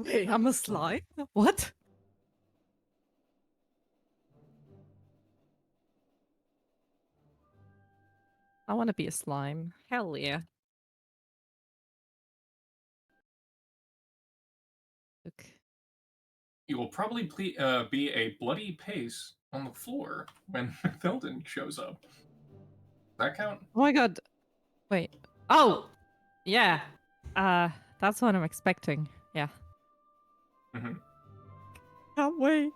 Wait, I'm a slime? What? I want to be a slime. Hell yeah. Look. You will probably be a bloody pace on the floor when Felden shows up. Does that count? Oh my god. Wait. Oh! Yeah. Uh, that's what I'm expecting. Yeah. Mm-hmm. Can't wait.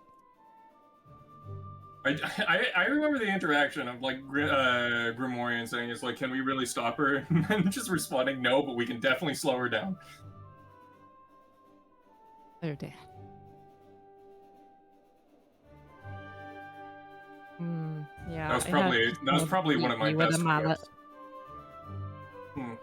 I remember the interaction of like Grimorian saying, "It's like, can we really stop her?" And then just responding, "No, but we can definitely slow her down." Oh dear. Yeah, I have to That was sort of probably one beat of my you with a best mallet. quotes. Hmm.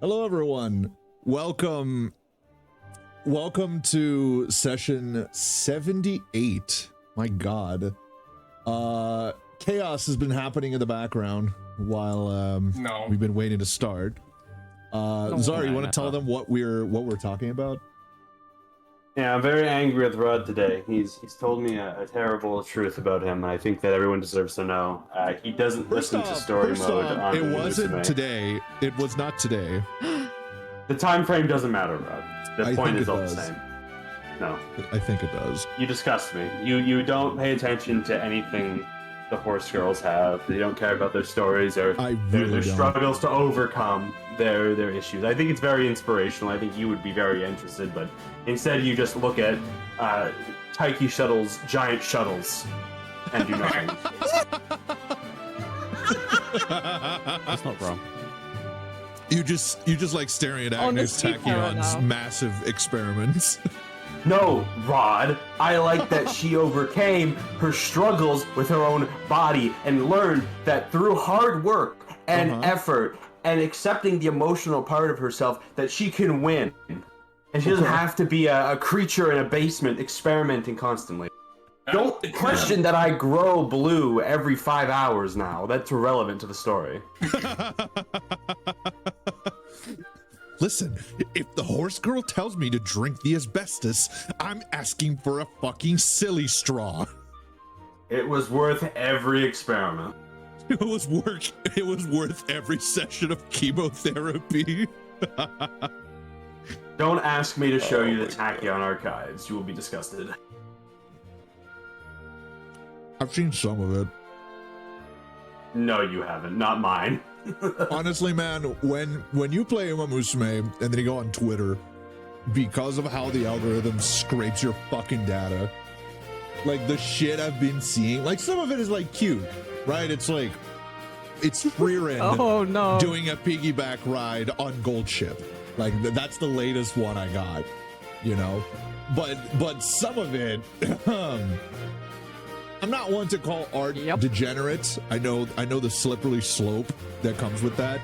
Hello, everyone. Welcome to session 78. My God. Chaos has been happening in the background while No. we've been waiting to start. Zara, you want to tell them what we're talking about? Yeah, I'm very angry with Rod today. He's told me a terrible truth about him, and I think that everyone deserves to know. He doesn't listen to story mode on it wasn't Musume. today. It was not today. The time frame doesn't matter, Rod. The I point think is it all the does. same. No, I think it does. you disgust me. You don't pay attention to anything the horse girls have. You don't care about their stories or I their really don't. struggles to overcome their issues. I think it's very inspirational. I think you would be very interested, but instead you just look at Taiki shuttles, giant shuttles, and do nothing. That's not wrong. You just like staring at Oh, Agnes this is fair Tachyon's enough. massive experiments. No, Rod. I like that she overcame her struggles with her own body and learned that through hard work and effort and accepting the emotional part of herself that she can win. And she doesn't have to be a creature in a basement experimenting constantly. Don't question that I grow blue every 5 hours now. That's irrelevant to the story. Listen, if the horse girl tells me to drink the asbestos, I'm asking for a fucking silly straw. It was worth every experiment. It was worth every session of chemotherapy. Don't ask me to show you the Tachyon archives. You will be disgusted. I've seen some of it. No, you haven't. Not mine. Honestly, man, when you play Uma Musume and then you go on Twitter, because of how the algorithm scrapes your fucking data, like the shit I've been seeing, like some of it is like cute, right? It's like, it's Freerin Oh no. doing a piggyback ride on Gold Ship. Like that's the latest one I got, you know? But some of it, I'm not one to call art degenerate. I know the slippery slope that comes with that,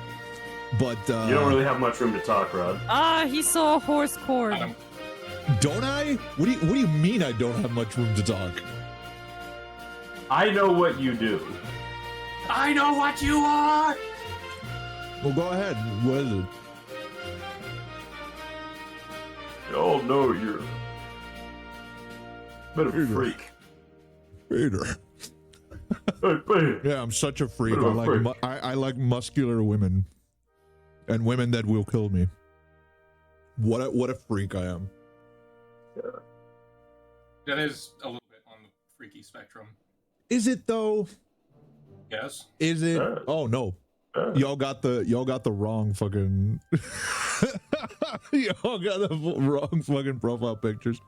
but You don't really have much room to talk, Rod. He saw a horse cord. don't I? What do you mean I don't have much room to talk? I know what you do. I know what you are! Well, go ahead. What is it? We all know you're a bit of a freak. Peter. Yeah, I'm such a freak. Bit of a freak. I like muscular women, and women that will kill me. What a freak I am. That is a little bit on the freaky spectrum. Is it though? Yes. Is it? Oh no. Y'all got the wrong fucking. Y'all got the wrong fucking profile pictures.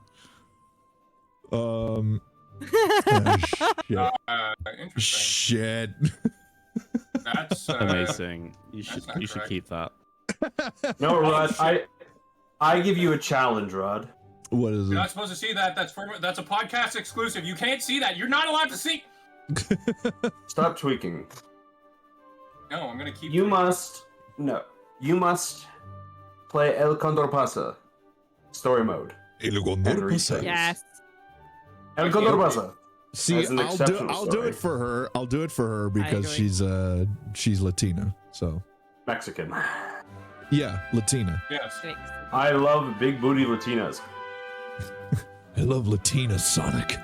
Shit. Interesting. Shit. That's Amazing. You that's should not you should correct. keep that. No, Rod. I give you a challenge, Rod. What is You're it? not supposed to see that. That's a podcast exclusive. You can't see that. You're not allowed to see. Stop tweaking. No, I'm gonna keep. You must play El Condor Pasa story mode. Yes. El Condor Pasa. See, That's an I'll exceptional do story. it for her. I'll do it for her because agree. she's Latina. So Mexican. yeah, Latina. Yes. Thanks. I love big booty Latinas. I love Latina, Sonic.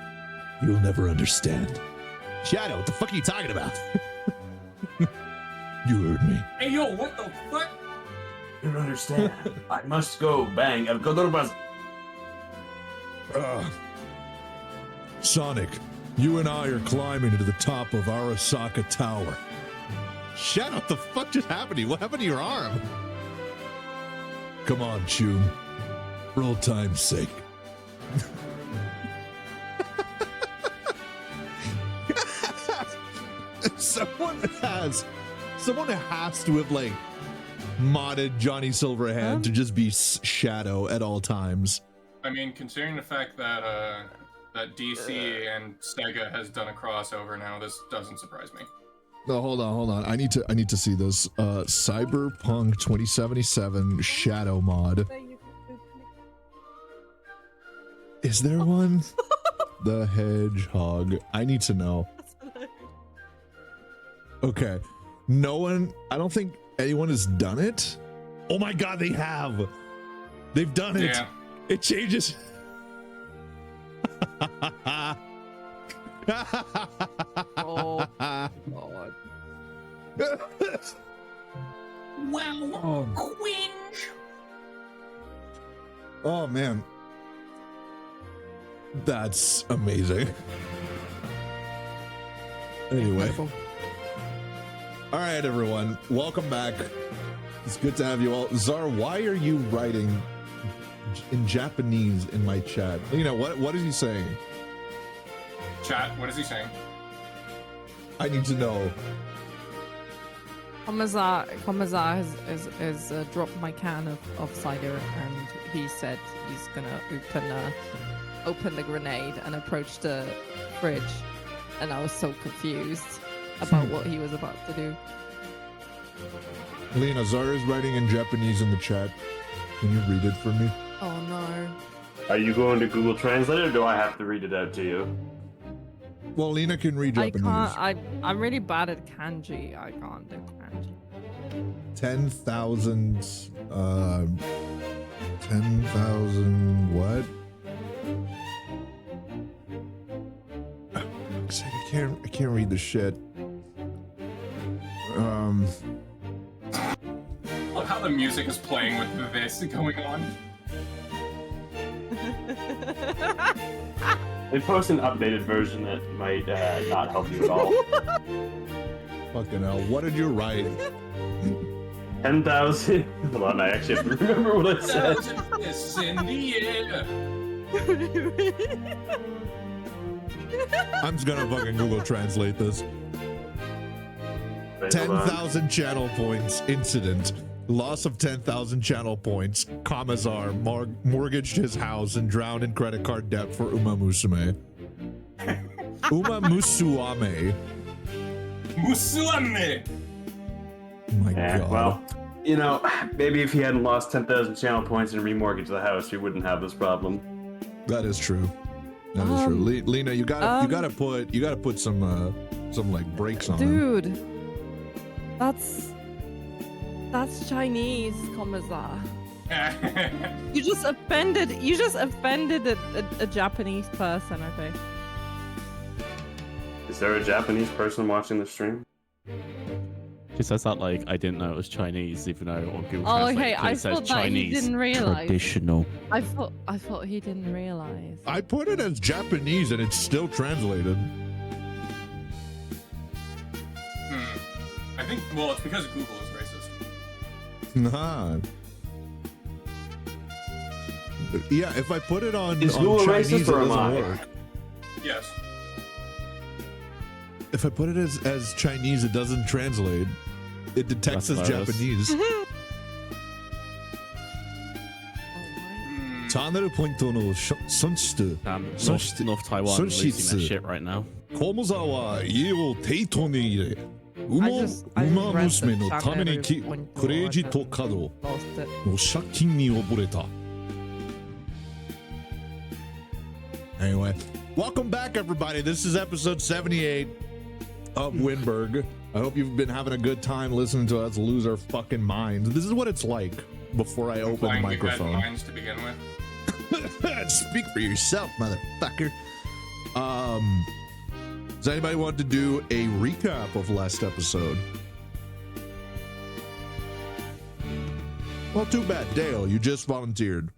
You'll never understand. Shadow, what the fuck are you talking about? You heard me. Hey yo, what the fuck? You don't understand. I must go bang El Condor Pasa. Sonic, you and I are climbing to the top of Arasaka Tower. Shadow, what the fuck just happened to you? What happened to your arm? Come on, Chun. For old time's sake. Someone has to have like modded Johnny Silverhand to just be Shadow at all times. I mean, considering the fact that that DC and Sega has done a crossover now, this doesn't surprise me. No, hold on. I need to see this. Cyberpunk 2077 Shadow mod. Is there one? The Hedgehog. I need to know. Okay. No one, I don't think anyone has done it. Oh my god, they have. They've done it. Yeah. It changes. Oh, God. Wow. Quinge. Oh man. That's amazing. Anyway. All right, everyone. Welcome back. It's good to have you all. Czar, why are you writing in Japanese in my chat? You know, what is he saying? Chat, what is he saying? I need to know. Komazar has dropped my can of cider, and he said he's gonna open the grenade and approach the fridge, and I was so confused about what he was about to do. Lena, Zara is writing in Japanese in the chat. Can you read it for me? Oh no. Are you going to Google Translate or do I have to read it out to you? Well, Lena can read Japanese. I'm really bad at kanji. I can't do kanji. 10,000 what? I can't read the shit. Love how the music is playing with this going on. They post an updated version that might not help you at all. Fucking hell, what did you write? 10,000. Hold on, I actually have to remember what I said. 10,000 fists in the air. I'm just gonna fucking Google Translate this. Wait, hold on. 10,000 channel points incident. Loss of 10,000 channel points. Kamazar mortgaged his house and drowned in credit card debt for Uma Musume. Uma Musuame. Musuame. Oh my Yeah, god. well, you know, maybe if he hadn't lost 10,000 channel points and remortgaged the house, we wouldn't have this problem. That is true. That is true. Lena, you gotta put some like brakes on him. Dude, that's Chinese, Komazar. You just offended a Japanese person, I think. Is there a Japanese person watching the stream? She says that like I didn't know it was Chinese, even though on Google Oh, Translate okay. it I says thought that he Chinese didn't realize. traditional. I thought he didn't realize. I put it as Japanese and it's still translated. I think, well, it's because Google is racist. Nah. Yeah, if I put it on, Is on Google Chinese, racist or it am doesn't I? work. Yes. If I put it as Chinese, it doesn't translate. It detects That's as hilarious. Japanese. Tanaru pointo no sonshitsu. North Taiwan losing Sonshitsu. their shit right now. Komoza wa ie wo teito ni ire. I just read the Musume no chat tame ni every pointクレジットカード Lost it. の借金に溺れた。Anyway, welcome back, everybody. This is episode 78 of Wyndburgh. I hope you've been having a good time listening to us lose our fucking minds. This is what it's like before I open the Implying you had microphone. minds to begin with. Speak for yourself, motherfucker. Does anybody want to do a recap of last episode? Well, too bad, Dale. You just volunteered.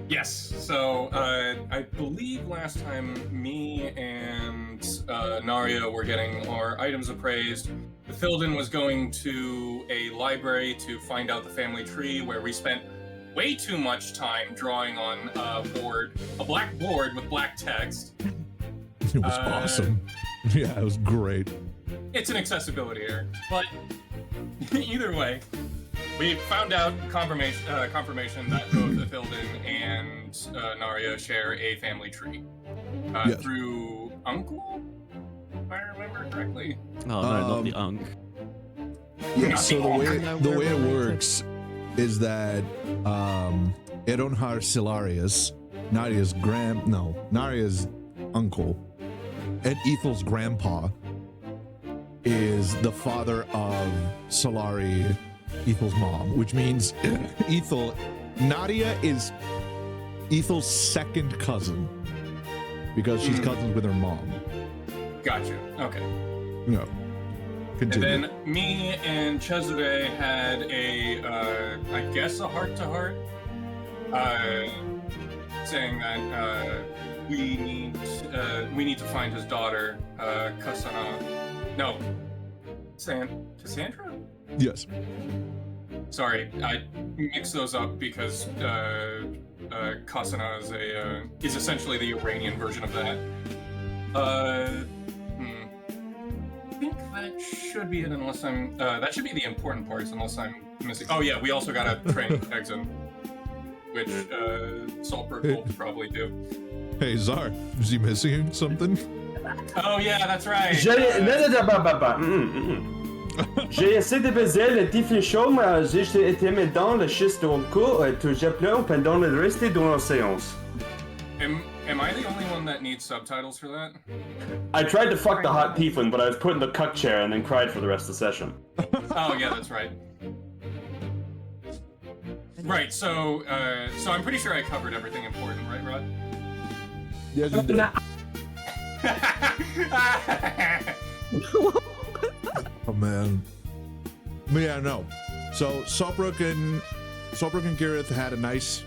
Yes. So I believe last time me and Naria were getting our items appraised. The Filden was going to a library to find out the family tree, where we spent way too much time drawing on a black board with black text. It was awesome. Yeah, it was great. It's an accessibility error, but either way, we found out confirmation that both the Filden and Naria share a family tree Yes. through uncle. if I remember correctly. Oh no, not the Unk. Yeah, so No, the way we're it related. works is that Eronhar Silarius, Naria's uncle, and Ethel's grandpa is the father of Solari, Ethel's mom, which means Nadia is Ethel's second cousin because she's cousins with her mom. Gotcha. Okay. No. And Continue. then me and Cesare had I guess a heart-to-heart, saying that we need to find his daughter, Cassandra. No, Cassandra? Yes. Sorry, I mixed those up because Cassandra is essentially the Iranian version of that. I think that should be it, unless I'm. That should be the important parts, unless I'm missing. Oh yeah, we also got a training exam, which Saltberg will probably do. Hey, Czar, is he missing something? Oh yeah, that's right. J'ai essayé de baiser le définition, mais j'ai été mis dans le schiste au cours et tout j'ai plein pendant le reste de la séance. Am I the only one that needs subtitles for that? I tried to fuck the hot tiefling, but I was put in the cuck chair and then cried for the rest of the session. Oh yeah, that's right. Right. So I'm pretty sure I covered everything important, right, Rod? Yes, you did. Oh man. But yeah, no. So Saltbrook and Gareth had a nice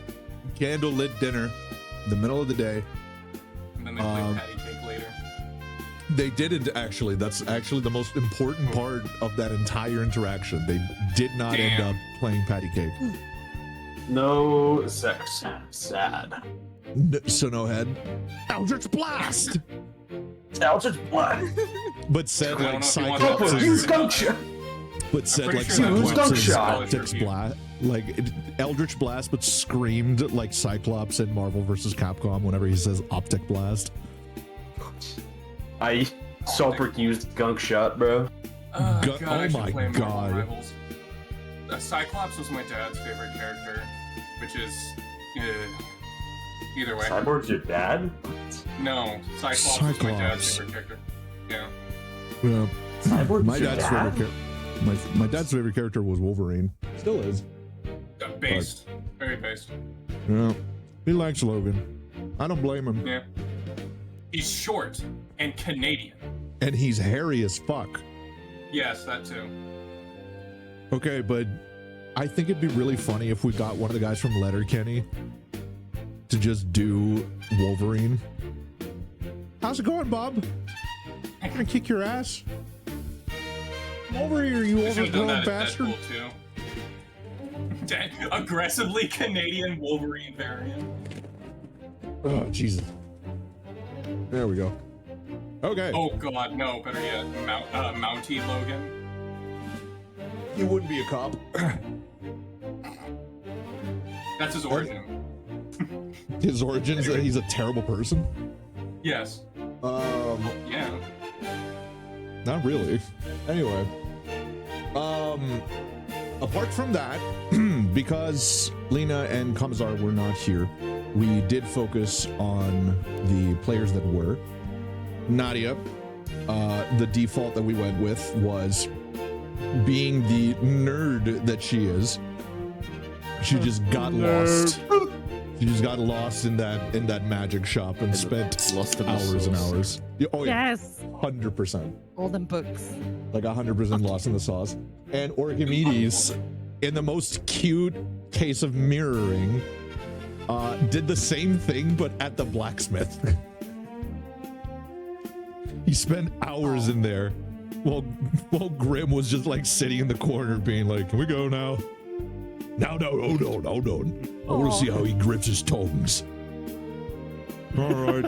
candle-lit dinner in the middle of the day. And then they played patty cake later. They didn't actually. That's actually the most important part of that entire interaction. They did not end Damn. up playing patty cake. No sex. Sad. So no head. Eldritch Blast! Eldritch blood. But said I don't like know if you want to- Cyclops. Use skunk shot. But said pretty like sure that was Cyclops' Skunk Shot. Optics Blast, like Eldritch Blast, but screamed like Cyclops in Marvel vs. Capcom whenever he says Optic Blast. I Saltberg used skunk shot, bro. God, Oh I should my play Marvel God. Rivals. Cyclops was my dad's favorite character, which is either way. Cyborg's your dad? No, Cyclops was my dad's Cyclops. favorite character. Yeah. Yeah. Cyborg's My your dad's dad? favorite my dad's favorite character was Wolverine. Still is. Based. Very based. Yeah. He likes Logan. I don't blame him. Yeah. He's short and Canadian. And he's hairy as fuck. Yes, that too. Okay, but I think it'd be really funny if we got one of the guys from Letterkenny to just do Wolverine. How's it going, Bob? I'm gonna kick your ass. Come over here, you They should have done overgrown that at bastard. Deadpool too. Aggressively Canadian Wolverine variant. Oh, Jesus. There we go. Okay. Oh god, no, better yet, Mountie Logan. You wouldn't be a cop. That's his origin. His origin is that he's a terrible person. Yes. Yeah. Not really. Anyway. Apart from that, because Lena and Kamazar were not here, we did focus on the players that were. Nadia, the default that we went with was being the nerd that she is. She just got lost. She just got lost in that magic shop and spent lost in the hours and sauce. hours. Yeah, oh yeah, Yes. 100%. All them books. Like 100% lost in the sauce. And Archimedes, in the most cute case of mirroring, did the same thing but at the blacksmith. He spent hours in there while Grim was just like sitting in the corner being like, "Can we go now? No, hold on. I want to see how he grips his tongues." All right.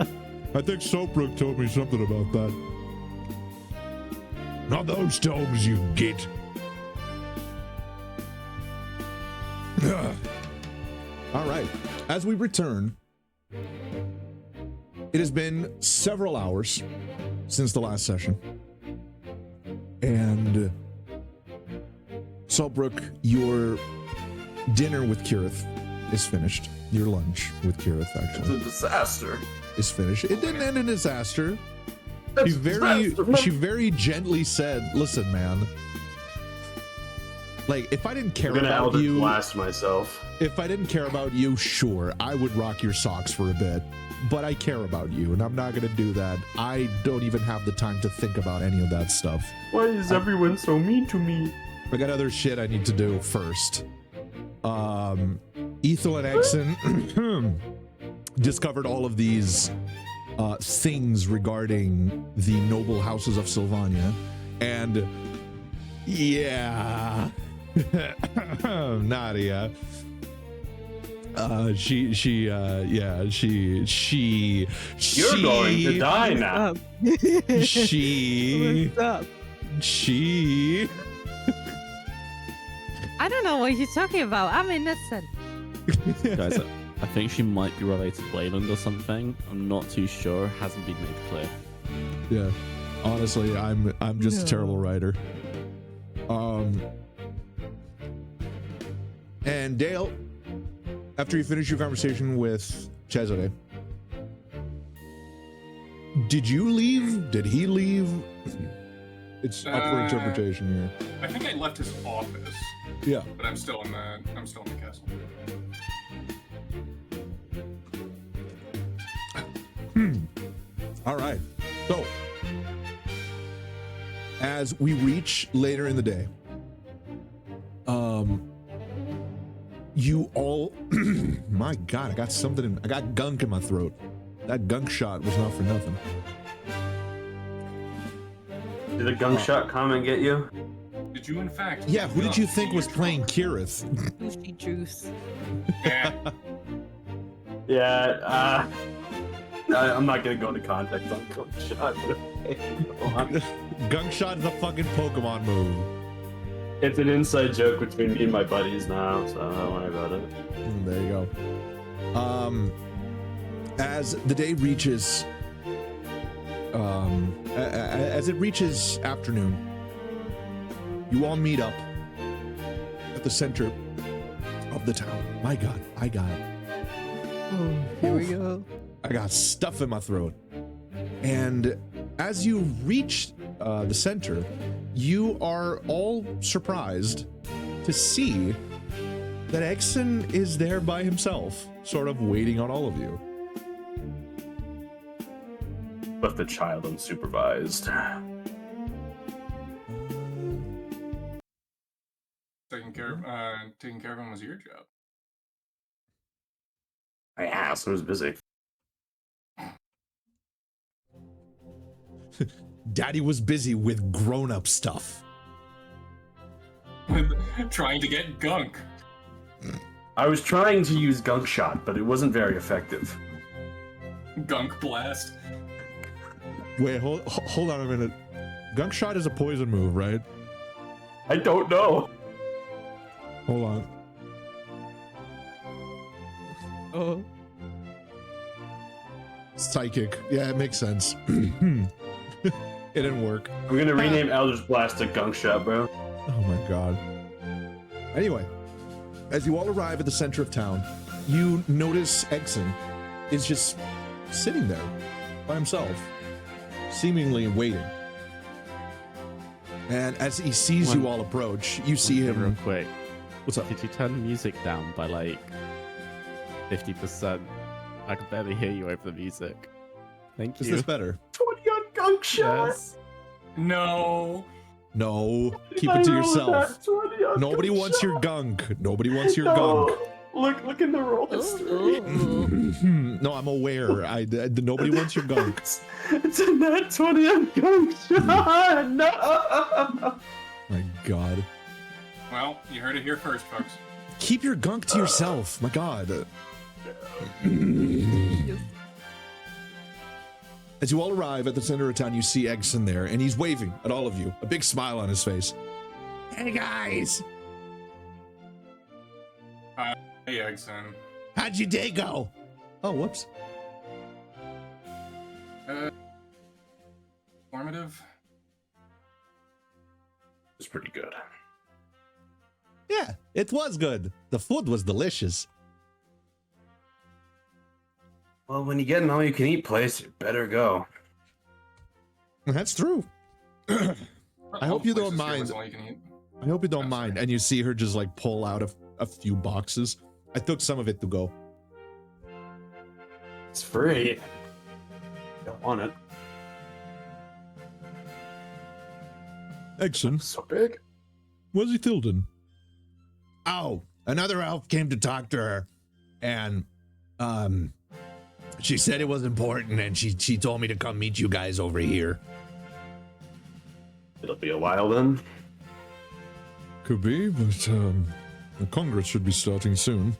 I think Soapbrook told me something about that. Not those tongues, you git. All right. As we return, it has been several hours since the last session. And Saltbrook, your dinner with Kirith is finished. Your lunch with Kirith, It's actually, a disaster. is finished. It didn't end in disaster. It's She a very, disaster. she very gently said, "Listen, man. Like, if I didn't care I'm gonna about Eldritch you, blast myself. if I didn't care about you, sure, I would rock your socks for a bit. But I care about you, and I'm not gonna do that. I don't even have the time to think about any of that stuff. Why is everyone so mean to me? I got other shit I need to do first." Ethel and Exon discovered all of these things regarding the noble houses of Sylvania, and yeah, Nadia. You're going to die now. She, What's up? she. I don't know what you're talking about. I'm innocent. Guys, I think she might be related to Wayland or something. I'm not too sure. Hasn't been made clear. Yeah, honestly, I'm just a terrible writer. And Dale, after you finish your conversation with Cesare, did you leave? Did he leave? It's up for interpretation here. I think I left his office, Yeah. but I'm still in the castle. All right. So, as we reach later in the day, you all, my God, I got something. I got gunk in my throat. That gunk shot was not for nothing. Did a gunk shot come and get you? Did you, in fact? Yeah, who did you think was playing Kirith? Juicy juice. Yeah. Yeah, I'm not gonna go into context on gunk shot. But go on. Gunk shot is a fucking Pokemon move. It's an inside joke between me and my buddies now, so don't worry about it. There you go. As the day reaches, as it reaches afternoon, you all meet up at the center of the town. My God, I got Here we go. I got stuff in my throat. And as you reach the center, you are all surprised to see that Exon is there by himself, sort of waiting on all of you. Left the child unsupervised. Taking care of him was your job. My ass was busy. Daddy was busy with grown-up stuff. With trying to get gunk. I was trying to use gunk shot, but it wasn't very effective. Gunk blast. Wait, hold on a minute. Gunk shot is a poison move, right? I don't know. Hold on. Oh. Psychic. Yeah, it makes sense. It didn't work. I'm gonna rename Eldritch Blast to gunk shot, bro. Oh my God. Anyway, as you all arrive at the center of town, you notice Exon is just sitting there by himself, seemingly waiting. And as he sees you all approach, you see him. Real quick. What's up? Could you turn the music down by like 50%? I can barely hear you over the music. Thank Is you. this better? 20 on gunk shot. Yes. No. No, keep it to yourself. Nobody wants your gunk. Nobody wants your gunk. Look in the roll history. No, I'm aware. Nobody wants your gunk. It's a nat 20 on gunk shot. No. My God. Well, you heard it here first, folks. Keep your gunk to yourself. My God. As you all arrive at the center of town, you see Egson there, and he's waving at all of you, a big smile on his face. Hey guys, Hey, Exon. how'd your day go? Oh, whoops. informative. It's pretty good. Yeah, it was good. The food was delicious. Well, when you get an all-you-can-eat place, you better go. That's true. I hope you don't Places here was mind. all you can eat. I hope you don't Oh, mind. sorry. And you see her just like pull out a few boxes. I took some of it to go. It's free. Don't want it. Excellent. So big. Was he Tilden? Oh, another elf came to talk to her, and she said it was important, and she told me to come meet you guys over here. It'll be a while then. Could be, but the Congress should be starting soon.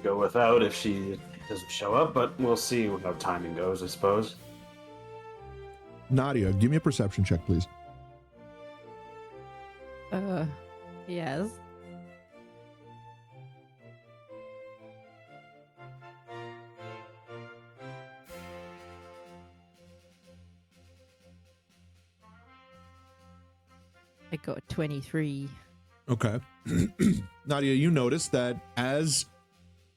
Go without if she doesn't show up, but we'll see how timing goes, I suppose. Nadia, give me a perception check, please. Yes. I got 23. Okay. Nadia, you notice that as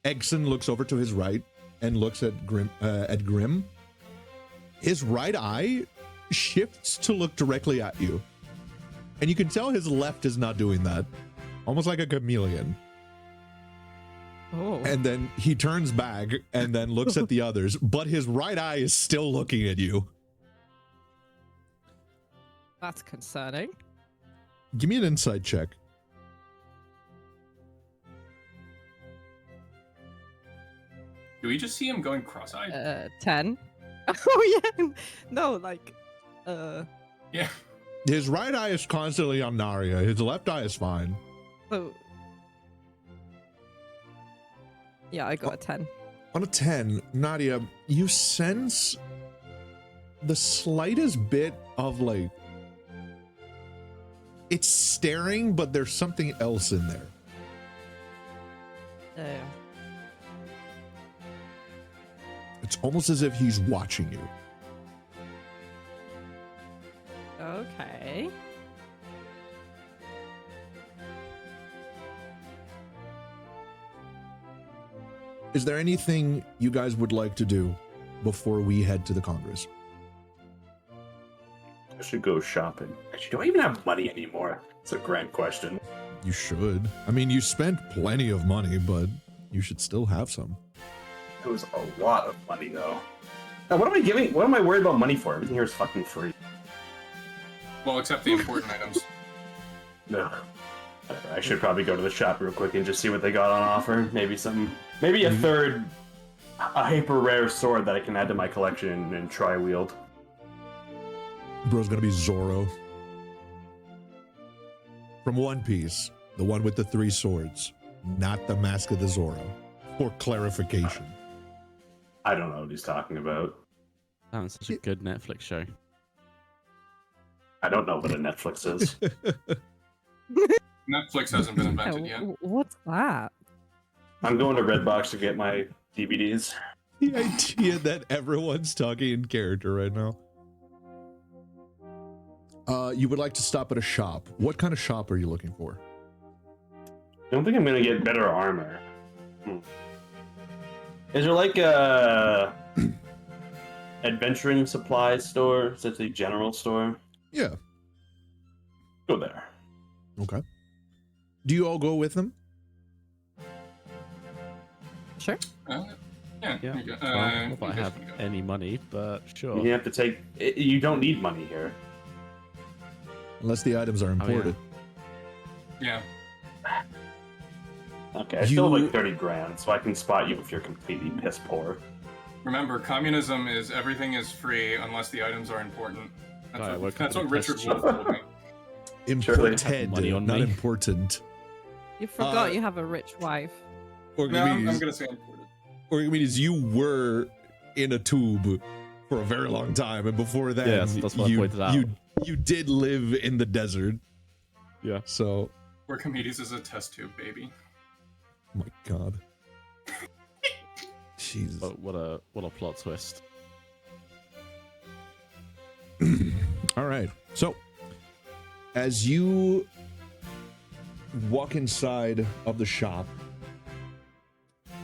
Egson looks over to his right and looks at Grim, his right eye shifts to look directly at you. And you can tell his left is not doing that. Almost like a chameleon. Oh. And then he turns back and then looks at the others, but his right eye is still looking at you. That's concerning. Give me an insight check. Do we just see him going cross-eyed? 10. Oh, yeah. No, like, Yeah. His right eye is constantly on Naria. His left eye is fine. so. Yeah, I got a 10. On a 10, Nadia, you sense the slightest bit of like, it's staring, but there's something else in there. It's almost as if he's watching you. Okay. Is there anything you guys would like to do before we head to the Congress? I should go shopping. Actually, do I even have money anymore? It's a grand question. You should. I mean, you spent plenty of money, but you should still have some. It was a lot of money, though. Now, what am I giving? What am I worried about money for? Everything here is fucking free. Well, except the important items. No. I should probably go to the shop real quick and just see what they got on offer. Maybe maybe a third, a hyper rare sword that I can add to my collection and try wield. Bro's gonna be Zoro. From One Piece, the one with the 3 swords, not the Mask of the Zoro. For clarification. I don't know what he's talking about. Sounds such a good Netflix show. I don't know what a Netflix is. Netflix hasn't been invented yet. What's that? I'm going to Redbox to get my DVDs. The idea that everyone's talking in character right now. You would like to stop at a shop. What kind of shop are you looking for? I don't think I'm gonna get better armor. Is there like a adventuring supplies store? Is it a general store? Yeah. Go there. Okay. Do you all go with them? Sure. Yeah. Yeah. you go- Well, not that I you guys have can go. any money, but sure. You have to take. You don't need money here. Unless the items are yeah. imported. Yeah. Okay, I still have You- like 30 grand, so I can spot you if you're completely piss poor. Remember, communism is everything is free unless the items are important. That's, Alright, what, what that's what company Richard pissed Wolff you? told me. Imported, money on not me. important. You forgot Uh, you have a rich wife. Or No, I'm gonna say imported. you were in a tube for a very long time, and before that, Yes, that's what I pointed out. you did live in the desert. Yeah. So, Archimedes is a test tube, baby. oh my God. Jesus. But what a plot twist. All right. So, as you walk inside of the shop,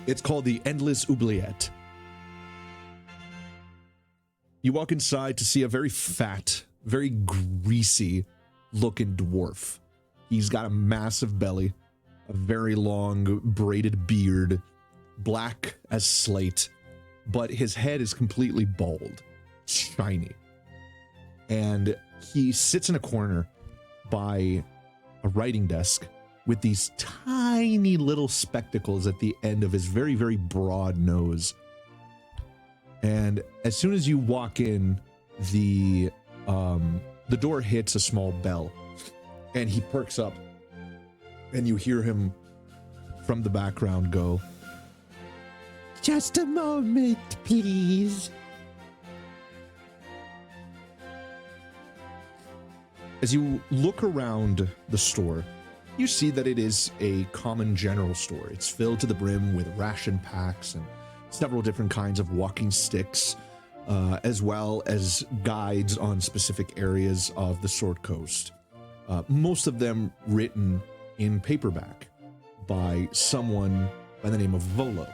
it's called the Endless Oubliette. You walk inside to see a very fat, very greasy looking dwarf. He's got a massive belly, a very long braided beard, black as slate, but his head is completely bald, shiny. And he sits in a corner by a writing desk with these tiny little spectacles at the end of his very, very broad nose. And as soon as you walk in, the door hits a small bell, and he perks up, and you hear him from the background go, "Just a moment, please." As you look around the store, you see that it is a common general store. It's filled to the brim with ration packs and several different kinds of walking sticks, as well as guides on specific areas of the Sword Coast. Most of them written in paperback by someone by the name of Volo.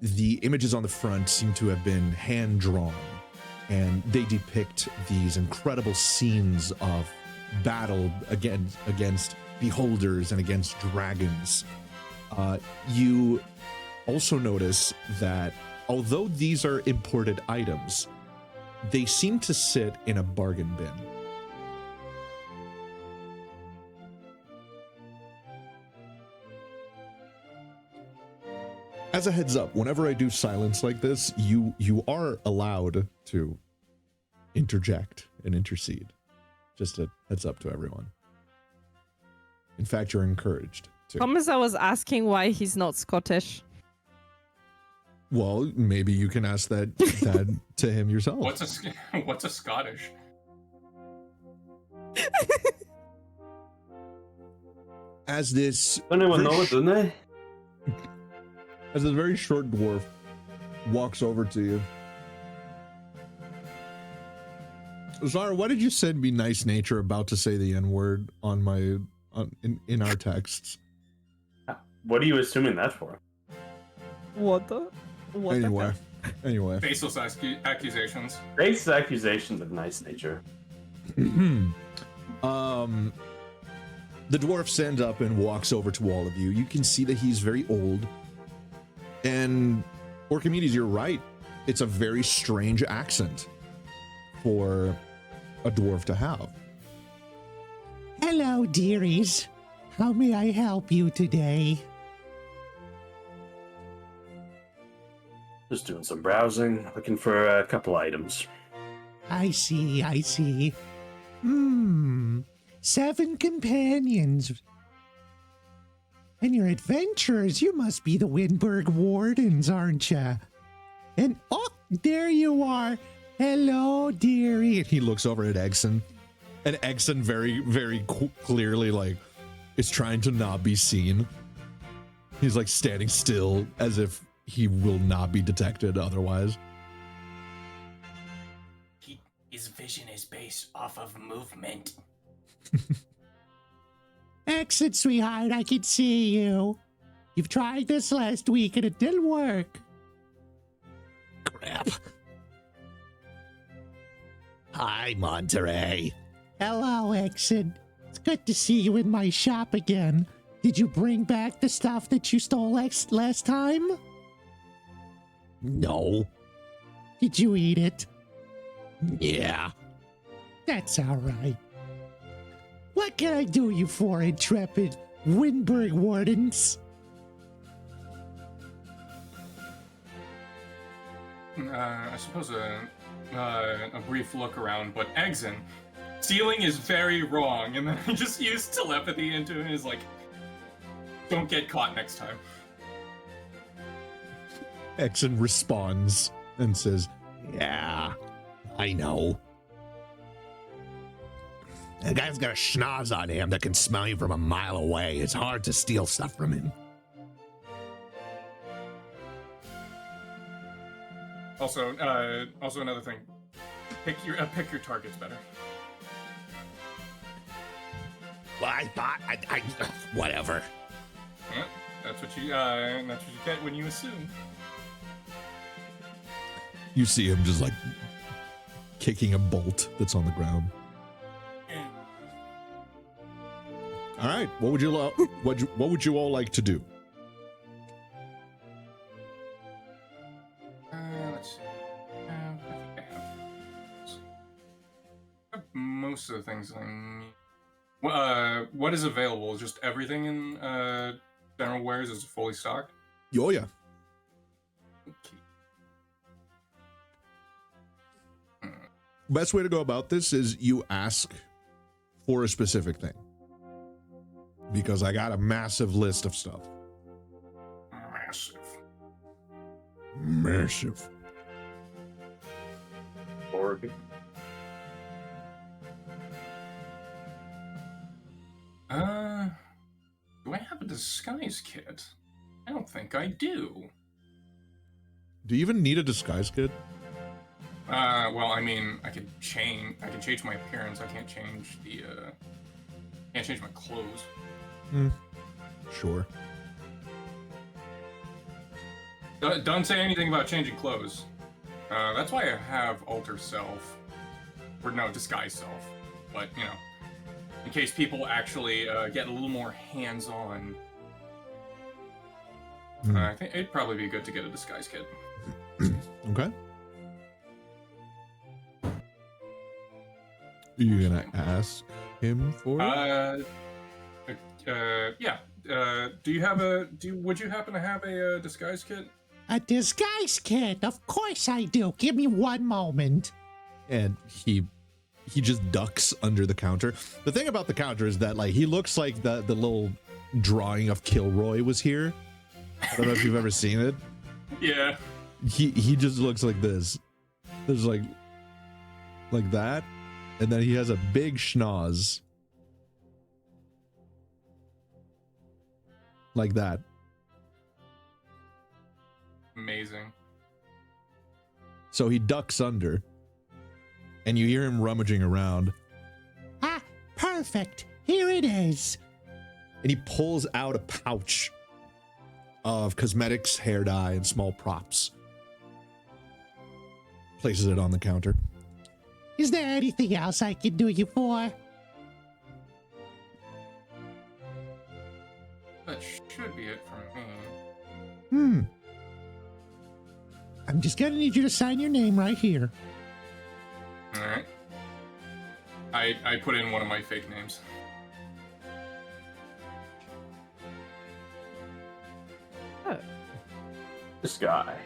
The images on the front seem to have been hand-drawn, and they depict these incredible scenes of battle against beholders and against dragons. You also notice that although these are imported items, they seem to sit in a bargain bin. As a heads up, whenever I do silence like this, you are allowed to interject and intercede. Just a heads up to everyone. In fact, you're encouraged to. Thomas, I was asking why he's not Scottish. Well, maybe you can ask that to him yourself. What's a Scottish? As this Anyone know it, didn't they? As this very short dwarf walks over to you. Zara, why did you send me nice nature about to say the N-word in our texts? What are you assuming that for? What the Anyway. Baseless accusations. Baseless accusations of nice nature. The dwarf stands up and walks over to all of you. You can see that he's very old. And Orchimedes, you're right. It's a very strange accent for a dwarf to have. Hello, dearies. How may I help you today? Just doing some browsing, looking for a couple items. I see. 7 companions. And your adventurers, you must be the Wyndburgh Wardens, aren't you? And oh, there you are. Hello, dearie. And he looks over at Egson. And Egson very, very clearly, like, is trying to not be seen. He's, like, standing still as if he will not be detected otherwise. His vision is based off of movement. Exit, sweetheart, I can see you. You've tried this last week and it didn't work. Crap. Hi, Monterey. Hello, Exit. It's good to see you in my shop again. Did you bring back the stuff that you stole last time? No. Did you eat it? Yeah. That's all right. What can I do you for, intrepid Wyndburgh Wardens? I suppose a brief look around, but Egson, stealing is very wrong, and then I just used telepathy into it. Is like, don't get caught next time. Exon responds and says, "Yeah, I know. That guy's got a schnoz on him that can smell you from a mile away. It's hard to steal stuff from him." Also, another thing. Pick your targets better. Well, I thought I whatever. Yeah, that's what you get when you assume. You see him just like kicking a bolt that's on the ground. All right, what would you all like to do? Let's see. I think I have most of the things I need. What is available? Just everything in general wares is fully stocked. Oh yeah. Okay. Best way to go about this is you ask for a specific thing. Because I got a massive list of stuff. Massive. Oregon. Do I have a disguise kit? I don't think I do. Do you even need a disguise kit? Well, I mean, I can change my appearance. I can't change can't change my clothes. Sure. Don't say anything about changing clothes. That's why I have alter self, or no, disguise self. But you know, in case people actually get a little more hands-on, I think it'd probably be good to get a disguise kit. Okay. Are you gonna ask him for it? Yeah. Would you happen to have a disguise kit? A disguise kit? Of course I do. Give me one moment. And he just ducks under the counter. The thing about the counter is that like he looks like the little drawing of Kilroy was here. I don't know if you've ever seen it. Yeah. He just looks like this. There's like that, and then he has a big schnoz. Like that. Amazing. So he ducks under, and you hear him rummaging around. Ah, perfect. Here it is. And he pulls out a pouch of cosmetics, hair dye, and small props. Places it on the counter. Is there anything else I can do you for? That should be it for me. I'm just gonna need you to sign your name right here. All right. I put in one of my fake names. This guy.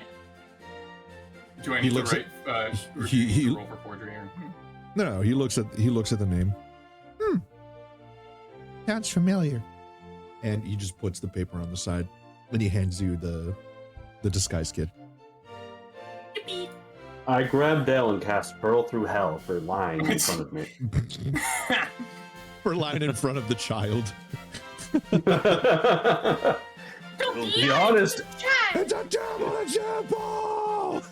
Do I He need to looks write? Or do you need to roll for forgery? Or? No, he looks at the name, Sounds familiar. and he just puts the paper on the side. Then he hands you the disguise kit. I grab Dale and cast Pearl Through Hell for lying in front of me. For lying in front of the child. Be honest. It's a terrible example!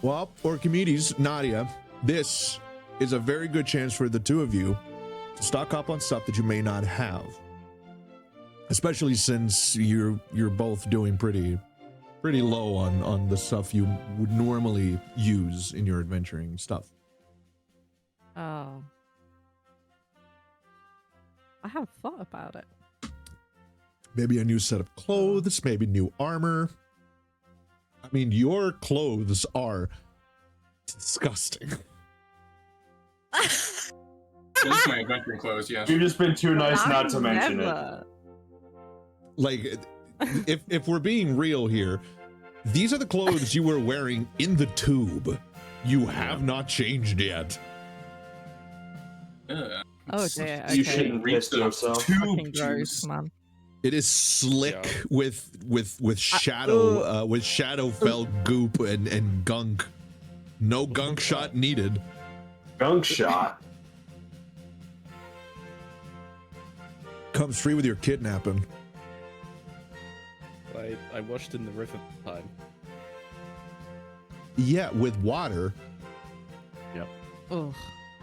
Well, Orchimedes, Nadia, this is a very good chance for the two of you to stock up on stuff that you may not have. Especially since you're both doing pretty low on the stuff you would normally use in your adventuring stuff. Oh. I haven't thought about it. Maybe a new set of clothes, maybe new armor. I mean, your clothes are disgusting. This is my adventuring clothes, yes. You've just been too nice I not to mention it. never. Like, if we're being real here, these are the clothes you were wearing in the tube. You have not changed yet. Oh dear. Okay. You shouldn't reach yourself. Fucking gross, man. It is slick with shadow with Shadowfell goop and gunk. No gunk shot needed. Gunk shot. Comes free with your kidnapping. I washed in the river time. Yeah, with water Yep. Ugh.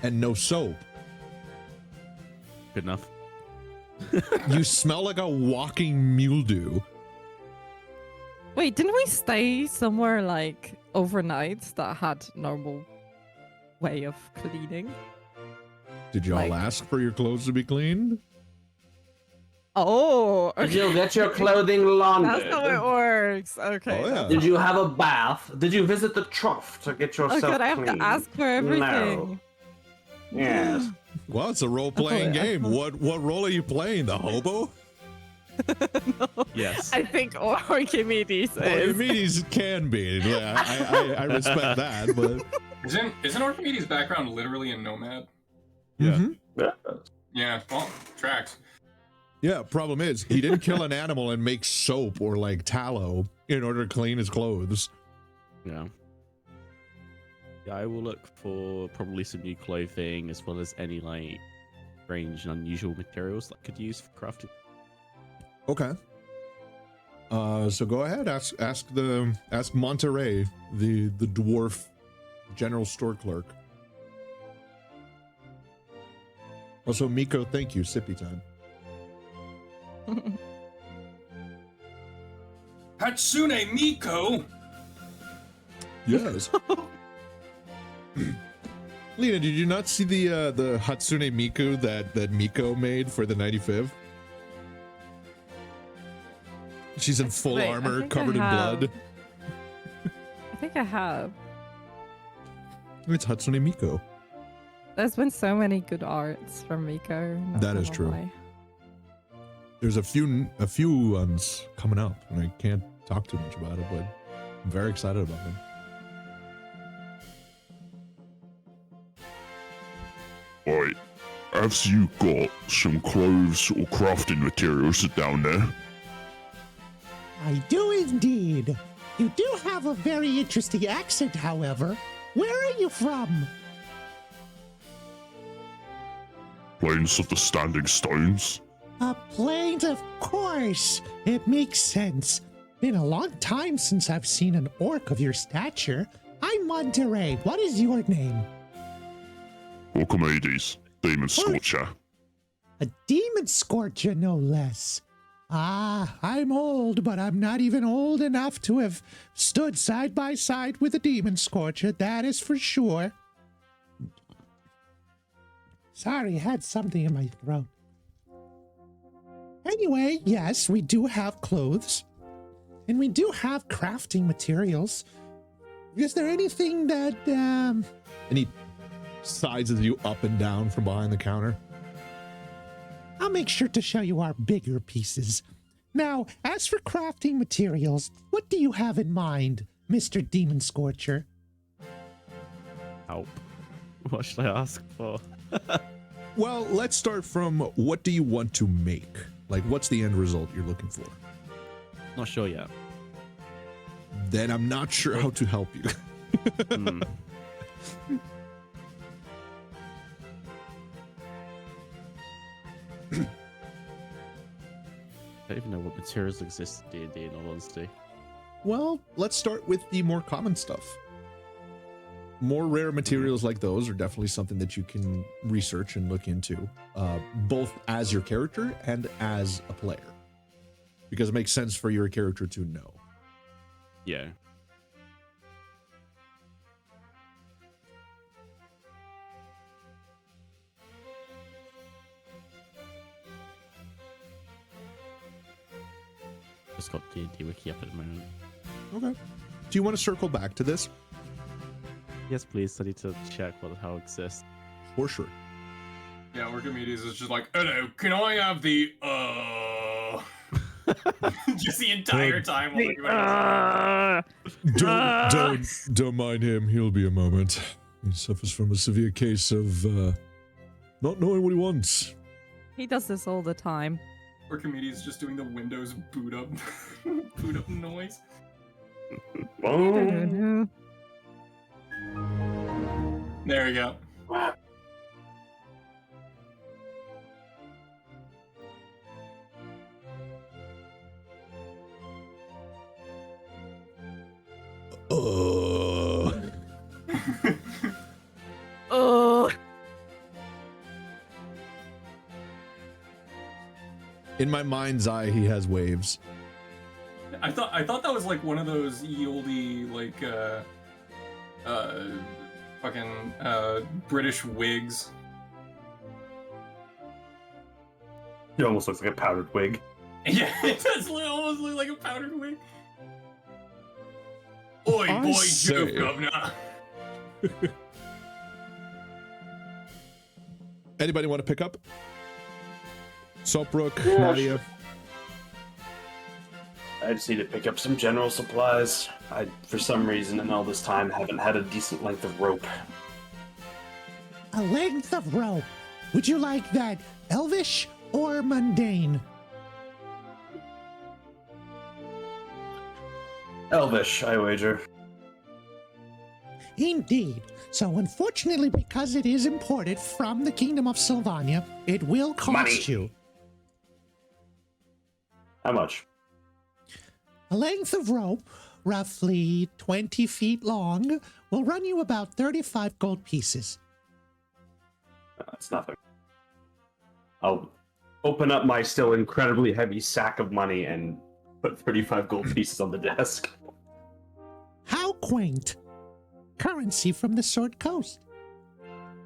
and no soap. Good enough. You smell like a walking mildew. Wait, didn't we stay somewhere like overnight that had normal way of cleaning? Did y'all Like- ask for your clothes to be cleaned? Oh, Did okay. you get your clothing laundered? That's how it works. Okay. Oh, yeah. that's Did how- you have a bath? Did you visit the trough to get Oh yourself god, I have clean? to ask for everything. Yes. Well, it's a role-playing Oh, yeah. game. What role are you playing? The hobo? No. Yes. I think Archimedes is. Archimedes can be. Yeah, I respect that, but Isn't Archimedes' background literally a nomad? Yeah. Mhm. Yeah, well, tracks. Yeah, problem is he didn't kill an animal and make soap or like tallow in order to clean his clothes. Yeah. Yeah, I will look for probably some new clothing as well as any like strange and unusual materials that I could use for crafting. Okay. So go ahead, ask Monterey, the dwarf general store clerk. Also, Miko, thank you. Sippy time. Hatsune Miko! Yes. Lena, did you not see the Hatsune Miku that Miko made for the 95th? She's in full Wait, I armor, think I covered in have. blood. I think I have. It's Hatsune Miku. There's been so many good arts from Miko. not That is gonna true. lie. There's a few ones coming up, and I can't talk too much about it, but I'm very excited about them. Right, have you got some clothes or crafting materials down there? I do indeed. You do have a very interesting accent, however. Where are you from? Plains of the Standing Stones? Plains, of course. It makes sense. Been a long time since I've seen an orc of your stature. I'm Monterey. What is your name? Archimedes, Demon Scorcher. A demon scorcher, no less. Ah, I'm old, but I'm not even old enough to have stood side by side with a demon scorcher, that is for sure. Sorry, I had something in my throat. Anyway, yes, we do have clothes. And we do have crafting materials. Is there anything that, And he sizes you up and down from behind the counter. I'll make sure to show you our bigger pieces. Now, as for crafting materials, what do you have in mind, Mr. Demon Scorcher? Help. What should I ask for? Well, let's start from what do you want to make? Like, what's the end result you're looking for? Not sure yet. Then I'm not sure how to help you. Hmm. I don't even know what materials exist in D&D, in all honesty. Well, let's start with the more common stuff. More rare materials like those are definitely something that you can research and look into, both as your character and as a player, because it makes sense for your character to know. Yeah. Just got D&D Wiki up at the moment. Okay. Do you want to circle back to this? Yes, please. I need to check what the hell exists. For sure. Yeah, Archimedes is just like, hello, can I have the, just the entire time while everybody Don't mind him. He'll be a moment. He suffers from a severe case of not knowing what he wants. He does this all the time. Archimedes just doing the Windows boot up, boot up noise. Boom. There we go. Oh. In my mind's eye, he has waves. I thought that was like one of those yieldy like fucking British wigs. It almost looks like a powdered wig. Yeah, it does almost look like a powdered wig. Oi, I boy, say- Jove, governor. Anybody want to pick up? Saltbrook, Yeah, Nadia. I just need to pick up some general supplies. I, for some reason, in all this time, haven't had a decent length of rope. A length of rope. Would you like that elvish or mundane? Elvish, I wager. Indeed. So unfortunately, because it is imported from the Kingdom of Sylvania, it will cost Money. you. How much? A length of rope, roughly 20 feet long, will run you about 35 gold pieces. That's nothing. I'll open up my still incredibly heavy sack of money and put 35 gold pieces on the desk. How quaint. Currency from the Sword Coast.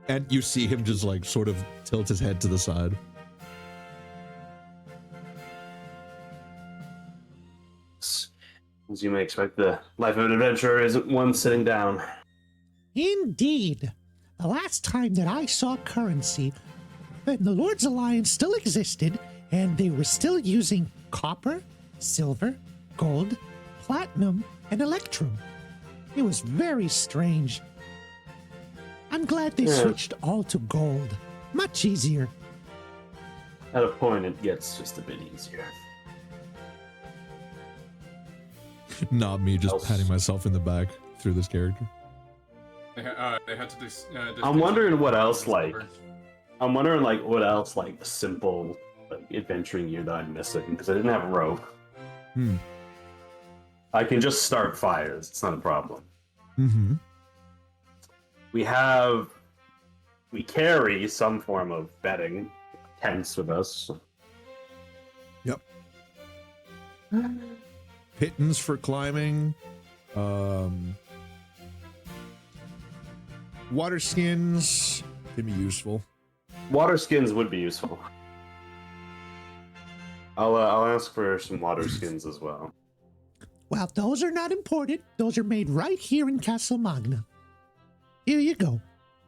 And you see him just like sort of tilt his head to the side. As you may expect, the life of an adventurer isn't one sitting down. Indeed. The last time that I saw currency, when the Lord's Alliance still existed, and they were still using copper, silver, gold, platinum, and electrum. It was very strange. I'm glad they Yeah. switched all to gold. Much easier. At a point, it gets just a bit easier. Not me just Else- patting myself in the back through this character. They had to I'm wondering what else, like, I'm wondering, like, what else, like, simple, like, adventuring gear that I'm missing, because I didn't have a rope. Hmm. I can just start fires, it's not a problem. Mm-hmm. We carry some form of bedding, tents with us. Yep. Pittons for climbing. Water skins can be useful. Water skins would be useful. I'll ask for some water skins as well. Well, those are not imported. Those are made right here in Castle Magna. Here you go.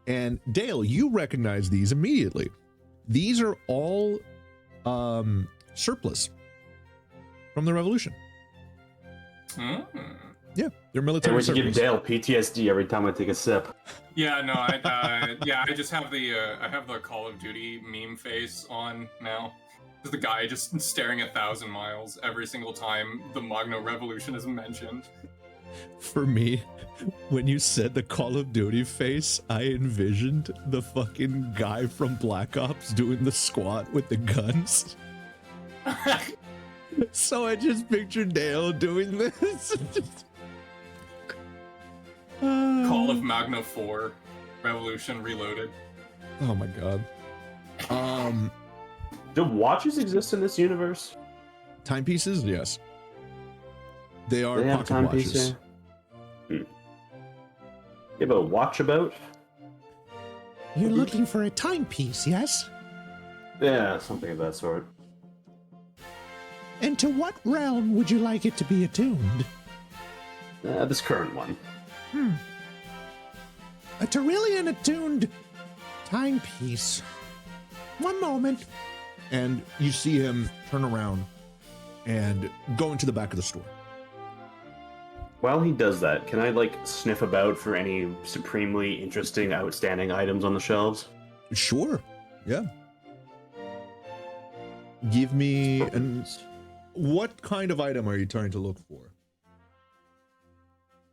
And Dale, you recognize these immediately. These are all surplus from the Revolution. Yeah, they're I military want to give surplus. Dale PTSD every time I take a sip. Yeah, no, I just have the Call of Duty meme face on now. The guy just staring 1,000 miles every single time the Magna Revolution is mentioned. For me, when you said the Call of Duty face, I envisioned the fucking guy from Black Ops doing the squat with the guns. So I just pictured Dale doing this. Call of Magna 4, Revolution Reloaded. Oh my god. Do watches exist in this universe? Timepieces? Yes. They are Do they have pocket watches. timepiece here? You have a watch about? You're looking for a timepiece, yes? Yeah, something of that sort. And to what realm would you like it to be attuned? This current one. A Tyrillian attuned timepiece. One moment. And you see him turn around and go into the back of the store. While he does that, can I, like, sniff about for any supremely interesting, outstanding items on the shelves? Sure. Yeah. Give me an... What kind of item are you trying to look for?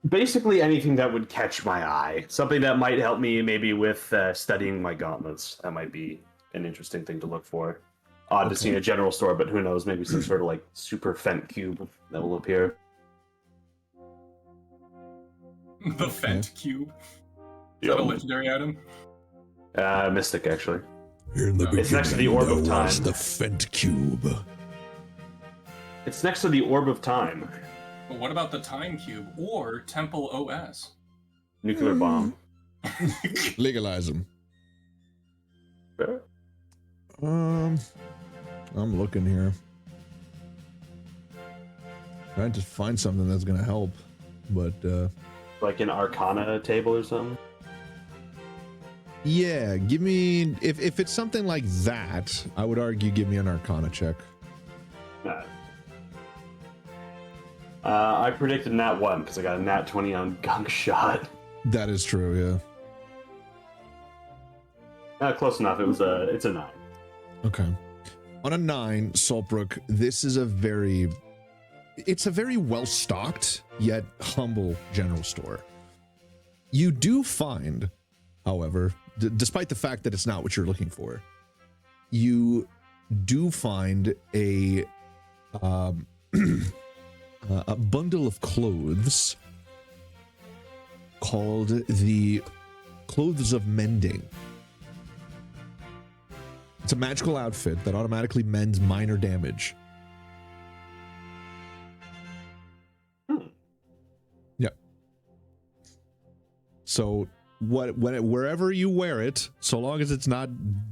Basically anything that would catch my eye. Something that might help me maybe with studying my gauntlets. That might be an interesting thing to look for. Odd to see in a general store, but who knows, maybe some sort of, like, super Fent cube that will appear. The Fent Cube. Is that a legendary item? Mystic, actually. Here in the It's next to the Orb of there was Time. the Fent Cube. It's next to the Orb of Time. But what about the Time Cube or Temple OS? Nuclear bomb. Legalize them. Fair. I'm looking here. Trying to find something that's gonna help, but Like an Arcana table or something? yeah, give me if it's something like that, I would argue give me an Arcana check. Nah. I predicted nat 1 because I got a nat 20 on Gunk Shot. That is true, Close enough. It's a 9. yeah. Okay. On a 9, Saltbrook, this is a very well stocked yet humble general store. You do find, however, despite the fact that it's not what you're looking for, you do find a bundle of clothes called the Clothes of Mending. It's a magical outfit that automatically mends minor damage. Yeah. So wherever you wear it, so long as it's not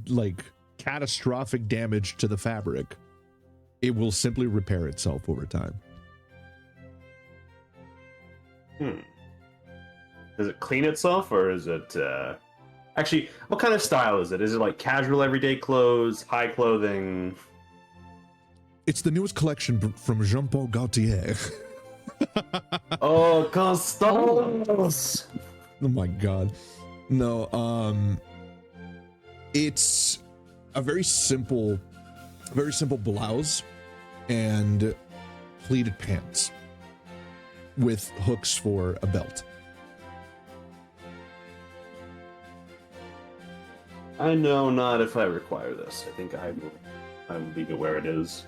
like catastrophic damage to the fabric, it will simply repair itself over time. Does it clean itself, or is it... Actually, what kind of style is it? Is it like casual everyday clothes, high clothing? It's the newest collection from Jean-Paul Gaultier. Oh, Constance! Oh my god. No, it's a very simple blouse and pleated pants with hooks for a belt. I know not if I require this. I think I will leave it where it is.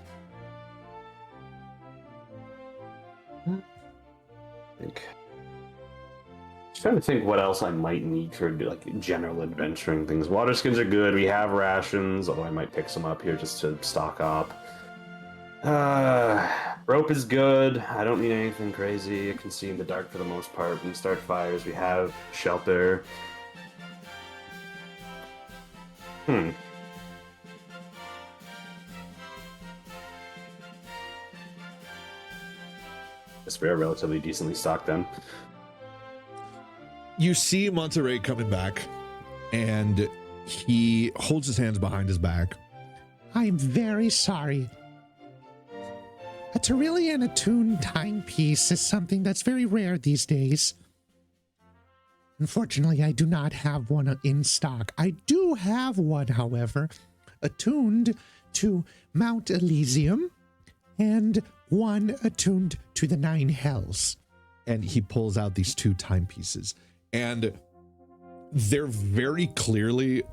Trying to think what else I might need for like general adventuring things. Water skins are good. We have rations, although I might pick some up here just to stock up. Rope is good. I don't need anything crazy. I can see in the dark for the most part. We can start fires. We have shelter. Guess we are relatively decently stocked then. You see Monterey coming back, and he holds his hands behind his back. I'm very sorry. A Tyrillian attuned timepiece is something that's very rare these days. Unfortunately, I do not have one in stock. I do have one, however, attuned to Mount Elysium, and one attuned to the 9 Hells. And he pulls out these 2 timepieces, and they're very clearly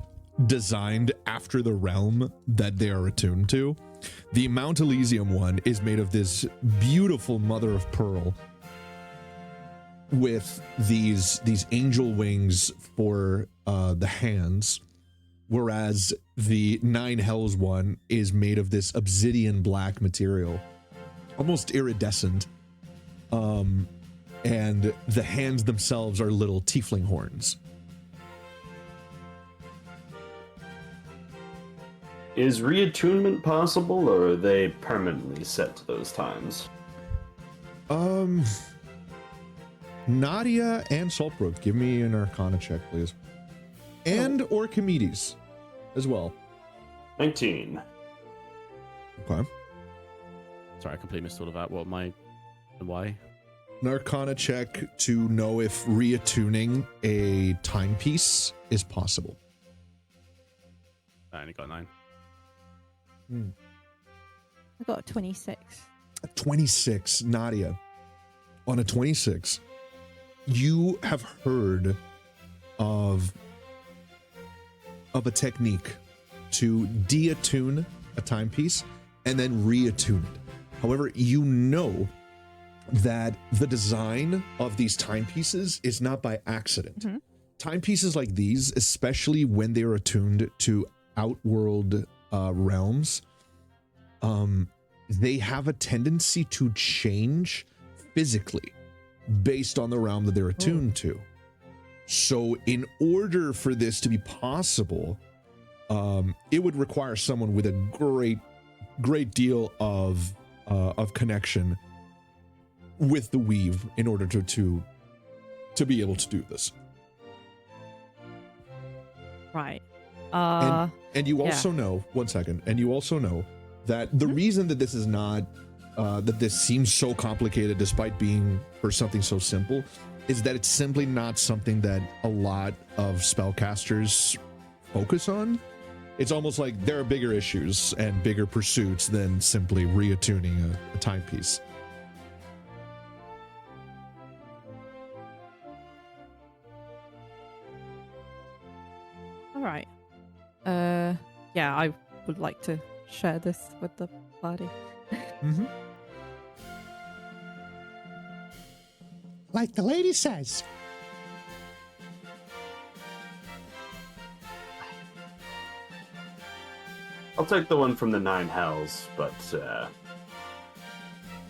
designed after the realm that they are attuned to. The Mount Elysium one is made of this beautiful mother of pearl with these angel wings for the hands, whereas the 9 Hells one is made of this obsidian black material, almost iridescent. And the hands themselves are little tiefling horns. Is reattunement possible, or are they permanently set to those times? Nadia and Saltbrook, give me an Arcana check, please. And Orchimedes as well. 19. Okay. Sorry, I completely missed all of that. What am I and why? An Arcana check to know if reattuning a timepiece is possible. I only got 9. I got 26. 26, Nadia. On a 26, you have heard of a technique to deattune a timepiece and then reattune it. However, you know that the design of these timepieces is not by accident. timepieces like these, especially when they are attuned to outworld realms, they have a tendency to change physically based on the realm that they're attuned to. So in order for this to be possible, it would require someone with a great deal of connection with the weave in order to be able to do this. Right. And you also know, one second, and you also know that the reason that this is not, that this seems so complicated despite being for something so simple, is that it's simply not something that a lot of spellcasters focus on. It's almost like there are bigger issues and bigger pursuits than simply reattuning a timepiece. All right. Yeah, I would like to share this with the party. Mm-hmm. Like the lady says. I'll take the one from the Nine Hells, but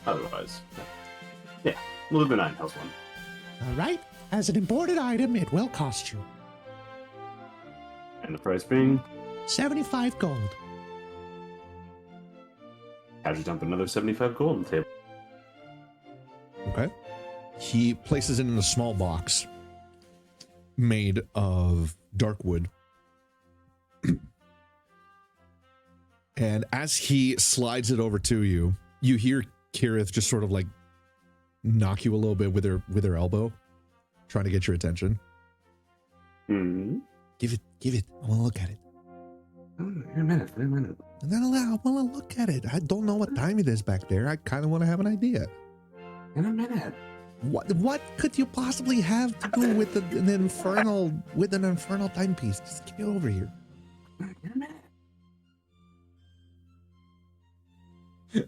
otherwise, yeah, we'll do the Nine Hells one. All right. As an imported item, it will cost you And the price being, 75 gold. had to dump another 75 gold on the table. Okay. He places it in a small box made of dark wood. And as he slides it over to you, you hear Kirith just sort of like knock you a little bit with her elbow, trying to get your attention. Hmm. Give it. I want to look at it. In a minute. And then I want to look at it. I don't know what time it is back there. I kind of want to have an idea. In a minute. What could you possibly have to do with an infernal timepiece? Just get over here. In a minute.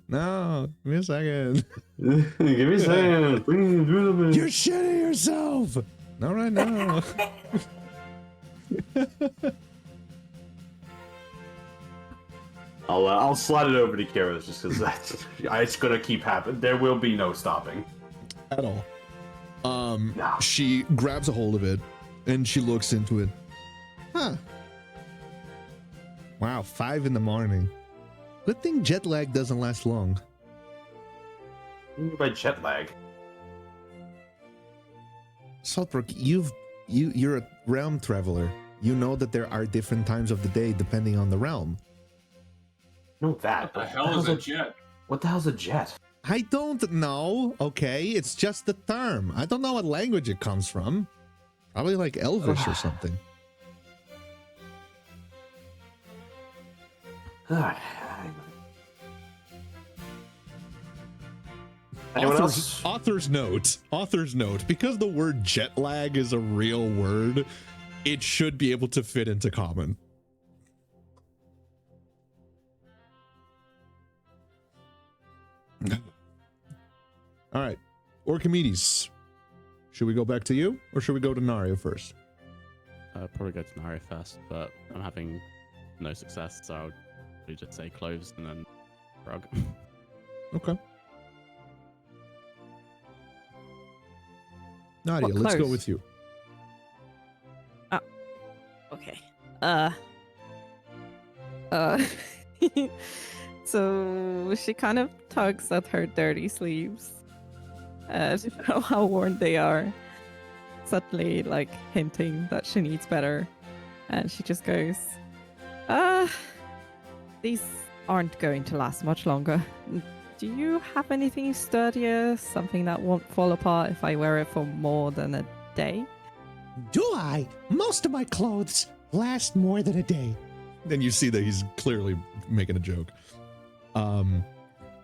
No, give me a second. Give me a second. Please do something. You're shitting yourself. Not right now. I'll slide it over to Kara just because it's gonna keep happening. There will be no stopping At all. No. She grabs a hold of it and she looks into it. Huh. Wow, 5 in the morning. Good thing jet lag doesn't last long. What do you mean by jet lag? Saltbrook, you're a realm traveler. You know that there are different times of the day depending on the realm. No, that. What the hell is a jet? What the hell's a jet? I don't know, okay? It's just the term. I don't know what language it comes from. Probably like Elvish or something. Anyone else? Author's note. Because the word jet lag is a real word, it should be able to fit into common. All right, Orchimedes. Should we go back to you, or should we go to Nario first? Probably go to Nario first, but I'm having no success, so I'll probably just say cloves and then frog. Okay. Nadia, let's go close? with you. Okay. So she kind of tugs at her dirty sleeves to know how worn they are, subtly like hinting that she needs better. And she just goes, these aren't going to last much longer. Do you have anything sturdier, something that won't fall apart if I wear it for more than a day? Do I? Most of my clothes last more than a day. Then you see that he's clearly making a joke.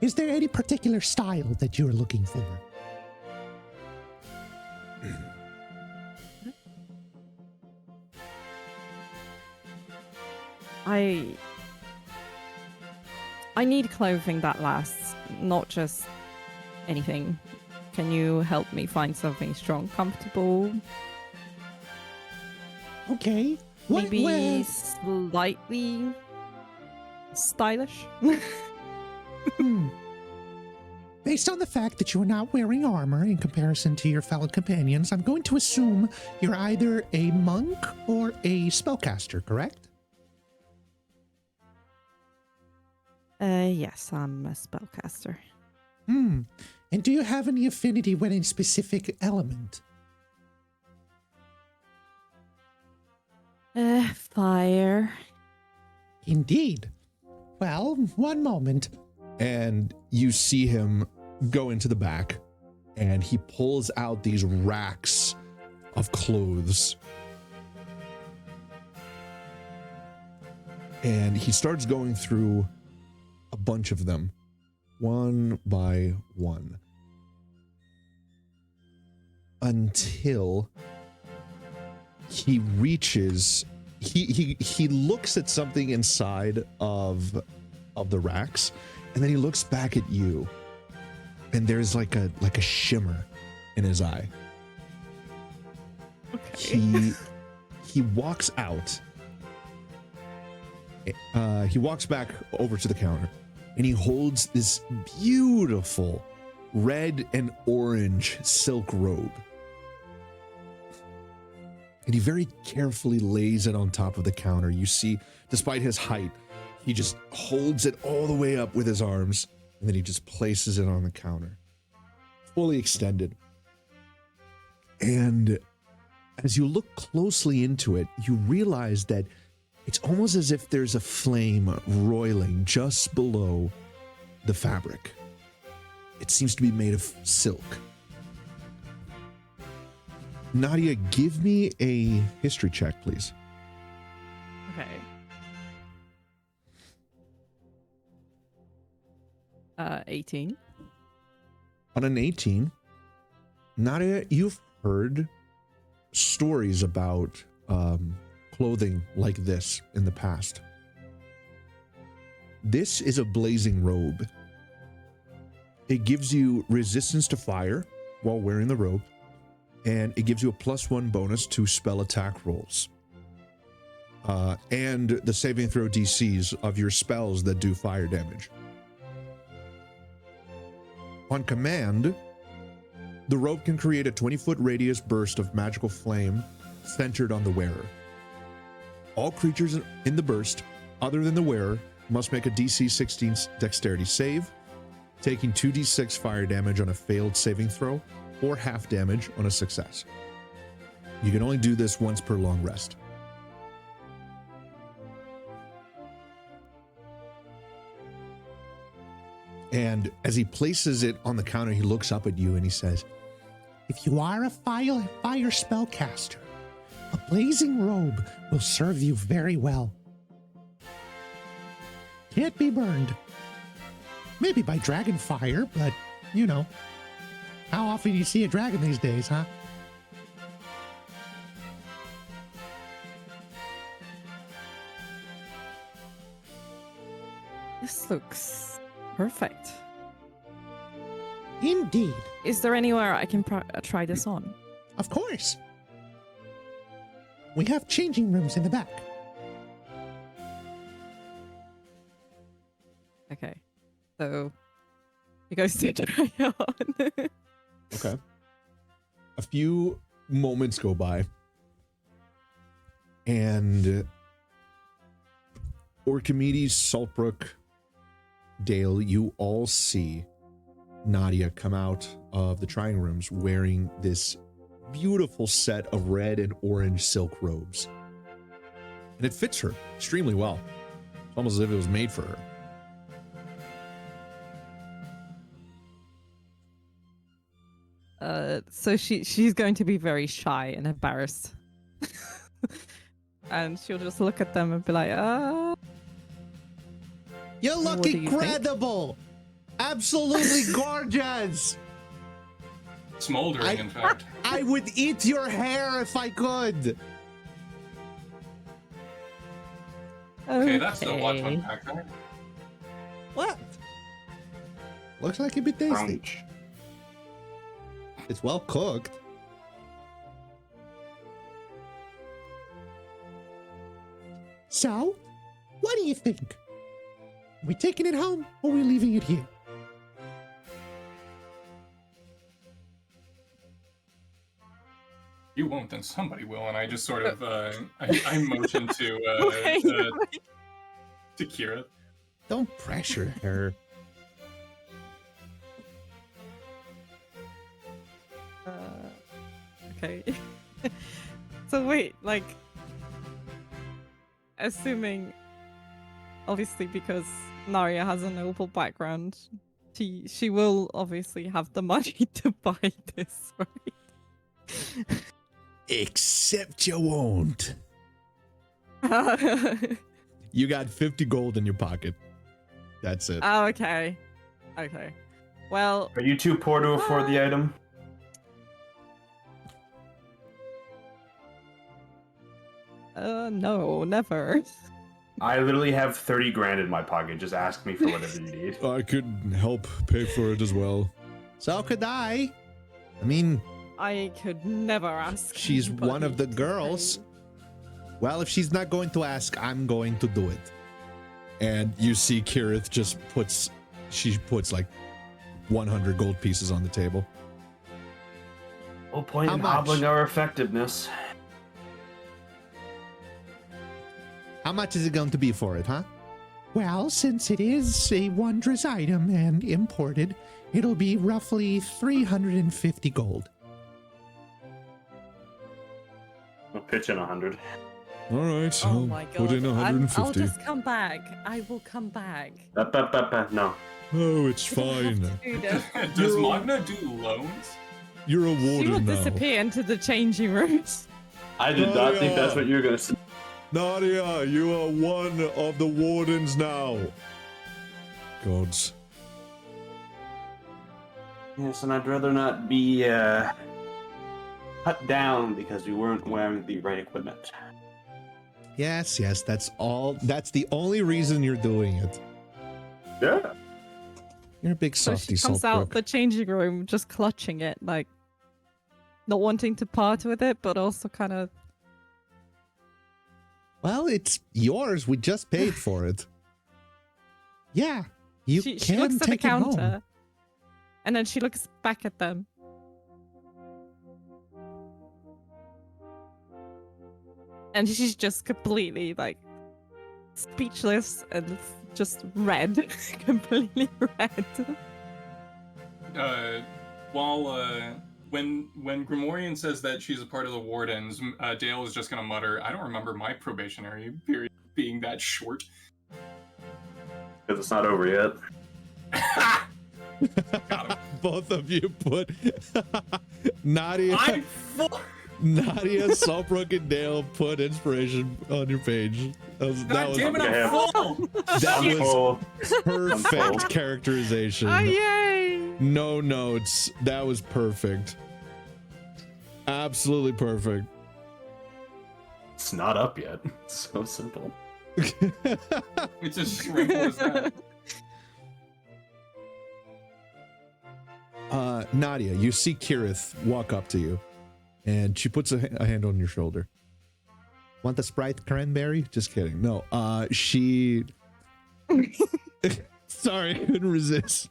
Is there any particular style that you're looking for? I need clothing that lasts, not just anything. Can you help me find something strong, comfortable? Okay. What, Maybe well, slightly stylish. hmm. Based on the fact that you are not wearing armor in comparison to your fellow companions, I'm going to assume you're either a monk or a spellcaster, correct? Yes, I'm a spellcaster. Hmm. And do you have any affinity with a specific element? Fire. Indeed. Well, one moment. And you see him go into the back, and he pulls out these racks of clothes. And he starts going through a bunch of them, one by one, until he reaches, he looks at something inside of the racks, and then he looks back at you, and there's like a shimmer in his eye. Okay. He walks out. He walks back over to the counter, and he holds this beautiful red and orange silk robe. And he very carefully lays it on top of the counter. You see, despite his height, he just holds it all the way up with his arms, and then he just places it on the counter, fully extended. And as you look closely into it, you realize that it's almost as if there's a flame roiling just below the fabric. It seems to be made of silk. Nadia, give me a history check, please. Okay. 18. On an 18, Nadia, you've heard stories about clothing like this in the past. This is a blazing robe. It gives you resistance to fire while wearing the robe, and it gives you a +1 bonus to spell attack rolls. And the saving throw DCs of your spells that do fire damage. On command, the robe can create a 20-foot radius burst of magical flame centered on the wearer. All creatures in the burst, other than the wearer, must make a DC 16 dexterity save, taking 2d6 fire damage on a failed saving throw, or half damage on a success. You can only do this once per long rest. And as he places it on the counter, he looks up at you and he says, If you are a fire spellcaster, a blazing robe will serve you very well. Can't be burned. Maybe by dragon fire, but, you know. How often do you see a dragon these days, huh? This looks perfect. Indeed. Is there anywhere I can try this on? Of course. We have changing rooms in the back. Okay. So he goes to try on. okay. A few moments go by, and Orchimedes, Saltbrook, Dale, you all see Nadia come out of the trying rooms wearing this beautiful set of red and orange silk robes. And it fits her extremely well. It's almost as if it was made for her. So she's going to be very shy and embarrassed. And she'll just look at them and be like, You look What do you think? incredible! Absolutely gorgeous! Smoldering, in fact. I would eat your hair if I could! Okay, that's the watch Okay. unpack, right? What? Looks like it'd be tasty. Crunch. It's well cooked. So, what do you think? Are we taking it home or are we leaving it here? You won't, then somebody will. And I just sort of, I motion to Kira. Don't pressure her. Okay. So wait, like, assuming, obviously, because Naria has a noble background, she will obviously have the money to buy this, right? Except you won't. You got 50 gold in your pocket. That's it. Oh, okay. Okay. Well, Are you too poor to afford the item? no, never. I literally have 30 grand in my pocket. Just ask me for whatever you need. I could help pay for it as well. So could I. I mean, I could never ask. she's anybody one of the to girls. pay. Well, if she's not going to ask, I'm going to do it. And you see Kirith just puts like 100 gold pieces on the table. No point How in much? hobbling our effectiveness. How much is it going to be for it, huh? Well, since it is a wondrous item and imported, it'll be roughly 350 gold. I'll pitch in 100. All right, Oh I'll my god. put in I'll 150. just come back. I will come back. No. Oh, it's You don't have fine. to do that. Does Magna do loans? You're a She will warden now. disappear into the changing rooms. I did not think that's what you were going to say. Nadia, you are one of the wardens now. Gods. Yes, and I'd rather not be cut down because we weren't wearing the right equipment. Yes, that's all. That's the only reason you're doing it. Yeah. You're a big So softy, she comes out the changing room just clutching it, like not wanting to part with it, but also kind of. Well, it's yours. We just paid for it. Yeah, you She can looks at the take it home. counter, and then she looks back at them. And she's just completely like speechless and just red, completely red. When Grimorian says that she's a part of the Wardens, Dale is just gonna mutter, "I don't remember my probationary period being that short." Because it's not over yet. Both of you put Nadia, I'm full. Nadia, Saltbrook, and Dale put inspiration on your page. God damn it, Okay, I'm full. That was Oh, perfect characterization. Oh yay! No notes. That was perfect. Absolutely perfect. it's not up yet. It's so simple. It's as simple as that. Nadia, you see Kirith walk up to you, and she puts a hand on your shoulder. Want the Sprite cranberry? Just kidding. No, she... Sorry, I couldn't resist.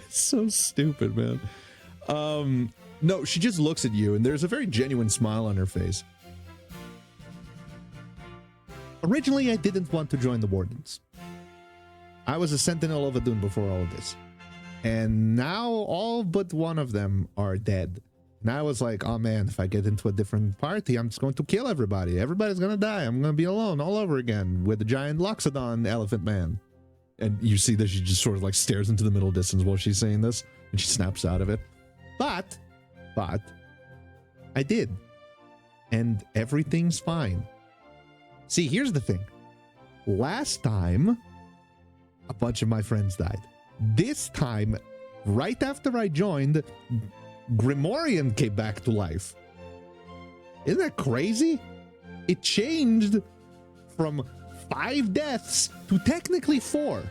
So stupid, man. No, she just looks at you, and there's a very genuine smile on her face. Originally, I didn't want to join the Wardens. I was a Sentinel of Adun before all of this. And now all but one of them are dead. And I was like, oh man, if I get into a different party, I'm just going to kill everybody. Everybody's going to die. I'm going to be alone all over again with the giant Loxodon elephant man. And you see that she just sort of like stares into the middle distance while she's saying this. And she snaps out of it. But, I did. And everything's fine. See, here's the thing. Last time, a bunch of my friends died. This time, right after I joined, Grimorian came back to life. Isn't that crazy? It changed from 5 deaths to technically 4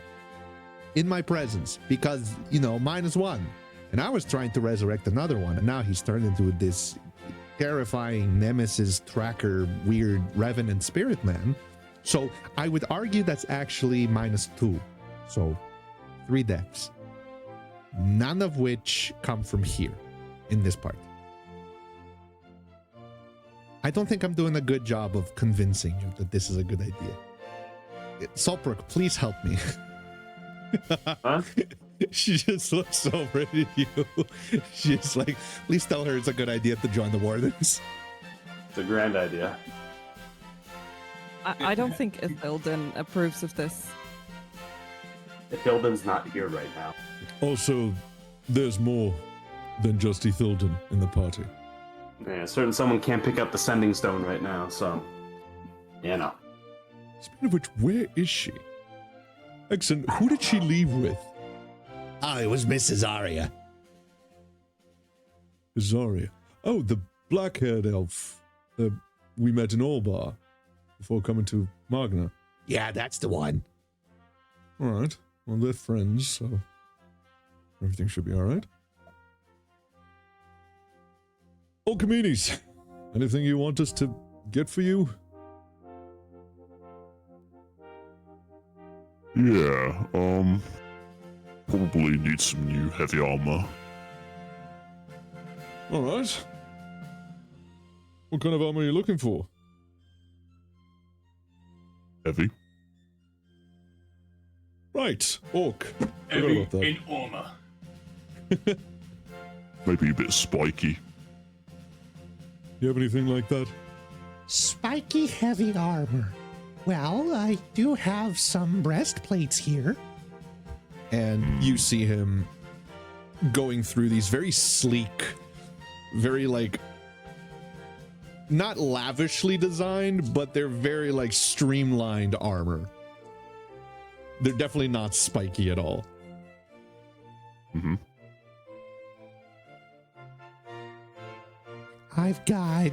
in my presence because, you know, -1. And I was trying to resurrect another one, and now he's turned into this terrifying nemesis tracker, weird revenant spirit man. So I would argue that's actually -2. So 3 deaths. None of which come from here in this part. I don't think I'm doing a good job of convincing you that this is a good idea. Saltbrook, please help me. Huh? She just looks over at you. She's like, please tell her it's a good idea to join the Wardens. It's a grand idea. I don't think Ithilden approves of this. Ithilden's not here right now. Also, there's more than just Ithilden in the party. Yeah, certain someone can't pick up the sending stone right now, so you know. Speaking of which, where is she? Excellent. Who did she leave with? Oh, it was Mrs. Arya. Zarya. Oh, the black-haired elf that we met in Albar before coming to Magna. Yeah, that's the one. All right. Well, they're friends, so everything should be all right. Alchemedes, anything you want us to get for you? Yeah, probably need some new heavy armor. All right. What kind of armor are you looking for? Heavy? Right, Orc. Forgot Heavy about that. in armor. Maybe a bit spiky. You have anything like that? Spiky heavy armor. Well, I do have some breastplates here. And you see him going through these very sleek, very like not lavishly designed, but they're very like streamlined armor. They're definitely not spiky at all. Mm-hmm. I've got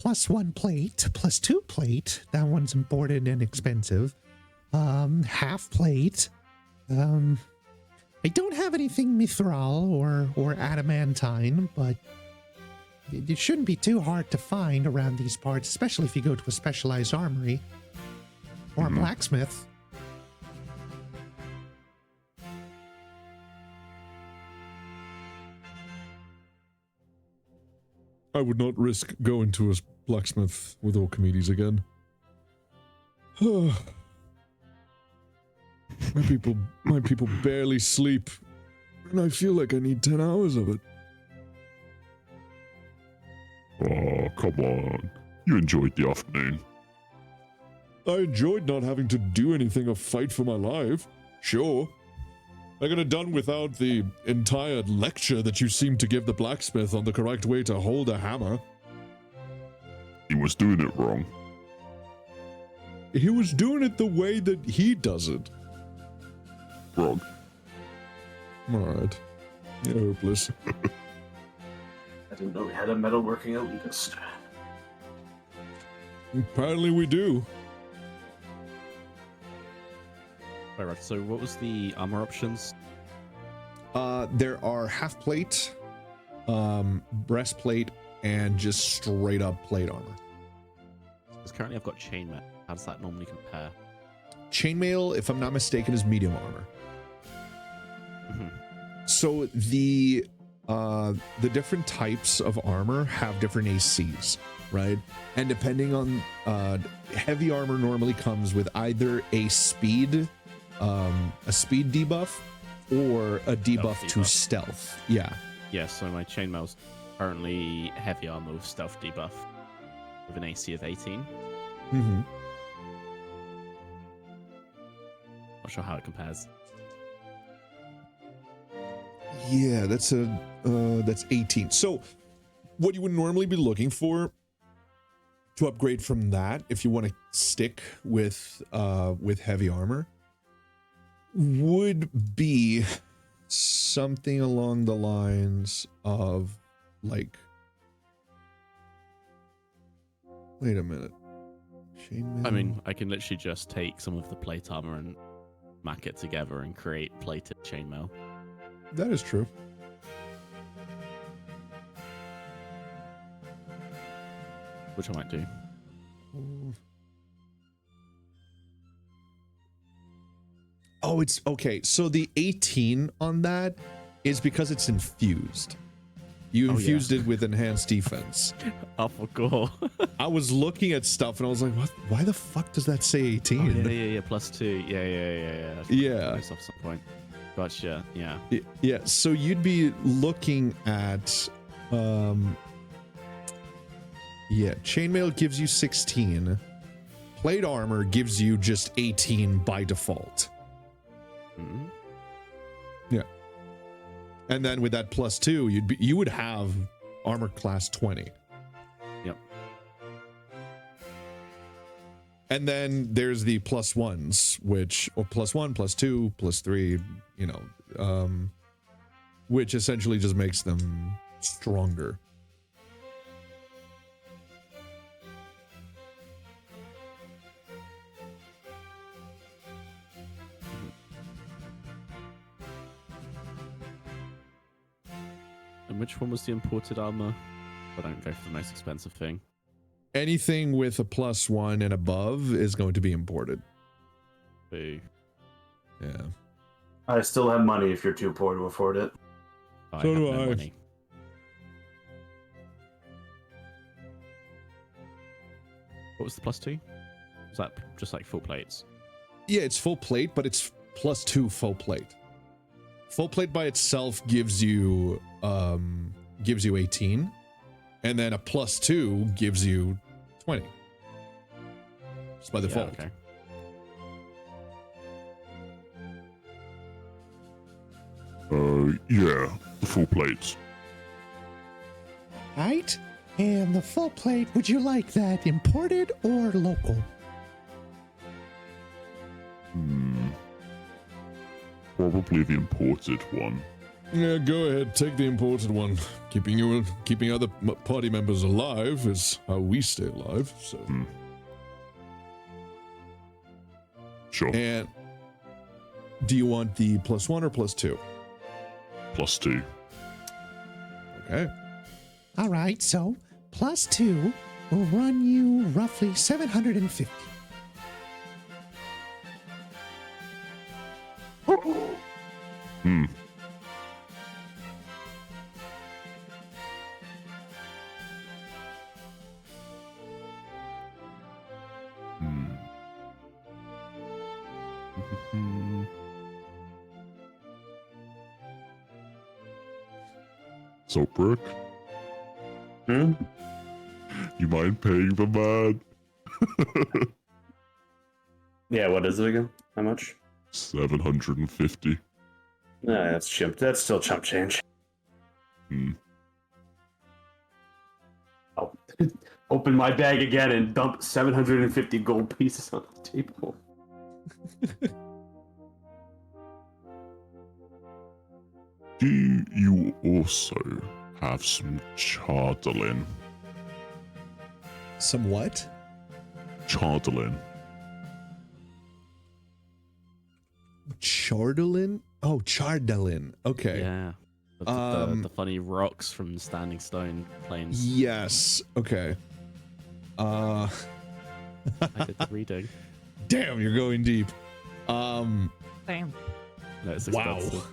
+1 plate, +2 plate. That one's important and expensive. Half plate. I don't have anything mithril or adamantine, but it shouldn't be too hard to find around these parts, especially if you go to a specialized armory or a blacksmith. I would not risk going to a blacksmith with Archimedes again. My people barely sleep, and I feel like I need 10 hours of it. Oh, come on. You enjoyed the afternoon. I enjoyed not having to do anything or fight for my life. Sure. I could have done without the entire lecture that you seemed to give the blacksmith on the correct way to hold a hammer. He was doing it wrong. He was doing it the way that he does it. Wrong. Alright. You're hopeless. I didn't know we had a metalworking elitist. Apparently we do. Alright, so what was the armor options? There are half plate, breastplate, and just straight up plate armor. Because currently I've got chainmail. How does that normally compare? Chainmail, if I'm not mistaken, is medium armor. Mhm. So the different types of armor have different ACs, right? And depending on heavy armor normally comes with either a speed debuff or a debuff to stealth. Yeah. Yeah, so my chainmail's currently heavy armor with stealth debuff with an AC of 18. Mm-hmm. Not sure how it compares. Yeah, that's 18. So what you would normally be looking for to upgrade from that, if you want to stick with heavy armor, would be something along the lines of like, wait a minute. Chainmail. I mean, I can literally just take some of the plate armor and smack it together and create plated chainmail. That is true. which I might do. Oh, it's okay. So the 18 on that is because it's infused. You infused it with enhanced defense. I forgot. I was looking at stuff and I was like, "What? Why the fuck does that say 18?" Yeah. +2. Yeah. Yeah. Off some point. Gotcha. Yeah. Yeah. So you'd be looking at, chainmail gives you 16. Plate armor gives you just 18 by default. Mm-hmm. Yeah. And then with that +2, you would have armor class 20. Yep. And then there's the +1s, which or +1, +2, +3, which essentially just makes them stronger. And which one was the imported armor? I don't go for the most expensive thing. Anything with a +1 and above is going to be imported. Boo. Yeah. I still have money if you're too poor to afford it. I So have do no I. money. What was the +2? Was that just like full plates? Yeah, it's full plate, but it's +2 full plate. Full plate by itself gives you 18, and then a +2 gives you 20. Just by default. Yeah, okay. Yeah, the full plates. Right? And the full plate, would you like that imported or local? Probably the imported one. Yeah, go ahead, take the imported one. Keeping other party members alive is how we stay alive. So. Sure. And do you want the +1 or +2? +2. Okay. All right, so +2 will run you roughly 750. So, Brooke, you mind paying the man? Yeah, what is it again? How much? 750. Nah, that's chimp. That's still chump change. I'll open my bag again and dump 750 gold pieces on the table. Do you also have some chardolin? Some what? Chardolin. Chardolin? Oh, chardolin. Okay. Yeah. The funny rocks from Standing Stone Plains. Yes. Okay. I did the reading. Damn, you're going deep. Damn. No, it's Wow. expensive.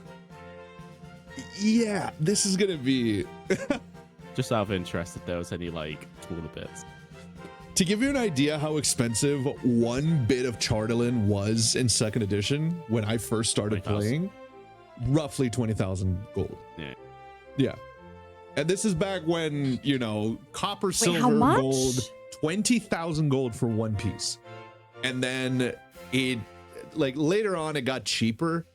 Yeah, this is gonna be. Just out of interest, if there was any like smaller bits. To give you an idea how expensive one bit of chardolin was in second edition when I first started 20,000. playing, roughly 20,000 gold. Yeah. Yeah. And this is back when, copper, how silver, much? gold, 20,000 gold for one piece. And then it, later on, it got cheaper,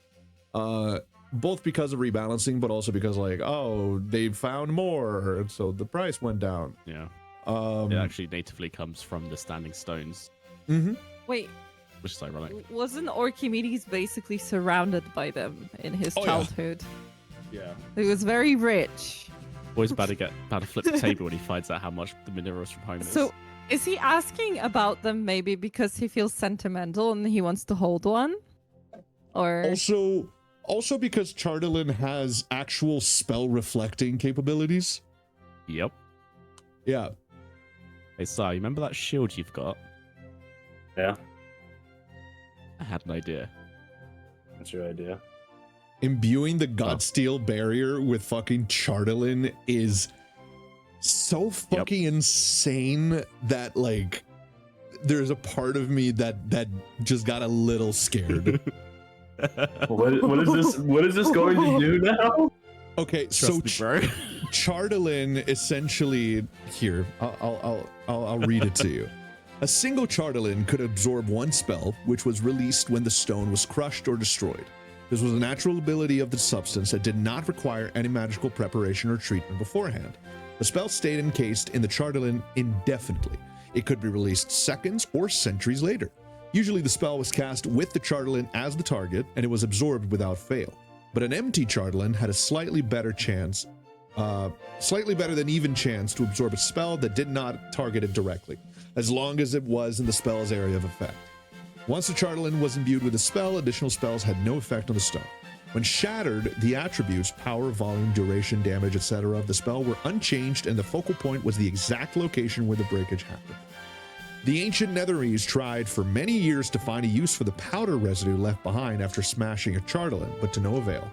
both because of rebalancing, but also because, they found more, and so the price went down. Yeah. It actually natively comes from the Standing Stones, Wait, which is ironic. wasn't Archimedes basically surrounded by them in his Oh, yeah. childhood? Yeah. He was very rich. Boy's about to flip the table when he finds out how much the minerals from home is. So, is he asking about them maybe because he feels sentimental and he wants to hold one? Or Also because chardolin has actual spell reflecting capabilities. Yep. Yeah. Hey, Si, you remember that shield you've got? Yeah. I had an idea. What's your idea? Imbuing the Godsteel barrier with fucking Chardalin is so fucking insane that like there's a part of me that just got a little scared. What is this going to do now? Okay, Trust so me, bro. Chardalin essentially here. I'll read it to you. A single Chardalin could absorb one spell, which was released when the stone was crushed or destroyed. This was a natural ability of the substance that did not require any magical preparation or treatment beforehand. The spell stayed encased in the Chardalin indefinitely. It could be released seconds or centuries later. Usually the spell was cast with the Chardalin as the target, and it was absorbed without fail. But an empty Chardalin had a slightly better than even chance to absorb a spell that did not target it directly, as long as it was in the spell's area of effect. Once the Chardalin was imbued with a spell, additional spells had no effect on the stone. When shattered, the attributes, power, volume, duration, damage, etc. of the spell were unchanged, and the focal point was the exact location where the breakage happened. The ancient Netherese tried for many years to find a use for the powder residue left behind after smashing a Chardalin, but to no avail.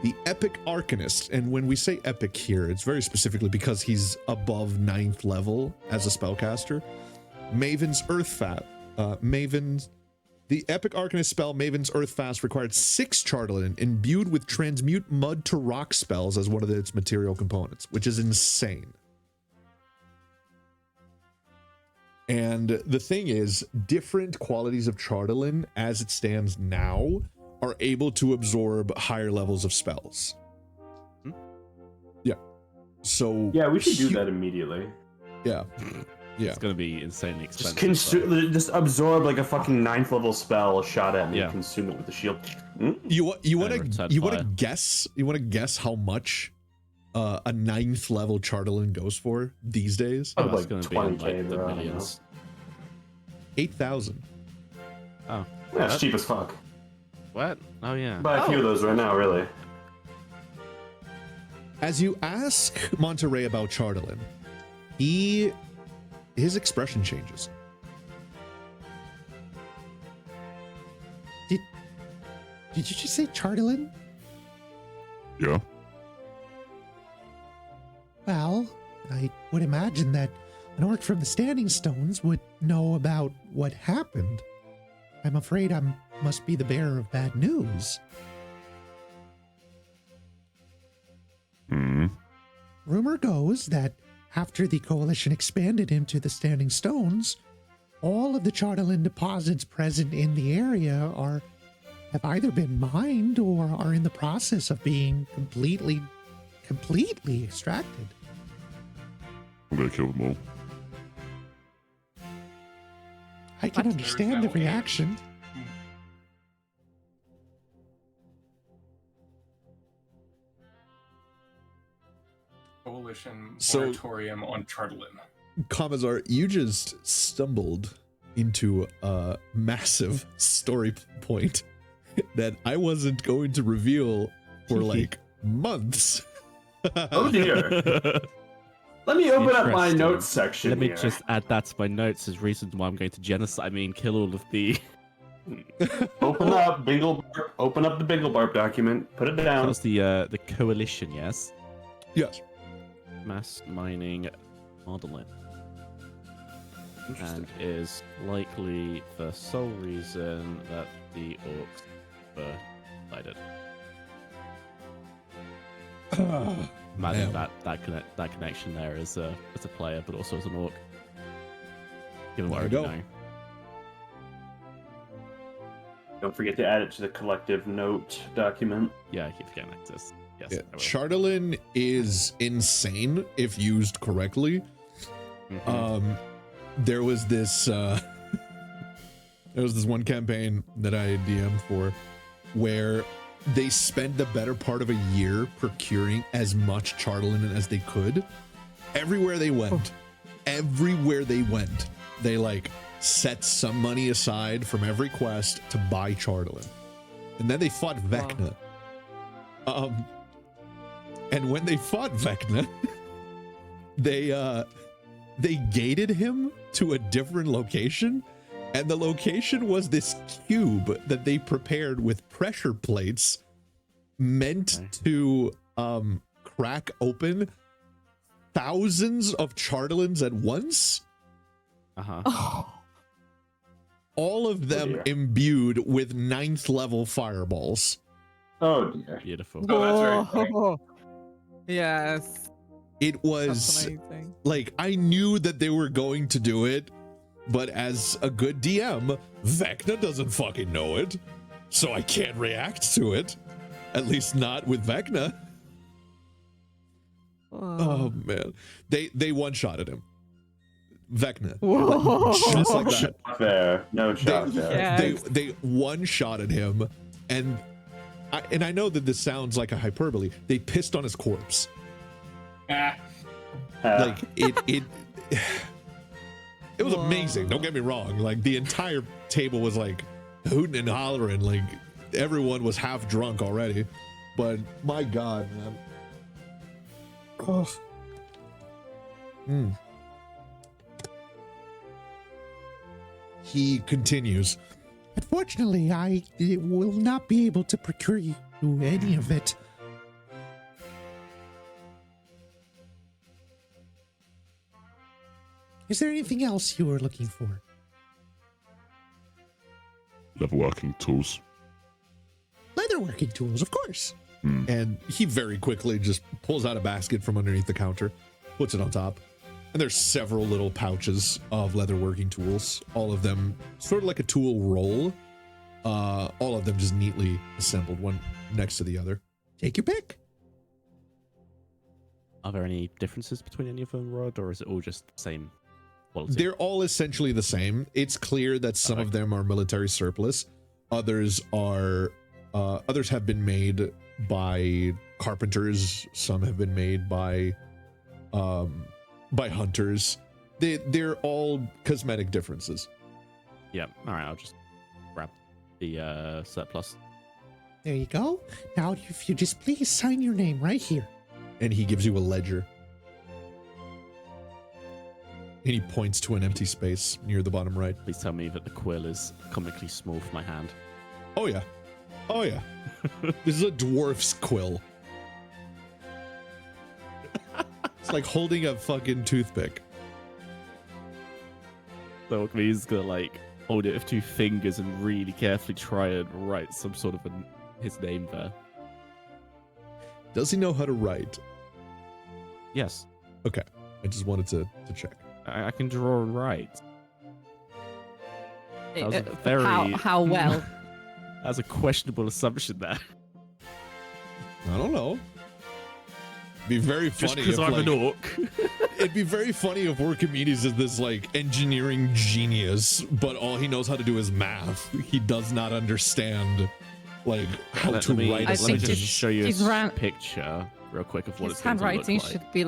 The Epic Arcanist, and when we say epic here, it's very specifically because he's above 9th level as a spellcaster. The Epic Arcanist spell Maven's Earth Fast required 6 Chardalin imbued with transmute mud to rock spells as one of its material components, which is insane. And the thing is, different qualities of Chardalin, as it stands now, are able to absorb higher levels of spells. Yeah. So Yeah, we should do that immediately. Yeah. Yeah. It's gonna be insanely expensive. Just absorb like a fucking 9th level spell shot at me and Yeah. consume it with the shield. You want Return to fire. guess? You want to guess how much a 9th level Chardalin goes for these days? Oh, That's like gonna be in 20K, like the bro, I don't millions. 8,000. Oh, Yeah, it's cheap as fuck. what? Oh yeah. Buy a few of those right now, really. As you ask Monterey about Chardalin, his expression changes. Did you just say Chardalin? Yeah. Well, I would imagine that an orc from the Standing Stones would know about what happened. I'm afraid I must be the bearer of bad news. Hmm. Rumor goes that after the coalition expanded into the Standing Stones, all of the Chardalin deposits present in the area have either been mined or are in the process of being completely extracted. I'm gonna kill them all. I can understand the reaction. Coalition So- moratorium on Chardalin. Kamazar, you just stumbled into a massive story point that I wasn't going to reveal for like months. Oh dear. Let me open up my Interesting. notes section. Let me here. just add that to my notes as reasons why I'm going to genocide. I mean, kill all of the. open up the Binglebarp document. Put it That down. was the coalition, yes. Yes. Mass mining Chardalin. Interesting. And is likely the sole reason that the orcs were divided. Imagine that connection there as a player, but also as an orc. Given what I There already you know. Don't forget to add it to the collective note document. Yeah, I keep forgetting access. Yes, Yeah, I will. Chardalin is insane if used correctly. Mhm. There was this one campaign that I DM'd for where they spent the better part of a year procuring as much Chardalin as they could. Everywhere they went, they like set some money aside from every quest to buy Chardalin. And then they fought Vecna. And when they fought Vecna, they gated him to a different location, and the location was this cube that they prepared with pressure plates meant to crack open thousands of charlatans at once. All of them imbued with 9th level fireballs. Oh dear. Beautiful. Oh, that's very funny. Yes. It That's was amazing. like, I knew that they were going to do it, but as a good DM, Vecna doesn't fucking know it, so I can't react to it. At least not with Vecna. Oh man, they one-shotted him. Vecna, just like that. Shot there. No shot there. They one-shotted him, and I know that this sounds like a hyperbole. They pissed on his corpse. Like it was amazing. Don't get me wrong. Like the entire table was like hooting and hollering. Like everyone was half drunk already. But my God, man. Oh. He continues. Unfortunately, I will not be able to procure you any of it. Is there anything else you were looking for? Leatherworking tools. Leatherworking tools, of course. And he very quickly just pulls out a basket from underneath the counter, puts it on top. And there's several little pouches of leatherworking tools, all of them sort of like a tool roll. All of them just neatly assembled, one next to the other. Take your pick. Are there any differences between any of them, Rod, or is it all just the same quality? They're all essentially the same. It's clear that some of them are military surplus. Others have been made by carpenters. Some have been made by hunters. They're all cosmetic differences. Yeah. All right. I'll just grab the surplus. There you go. Now, if you just please sign your name right here. And he gives you a ledger. And he points to an empty space near the bottom right. Please tell me that the quill is comically small for my hand. Oh yeah. Oh yeah. This is a dwarf's quill. It's like holding a fucking toothpick. So he's gonna like hold it with 2 fingers and really carefully try and write some sort of his name there. Does he know how to write? Yes. Okay. I just wanted to check. I can draw and write. That was a How well? That's a questionable assumption there. I don't know. It'd be very Just funny because if I'm like, an orc. it'd be very funny if Orchimedes is this like engineering genius, but all he knows how to do is math. He does not understand like how Let to me- write I a Let me think just sentence. show you his a picture real quick of what His it's going to look handwriting like. should be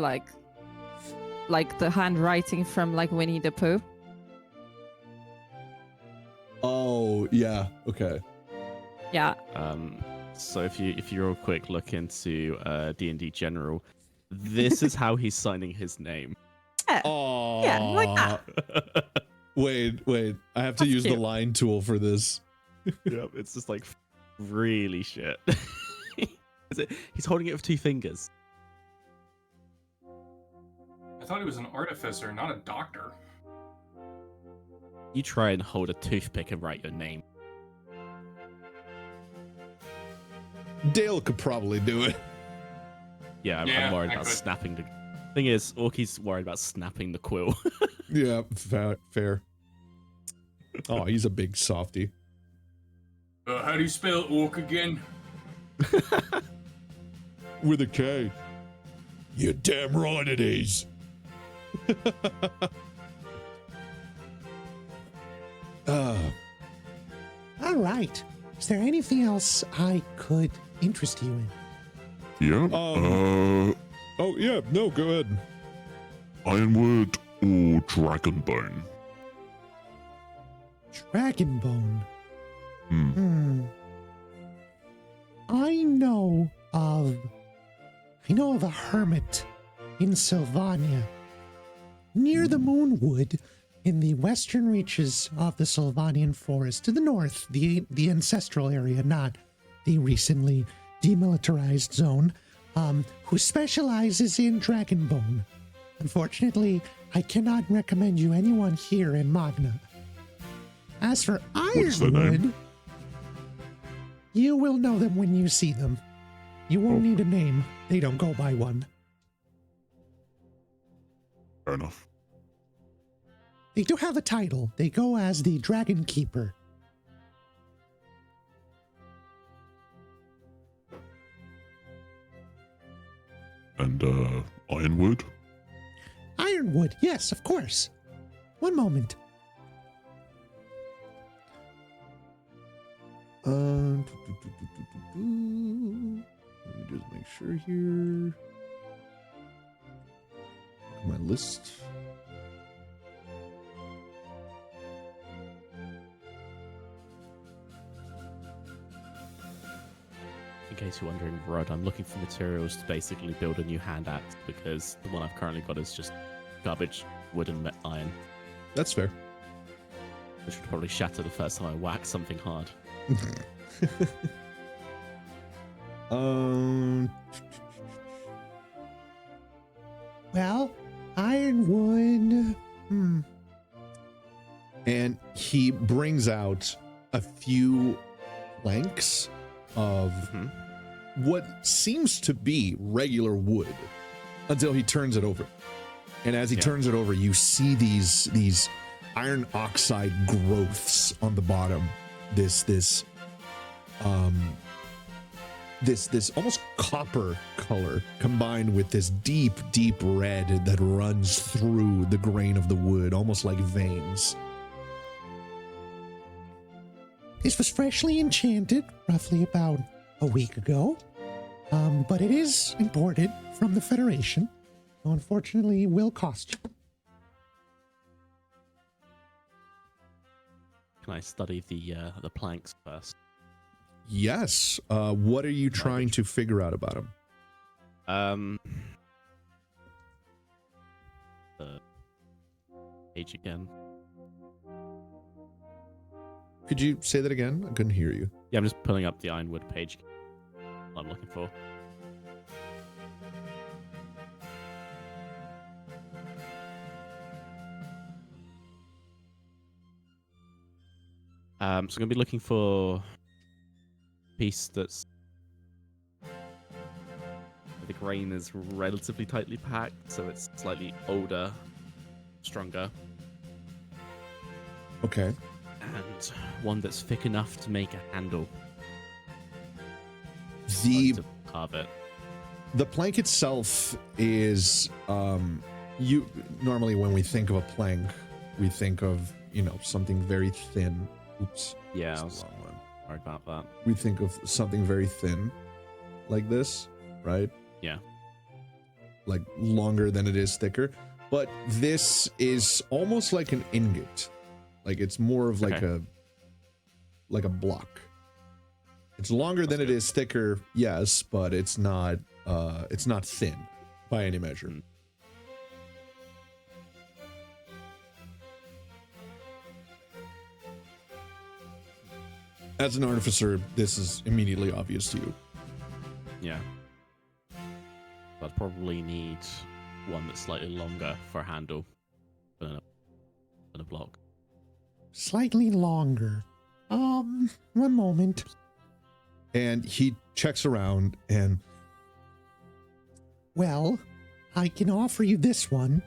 like the handwriting from like Winnie the Pooh. Oh yeah. Okay. Yeah. So if you real quick look into D&D General, this is how he's signing his name. Oh. Yeah, like that. Wait. I have to That's use the cute. line tool for this. Yep, it's just like really shit. He's holding it with 2 fingers. I thought he was an artificer, not a doctor. You try and hold a toothpick and write your name. Dale could probably do it. Yeah, I'm Yeah, worried I about could. snapping the... Thing is, Orky's worried about snapping the quill. Yeah, fair. Oh, he's a big softy. How do you spell orc again? With a K. You're damn right it is. All right. Is there anything else I could interest you in? Yeah. Oh yeah, no, go ahead. Ironwood or Dragonbone? Dragonbone. Hmm. I know of a hermit in Sylvania near the Moonwood, in the western reaches of the Sylvanian forest, to the north, the ancestral area, not the recently demilitarized zone, who specializes in dragonbone. Unfortunately, I cannot recommend you anyone here in Magna. As for What's their name? Ironwood, you will know them when you see them. You won't need a name. They don't go by one. Fair enough. They do have a title. They go as the Dragon Keeper. And, Ironwood? Ironwood, yes, of course. One moment. Let me just make sure here. My list. In case you're wondering, Rod, I'm looking for materials to basically build a new hand axe because the one I've currently got is just garbage, wood, and iron, That's fair. which would probably shatter the first time I whack something hard. Well, Ironwood. And he brings out a few planks of what seems to be regular wood until he turns it over. And as he turns it over, you see these iron oxide growths on the bottom. This almost copper color combined with this deep red that runs through the grain of the wood, almost like veins. This was freshly enchanted roughly about a week ago, but it is imported from the Federation, so unfortunately will cost you. Can I study the planks first? Yes. What are you trying to figure out about him? The page again. Could you say that again? I couldn't hear you. Yeah, I'm just pulling up the Ironwood page. What I'm looking for. So I'm gonna be looking for a piece that's the grain is relatively tightly packed, so it's slightly older, stronger, Okay. and one that's thick enough to make a handle. The To carve it. the plank itself is you normally when we think of a plank, we think of, something very thin. Oops. Yeah, I That's was the wrong one. worried about that. We think of something very thin like this, right? Yeah. Like longer than it is thicker. But this is almost like an ingot. Like it's more of like Okay. a block. It's longer than it is thicker, yes, but it's not thin by any measure. Mm. As an artificer, this is immediately obvious to you. Yeah. I'd probably need one that's slightly longer for a handle than a block. Slightly longer. One moment. And he checks around and Well, I can offer you this one.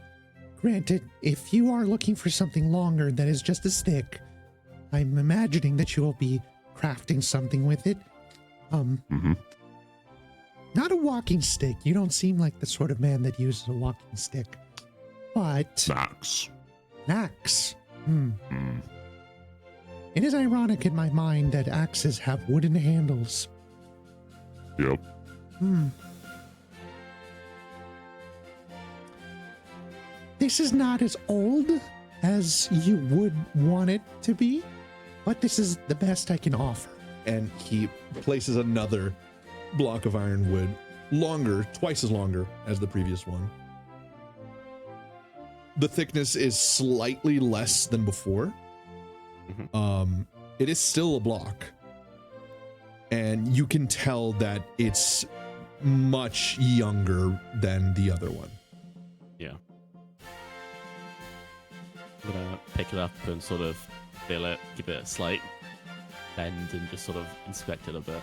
Granted, if you are looking for something longer that is just as thick, I'm imagining that you will be crafting something with it. Not a walking stick. You don't seem like the sort of man that uses a walking stick. But Max. an axe. It is ironic in my mind that axes have wooden handles. Yep. This is not as old as you would want it to be, but this is the best I can offer. and he places another block of ironwood, longer, twice as longer as the previous one. the thickness is slightly less than before. It is still a block. And you can tell that it's much younger than the other one. Yeah. I'm gonna pick it up and sort of feel it, give it a slight bend, and just sort of inspect it a bit.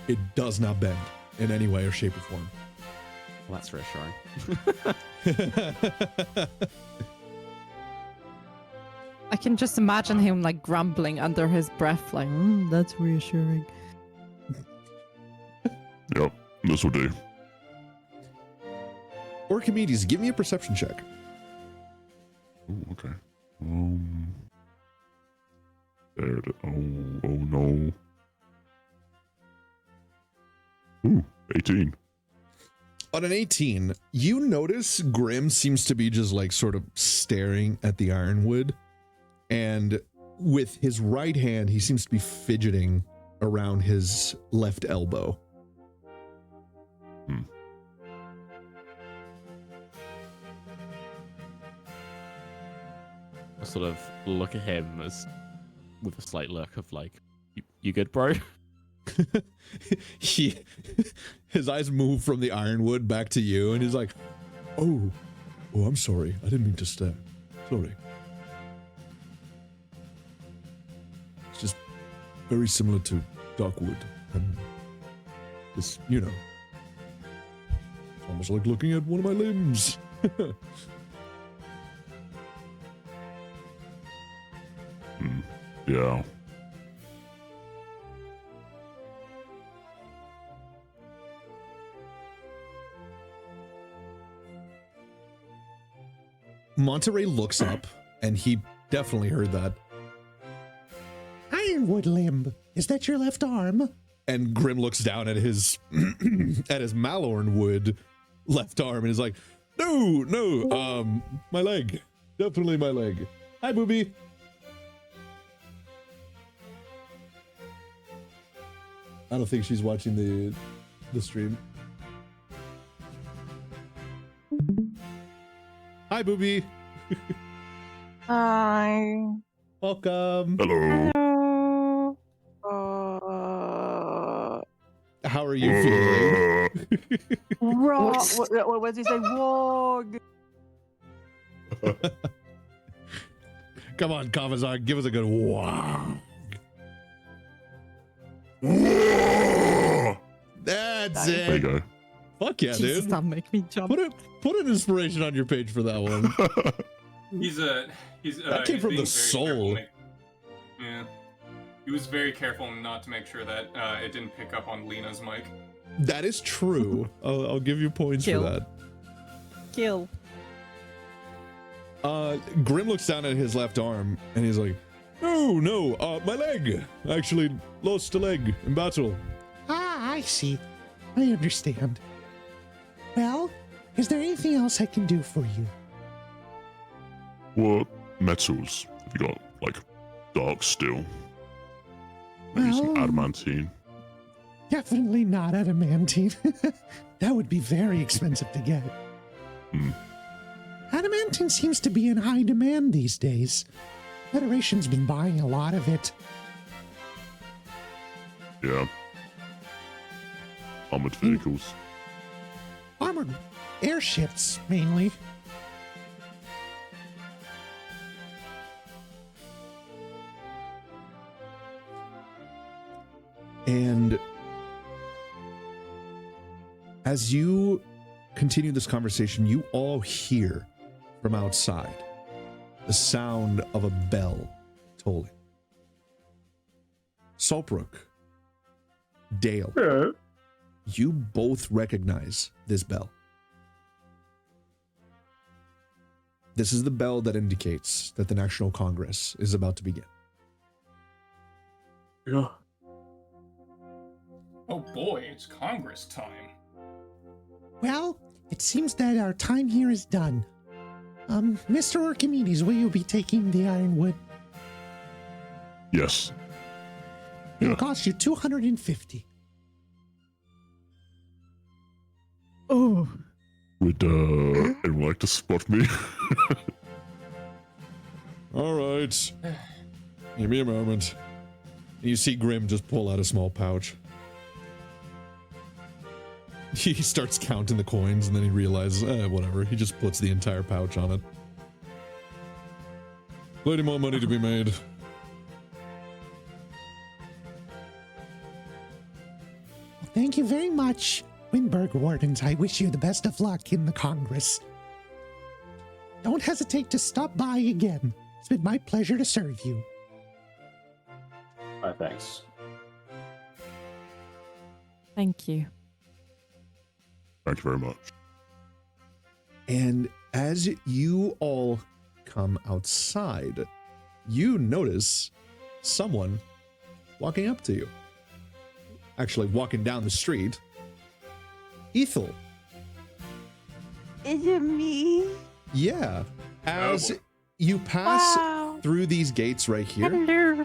It does not bend in any way or shape or form. Well, that's reassuring. I can just imagine him like grumbling under his breath, like, that's reassuring. Yep, this will do. Archimedes, give me a perception check. Ooh, okay. There it is. Oh no. Ooh, 18. On an 18, you notice Grim seems to be just like sort of staring at the ironwood, and with his right hand, he seems to be fidgeting around his left elbow. I sort of look at him as with a slight look of like, you good, bro? His eyes move from the ironwood back to you, and he's like, oh, I'm sorry. I didn't mean to stare. Sorry. It's just very similar to Darkwood. And it's, it's almost like looking at one of my limbs. Yeah. Monterey looks up, and he definitely heard that. Ironwood limb. Is that your left arm? And Grim looks down at his at his Malorn wood left arm and is like, no, my leg. Definitely my leg. Hi, booby. I don't think she's watching the stream. Hi, booby. Hi. Welcome. Hello. How are you feeling? What does he say? Wog. Come on, Kavazar, give us a good wow. That's it. There you go. Fuck yeah, Jesus, dude. don't make me jump. Put an inspiration on your page for that one. He's that came from being the very soul. Yeah. He was very careful not to make sure that it didn't pick up on Lena's mic. That is true. I'll give you points Kill. for that. Kill. Grim looks down at his left arm and he's like, no, my leg. I actually lost a leg in battle. Ah, I see. I understand. Well, is there anything else I can do for you? What metals have you got? Like dark steel? Maybe some Well, adamantine? Definitely not adamantine. That would be very expensive to get. Adamantine seems to be in high demand these days. Federation's been buying a lot of it. Yeah. Armored vehicles. Armored airships, mainly. And as you continue this conversation, you all hear from outside the sound of a bell tolling. Saltbrook, Dale, you both recognize this bell. This is the bell that indicates that the National Congress is about to begin. Yeah. Oh boy, it's Congress time. Well, it seems that our time here is done. Mr. Archimedes, will you be taking the ironwood? Yes. It'll Yeah. cost you 250. Oh. Would Anyone like to spot me? All right. Give me a moment. You see Grim just pull out a small pouch. He starts counting the coins and then he realizes, whatever. He just puts the entire pouch on it. Plenty more money to be made. Thank you very much, Wyndburgh Wardens. I wish you the best of luck in the Congress. Don't hesitate to stop by again. It's been my pleasure to serve you. Thanks. Thank you. Thank you very much. And as you all come outside, you notice someone walking up to you. Actually, walking down the street. Ethel. Is it me? Yeah. As you pass through these gates right here, Hello.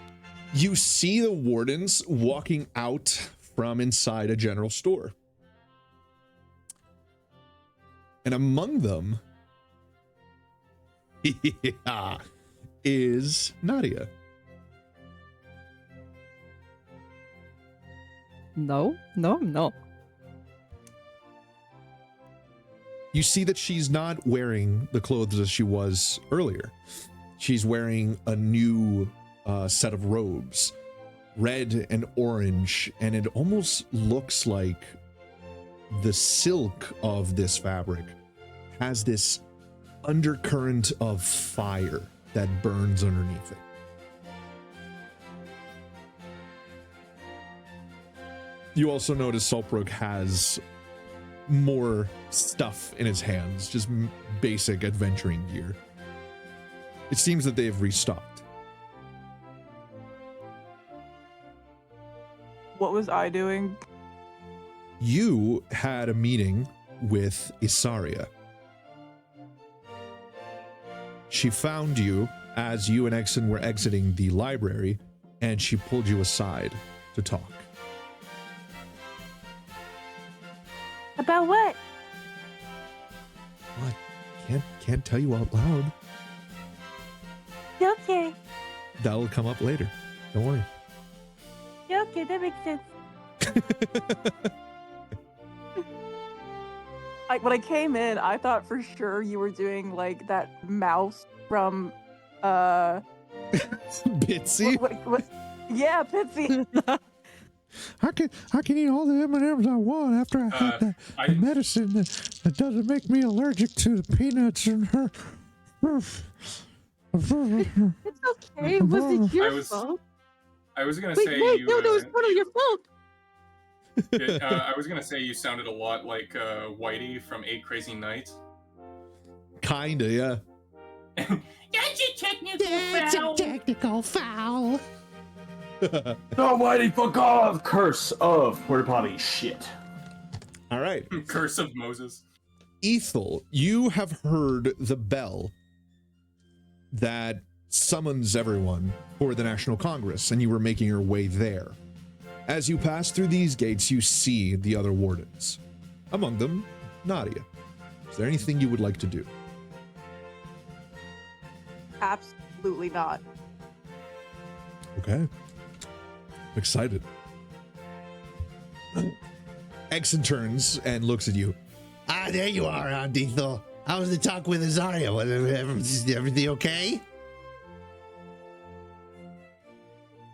you see the wardens walking out from inside a general store. And among them is Nadia. No, I'm not. You see that she's not wearing the clothes that she was earlier. She's wearing a new set of robes, red and orange, and it almost looks like the silk of this fabric has this undercurrent of fire that burns underneath it. You also notice Saltbrook has more stuff in his hands, just basic adventuring gear. It seems that they have restocked. What was I doing? You had a meeting with Isaria. She found you as you and Exon were exiting the library, and she pulled you aside to talk. About what? What? Can't tell you out loud. Okay. That'll come up later. Don't worry. Okay, that makes sense. When I came in, I thought for sure you were doing like that mouse from Bitsy? what? Yeah, Pitsy. I can eat all the M&Ms I want after I had the medicine that doesn't make me allergic to the peanuts and her. It's okay. Was it your fault? I was gonna Wait, say wait, you. no, it's totally your fault. I was gonna say you sounded a lot like Whitey from 8 Crazy Nights. Kinda, yeah. That's a technical It's a foul. technical foul. Almighty fuck off! Curse of porta potty shit. All right. Curse of Moses. Ethel, you have heard the bell that summons everyone for the National Congress, and you were making your way there. As you pass through these gates, you see the other wardens. Among them, Nadia. Is there anything you would like to do? Absolutely not. Okay. I'm excited. Exon turns and looks at you. Ah, there you are, Aunt Ethel. How was the talk with Azaria? Was everything okay?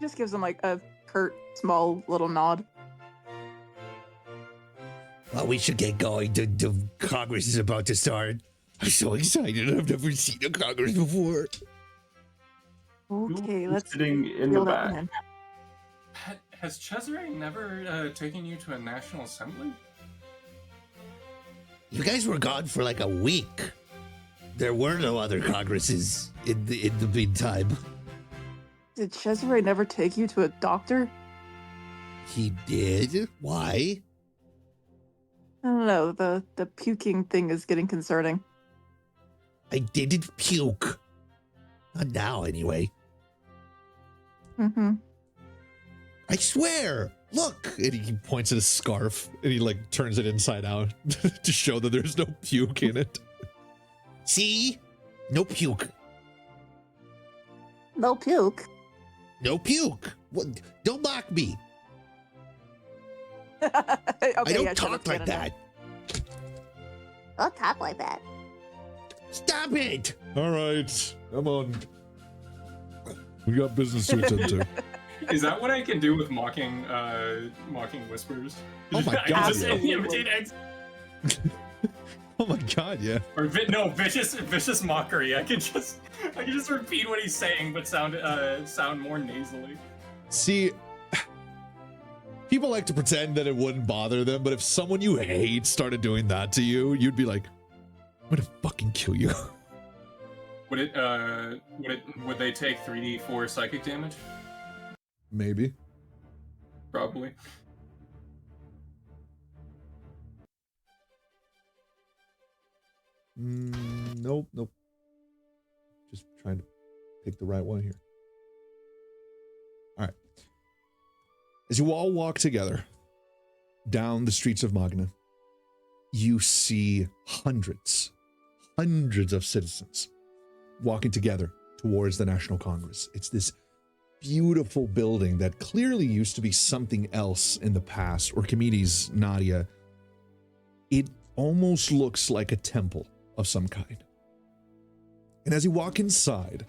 Just gives him like a curt, small little nod. Well, we should get going. The Congress is about to start. I'm so excited. I've never seen a Congress before. Okay, let's Sitting in the reel that back. in. Has Cesare never taken you to a National Assembly? You guys were gone for like a week. There were no other Congresses in the meantime. Did Cesare never take you to a doctor? He did? Why? I don't know. The puking thing is getting concerning. I didn't puke. Not now, anyway. Mm-hmm. I swear. Look. And he points at his scarf and he like turns it inside out to show that there's no puke in it. See? No puke. No puke. No puke. What? Don't mock me. Okay, I don't yeah, sure, talk let's like get into it. that. Don't talk like that. Stop it. All right. Come on. We got business to attend to. Is that what I can do with mocking whispers? Oh my I God, just yeah. imitate Oh my God, yeah. or vicious mockery. I can just repeat what he's saying, but sound more nasally. See, people like to pretend that it wouldn't bother them, but if someone you hate started doing that to you, you'd be like, I'm gonna fucking kill you. Would they take 3d4 psychic damage? Maybe. Probably. Nope. Just trying to pick the right one here. All right. As you all walk together down the streets of Magna, you see hundreds of citizens walking together towards the National Congress. It's this beautiful building that clearly used to be something else in the past. Archimedes, Nadia, it almost looks like a temple of some kind. And as you walk inside,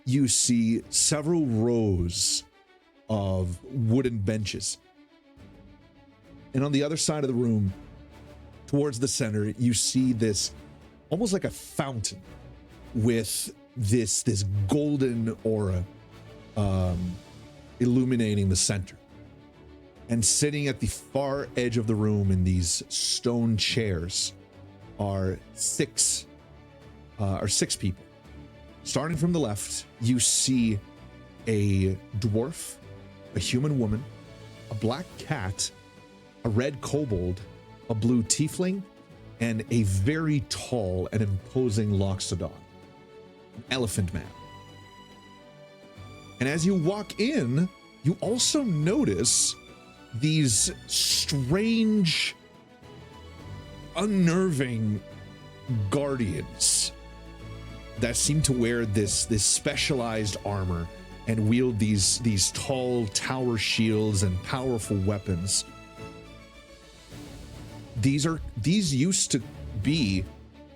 you see several rows of wooden benches. And on the other side of the room, towards the center, you see this almost like a fountain with this golden aura illuminating the center. And sitting at the far edge of the room in these stone chairs are six people. Starting from the left, you see a dwarf, a human woman, a black cat, a red kobold, a blue tiefling, and a very tall and imposing Loxodon, an elephant man. And as you walk in, you also notice these strange, unnerving guardians that seem to wear this specialized armor and wield these tall tower shields and powerful weapons. These used to be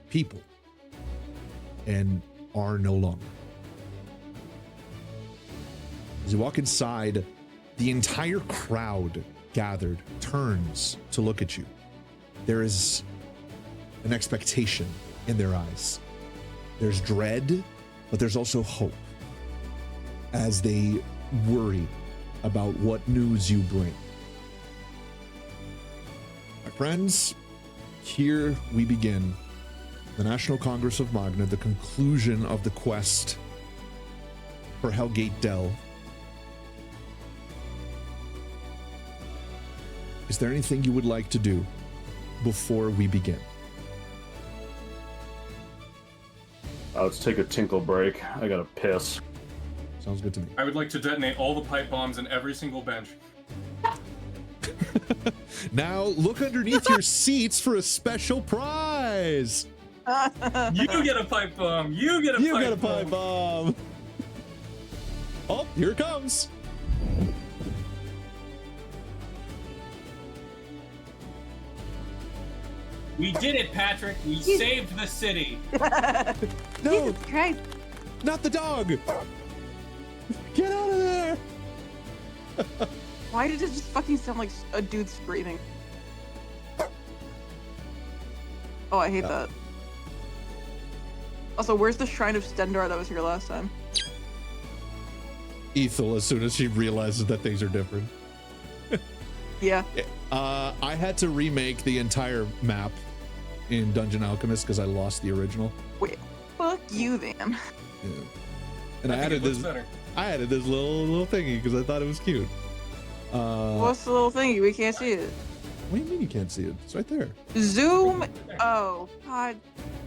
people and are no longer. As you walk inside, the entire crowd gathered turns to look at you. There is an expectation in their eyes. There's dread, but there's also hope as they worry about what news you bring. My friends, here we begin the National Congress of Magna, the conclusion of the quest for Hellgate Dell. Is there anything you would like to do before we begin? Let's take a tinkle break. I gotta piss. Sounds good to me. I would like to detonate all the pipe bombs in every single bench. Now look underneath your seats for a special prize. You get a pipe bomb. You get a pipe bomb. Oh, here it comes. We did it, Patrick. We saved the city. No, Jesus Christ. not the dog. Get out of there. Why did it just fucking sound like a dude screaming? Oh, I hate that. Also, where's the Shrine of Stendar that was here last time? Ethel, as soon as she realizes that things are different. Yeah. I had to remake the entire map in Dungeon Alchemist because I lost the original. Wait, fuck you then. Yeah. And I added this. Better. I added this little thingy because I thought it was cute. What's the little thingy? We can't see it. What do you mean you can't see it? It's right there. Zoom. Oh, God.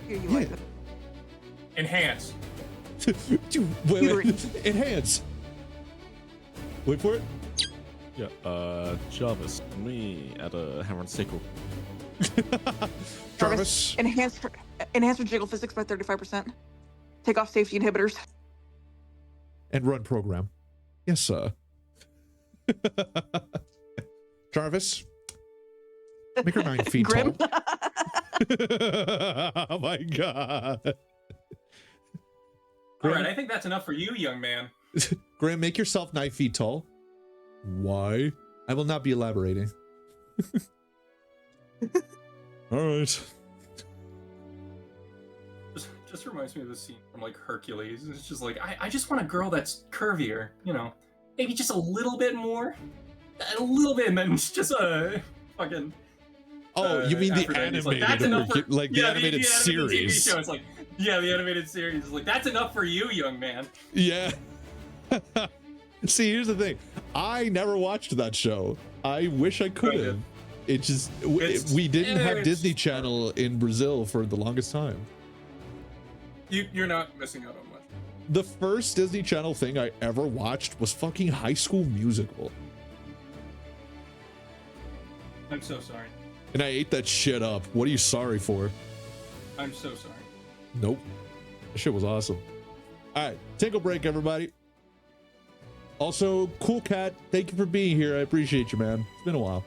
Here you like it. Enhance. Dude, wait. Enhance. Wait for it. Yeah, Jarvis, me at a hammer and sickle. Jarvis. Enhance. Enhance your jiggle physics by 35%. Take off safety inhibitors. And run program. Yes, sir. Jarvis, make her 9 feet Grim. tall. Oh my god. All right, I think that's enough for you, young man. Graham, make yourself 9 feet tall. Why? I will not be elaborating. All right. Just reminds me of the scene from like Hercules. It's just like I just want a girl that's curvier, you know, maybe just a little bit more, a little bit, and then just a fucking. Oh, you mean the Aphrodite. It's animated, like, that's enough for, like the yeah, animated the series? TV show. It's like, yeah, the animated series is like that's enough for you, young man. Yeah. See, here's the thing. I never watched that show. I wish I could have. It just we didn't have Disney Channel in Brazil for the longest time. You're not missing out on much. The first Disney Channel thing I ever watched was fucking High School Musical. I'm so sorry. And I ate that shit up. What are you sorry for? I'm so sorry. Nope. That shit was awesome. All right, take a break, everybody. Also, Cool Cat, thank you for being here. I appreciate you, man. It's been a while.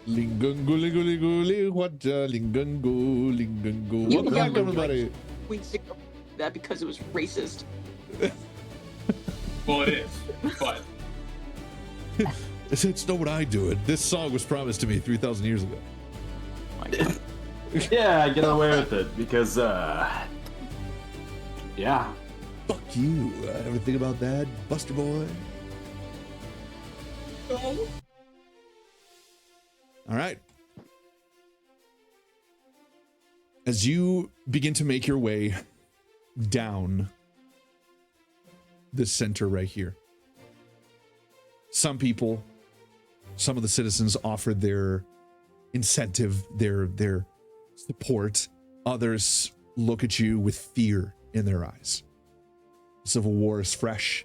Lingungu, what lingungu. Welcome back, everybody. Weeks ago, that because it was racist. Well, it is, but It's not what I do it. This song was promised to me 3,000 years ago. Yeah, I get away with it because, yeah. Fuck you. Ever think about that, Buster Boy? no. All right. As you begin to make your way down the center right here, some people, some of the citizens offered their incentive, their support. Others look at you with fear in their eyes. The Civil War is fresh.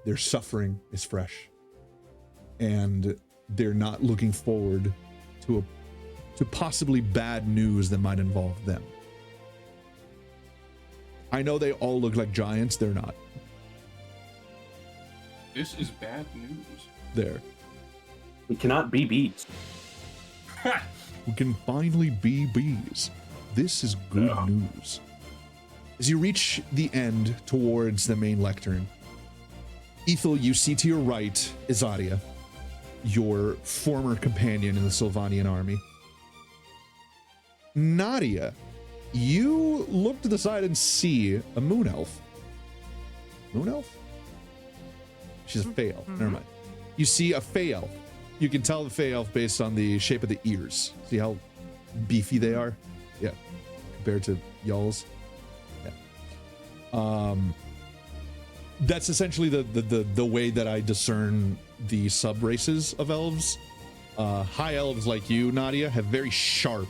Their suffering is fresh. And they're not looking forward to possibly bad news that might involve them. I know they all look like giants. They're not. This is bad news. There. We cannot be beats. We can finally be bees. This is good news. As you reach the end towards the main lectern, Ethel, you see to your right is Aria, your former companion in the Sylvanian army. Nadia, you look to the side and see a moon elf. Moon elf? She's a fey elf. Never mind. You see a fey elf. You can tell the fey elf based on the shape of the ears. See how beefy they are? Yeah. Compared to y'all's. Yeah. That's essentially the way that I discern the sub races of elves. High elves like you, Nadia, have very sharp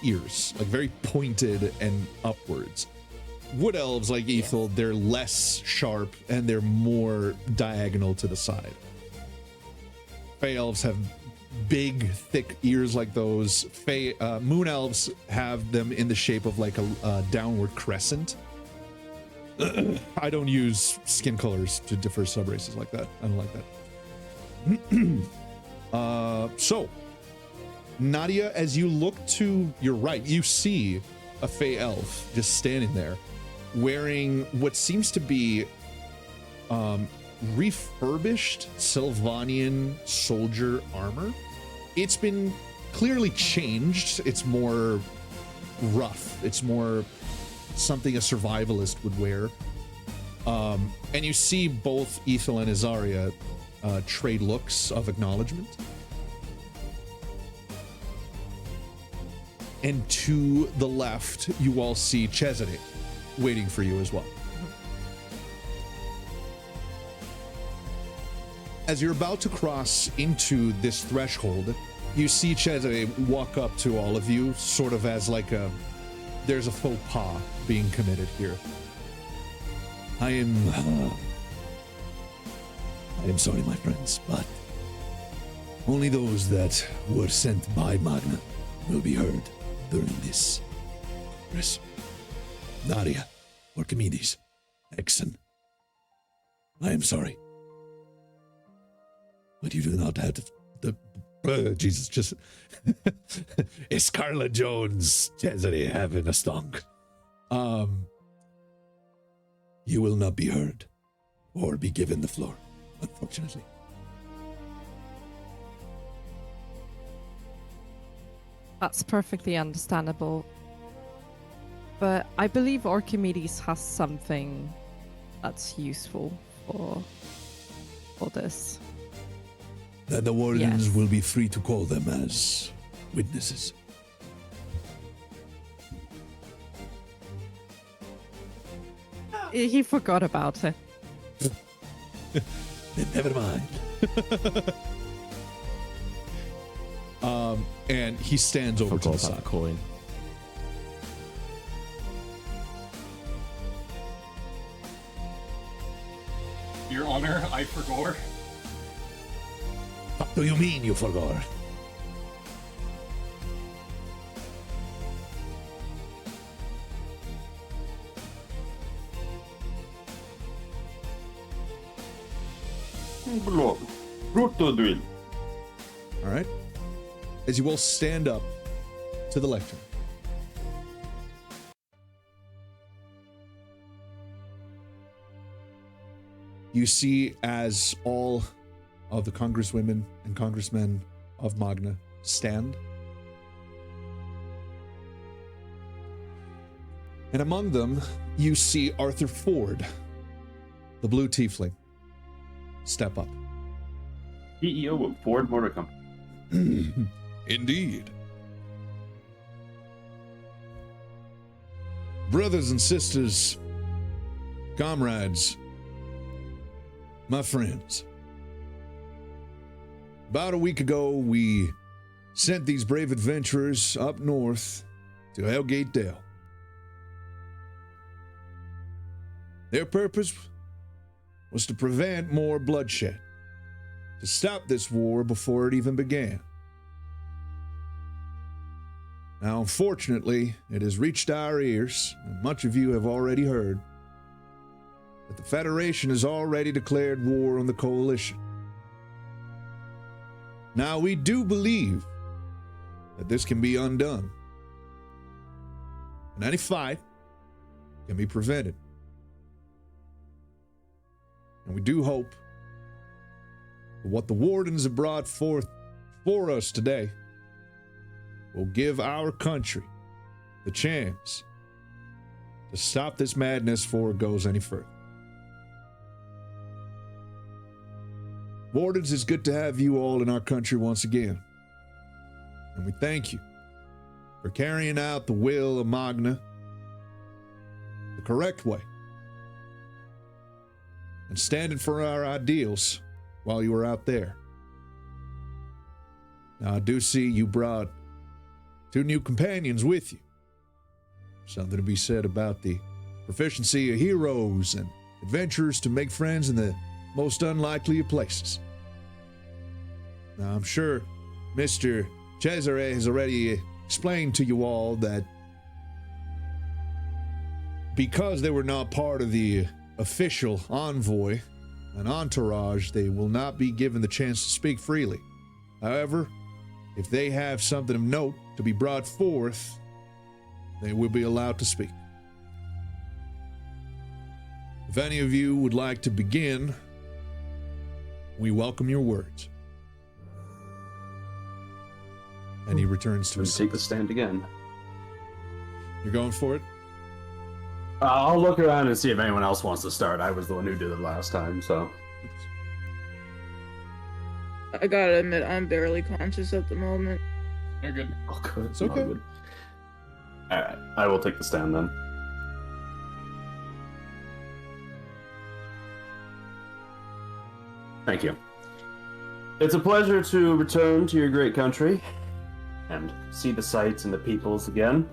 ears, like very pointed and upwards. Wood elves like Ethel, they're less sharp and they're more diagonal to the side. Fey elves have big, thick ears like those. Moon elves have them in the shape of like a downward crescent. I don't use skin colors to differ subraces like that. I don't like that. So, Nadia, as you look to your right, you see a fey elf just standing there, wearing what seems to be refurbished Sylvanian soldier armor. It's been clearly changed. It's more rough. It's more something a survivalist would wear. And you see both Ethel and Azaria trade looks of acknowledgement. And to the left, you all see Cesare waiting for you as well. As you're about to cross into this threshold, you see Cesare walk up to all of you, sort of as like there's a faux pas being committed here. I am sorry, my friends, but only those that were sent by Magna will be heard during this Congress. Nadia, Archimedes, Exon, I am sorry, but you do not have Jesus, just Scarlett Jones, Cesare having a stonk. You will not be heard or be given the floor, unfortunately. That's perfectly understandable. But I believe Archimedes has something that's useful for this. That the wardens Yes. will be free to call them as witnesses. He forgot about it. Then never mind. And he stands over to the Forgot about side. the coin. Your Honor, I forgot. What do you mean you forgot? Brutto drill. All right. as you all stand up to the lectern. You see as all of the congresswomen and congressmen of Magna stand. And among them, you see Arthur Ford, the blue tiefling, step up. CEO of Ford Motor Company. Indeed. Brothers and sisters, comrades, my friends. About a week ago, we sent these brave adventurers up north to Hellgate Dale. Their purpose was to prevent more bloodshed, to stop this war before it even began. Now, unfortunately, it has reached our ears, and much of you have already heard, that the Federation has already declared war on the Coalition. Now, we do believe that this can be undone, and any fight can be prevented. And we do hope that what the Wardens have brought forth for us today will give our country the chance to stop this madness before it goes any further. Wardens, it's good to have you all in our country once again. And we thank you for carrying out the will of Magna the correct way and standing for our ideals while you were out there. Now, I do see you brought 2 new companions with you. Something to be said about the proficiency of heroes and adventurers to make friends in the most unlikely of places. Now, I'm sure Mr. Cesare has already explained to you all that because they were not part of the official envoy and entourage, they will not be given the chance to speak freely. However, if they have something of note to be brought forth, they will be allowed to speak. If any of you would like to begin, we welcome your words. And he returns to his seat. Take the stand again. You're going for it? I'll look around and see if anyone else wants to start. I was the one who did it last time, so. I gotta admit, I'm barely conscious at the moment. You're good. Oh, good. It's okay. All right, I will take the stand then. Thank you. It's a pleasure to return to your great country and see the sights and the peoples again.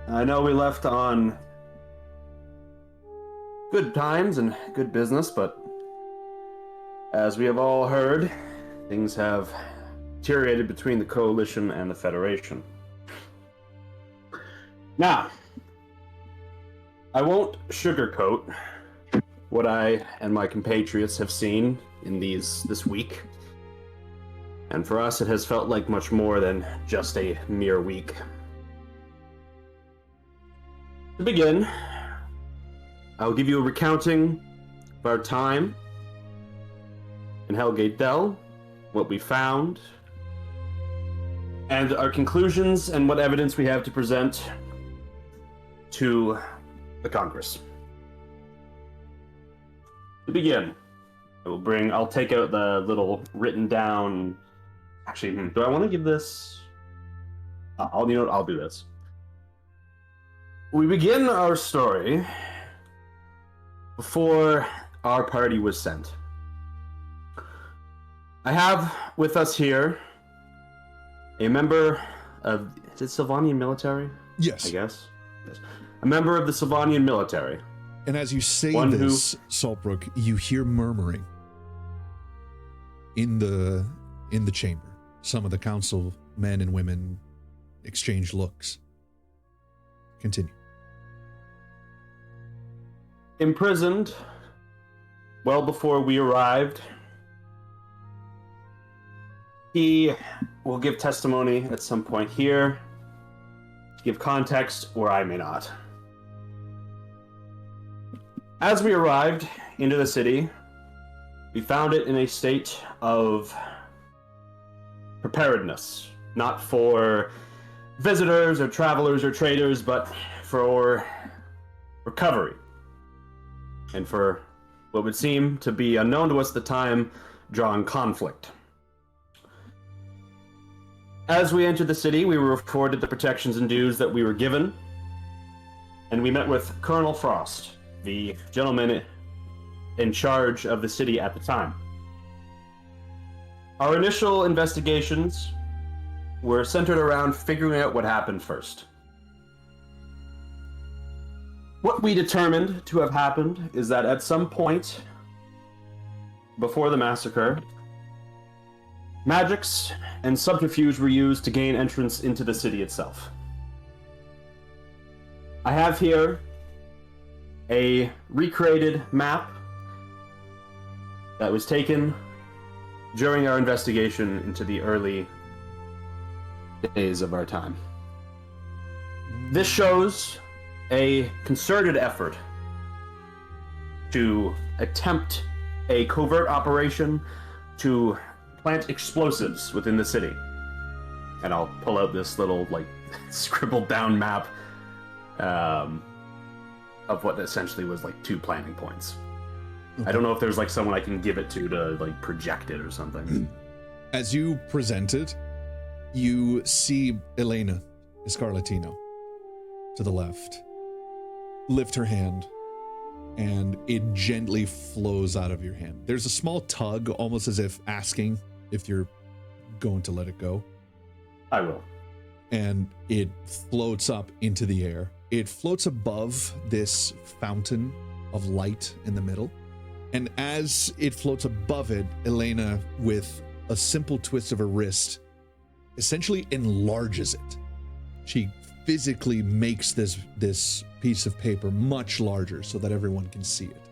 I know we left on good times and good business, but as we have all heard, things have deteriorated between the Coalition and the Federation. Now, I won't sugarcoat what I and my compatriots have seen in this week. And for us, it has felt like much more than just a mere week. To begin, I'll give you a recounting of our time in Hellgate Dell, what we found, and our conclusions and what evidence we have to present to the Congress. To begin, I'll take out the little written down. Actually, do I want to give this? I'll do this. We begin our story before our party was sent. I have with us here a member of, is it Sylvanian military? Yes. I guess. Yes. A member of the Sylvanian military. And as you say One this, Saltbrook, you hear murmuring in the chamber. Some of the council men and women exchange looks. Continue. Imprisoned well before we arrived, He will give testimony at some point here, give context, or I may not. As we arrived into the city, we found it in a state of preparedness, not for visitors or travelers or traders, but for recovery, and for what would seem to be unknown to us at the time, drawing conflict. As we entered the city, we were afforded the protections and dues that we were given, and we met with Colonel Frost, the gentleman in charge of the city at the time. Our initial investigations were centered around figuring out what happened first. What we determined to have happened is that at some point before the massacre, magics and subterfuge were used to gain entrance into the city itself. I have here a recreated map that was taken during our investigation into the early days of our time. This shows a concerted effort to attempt a covert operation to plant explosives within the city. And I'll pull out this little, scribbled down map of what essentially was, 2 planting points. I don't know if there's, someone I can give it to project it or something. As you present it, you see Elena Escarlatino to the left lift her hand, and it gently flows out of your hand. There's a small tug, almost as if asking if you're going to let it go. I will. And it floats up into the air. It floats above this fountain of light in the middle. And as it floats above it, Elena, with a simple twist of her wrist, essentially enlarges it. She physically makes this piece of paper much larger so that everyone can see it.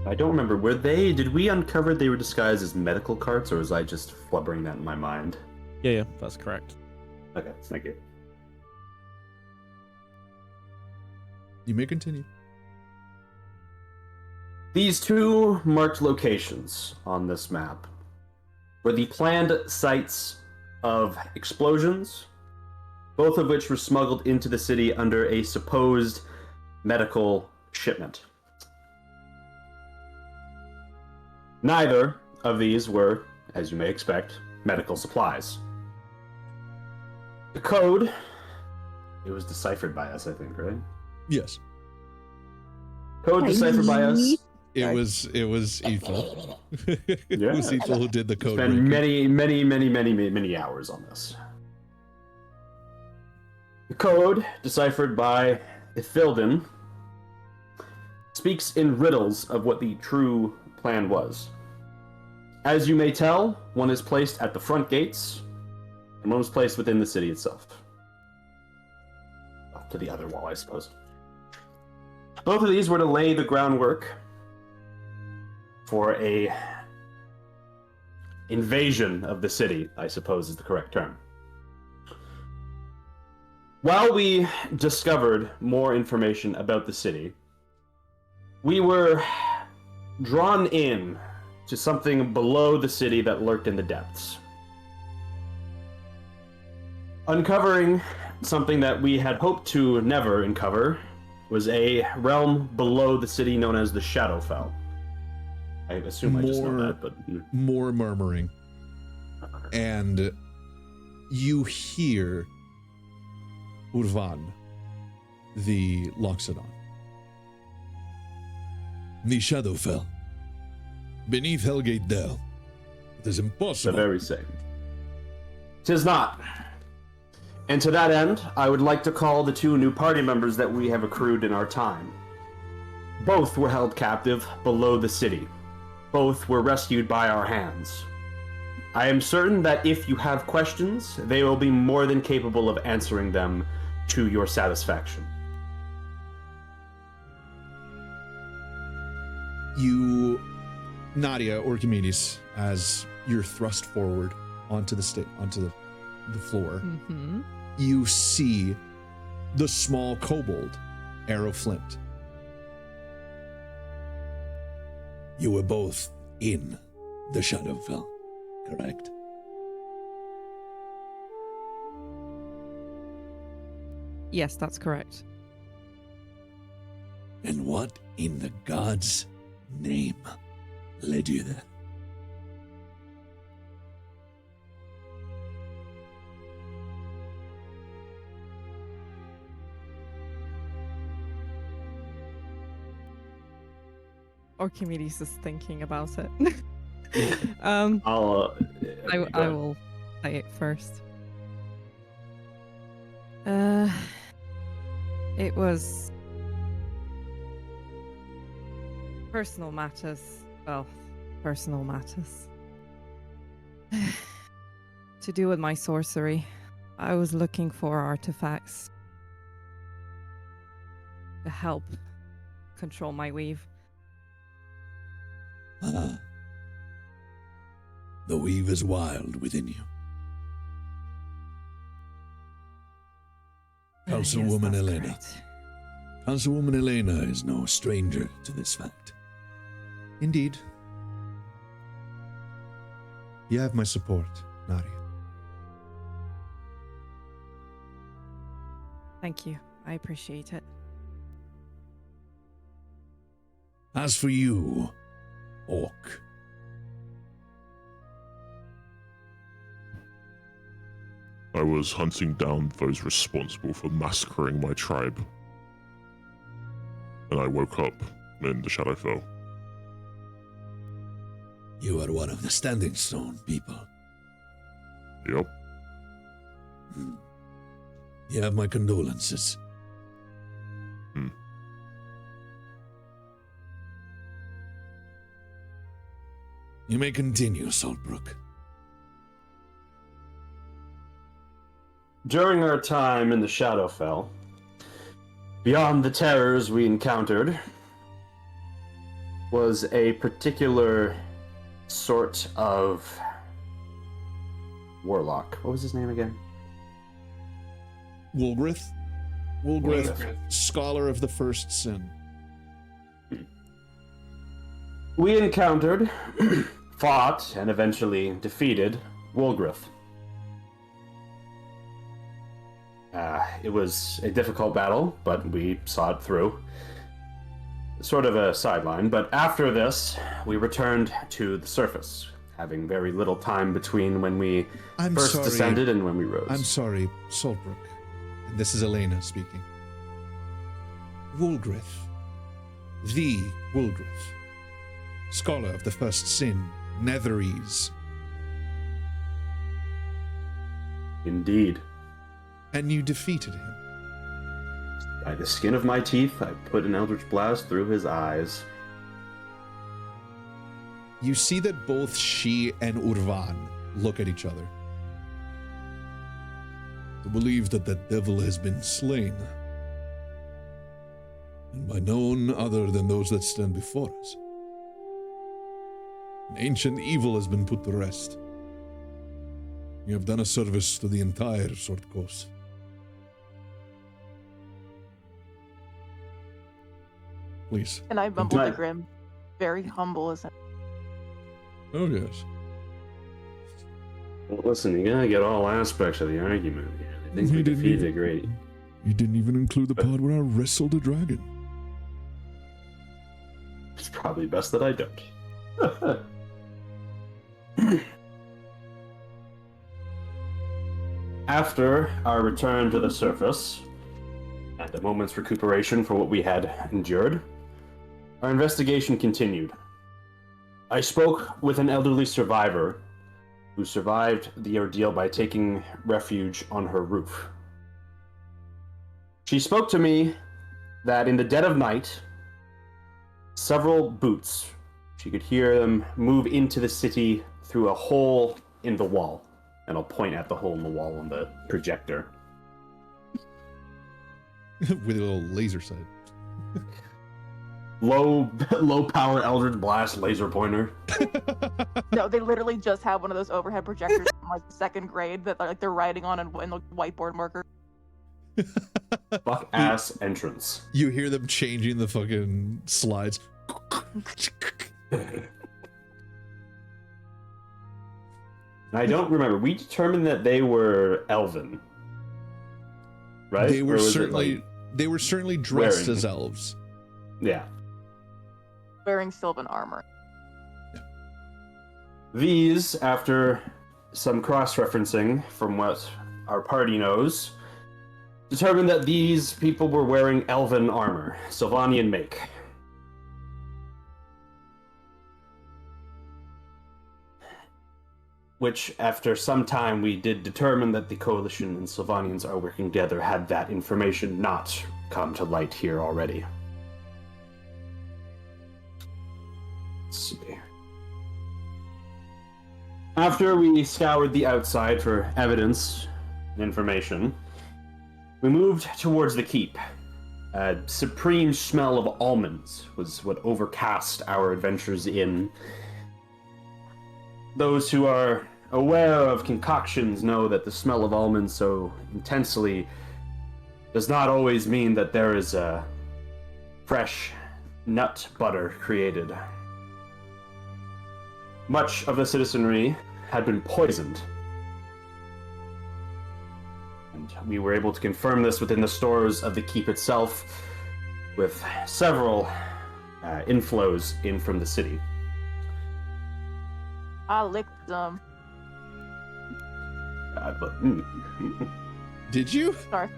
I don't remember. Did we uncover they were disguised as medical carts, or was I just flubbering that in my mind? Yeah, that's correct. Okay, thank you. You may continue. These 2 marked locations on this map were the planned sites of explosions, both of which were smuggled into the city under a supposed medical shipment. Neither of these were, as you may expect, medical supplies. The code, it was deciphered by us, I think, right? Yes. Code deciphered by us. It was Ethel. It Yeah. was Ethel who did the code. Spent breaking. many hours on this. The code, deciphered by Ithildin, speaks in riddles of what the true plan was. As you may tell, one is placed at the front gates, and one was placed within the city itself. Off to the other wall, I suppose. Both of these were to lay the groundwork for a invasion of the city, I suppose is the correct term. While we discovered more information about the city, we were drawn in to something below the city that lurked in the depths. Uncovering something that we had hoped to never uncover was a realm below the city known as the Shadowfell. I assume I just know that, but... More murmuring. And you hear Urvan, the Loxodon. The Shadowfell. Beneath Hellgate Dell. It is impossible. The very same. 'Tis not. And to that end, I would like to call the 2 new party members that we have accrued in our time. Both were held captive below the city. Both were rescued by our hands. I am certain that if you have questions, they will be more than capable of answering them to your satisfaction. You Nadia, Archimedes, as you're thrust forward onto the floor, Mm-hmm. you see the small kobold, Arrow Flint. You were both in the Shadowfell, correct? Yes, that's correct. And what in the gods' name led you there? Archimedes is thinking about it. I will say it first. It was personal matters. Well, personal matters. To do with my sorcery. I was looking for artifacts to help control my weave. Ah. The weave is wild within you. Councilwoman Yes, that's Elena. correct. Councilwoman Elena is no stranger to this fact. Indeed. You have my support, Nadia. Thank you. I appreciate it. As for you, Orc, I was hunting down those responsible for massacring my tribe. And I woke up in the Shadowfell. you are one of the Standing Stone people. Yep. You have my condolences. You may continue, Saltbrook. During our time in the Shadowfell, beyond the terrors we encountered, was a particular sort of warlock. What was his name again? Woolgrith? Woolgrith, Woolgrith. Scholar of the First Sin. We encountered, fought, and eventually defeated Woolgrith. It was a difficult battle, but we saw it through. Sort of a sideline, but after this, we returned to the surface, having very little time between when we first descended and when we rose. I'm sorry, Saltbrook. And this is Elena speaking. Woolgrith. The Woolgrith. Scholar of the First Sin, Netherese. Indeed. And you defeated him. By the skin of my teeth, I put an Eldritch Blast through his eyes. You see that both she and Urvan look at each other. To believe that the devil has been slain. And by none other than those that stand before us. An ancient evil has been put to rest. You have done a service to the entire Sword Coast. Please. And I mumbled But- to Grim, very humble as Oh, yes. Well, listen, you gotta get all aspects of the argument here. I think We we didn't defeated even- it great. You didn't even include the part where I wrestled a dragon. It's probably best that I don't. After our return to the surface, and a moment's recuperation for what we had endured, our investigation continued. I spoke with an elderly survivor who survived the ordeal by taking refuge on her roof. She spoke to me that in the dead of night, several boots, she could hear them move into the city through a hole in the wall. And I'll point at the hole in the wall on the projector. With a little laser sight. low power Eldritch Blast laser pointer. No, they literally just have one of those overhead projectors from like second grade that they're writing on in the whiteboard marker. Fuck ass entrance. You hear them changing the fucking slides. I don't remember. We determined that they were elven, right? They Or were was it, certainly like, they were certainly dressed wearing- as elves. yeah. Wearing Sylvan armor. These, after some cross-referencing from what our party knows, determined that these people were wearing elven armor, Sylvanian make. Which, after some time, we did determine that the Coalition and Sylvanians are working together had that information not come to light here already. Let's see. After we scoured the outside for evidence and information, we moved towards the keep. A supreme smell of almonds was what overcast our adventures in. Those who are aware of concoctions know that the smell of almonds so intensely does not always mean that there is a fresh nut butter created. Much of the citizenry had been poisoned. And we were able to confirm this within the stores of the keep itself, with several inflows in from the city. I licked them. Did you? Sorry.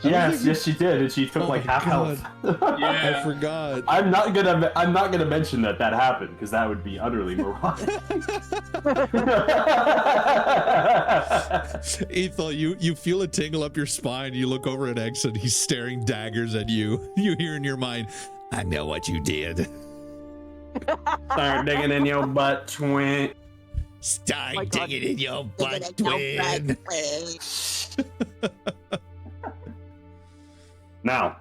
Yes, she did, and she took Oh like my half God. health. I forgot. I'm not gonna mention that happened because that would be utterly moronic. Ethel, you feel a tingle up your spine. You look over at X and he's staring daggers at you. You hear in your mind, I know what you did. Start digging in your butt, twin. Start My God. digging in your butt, Digging in your twin. Now,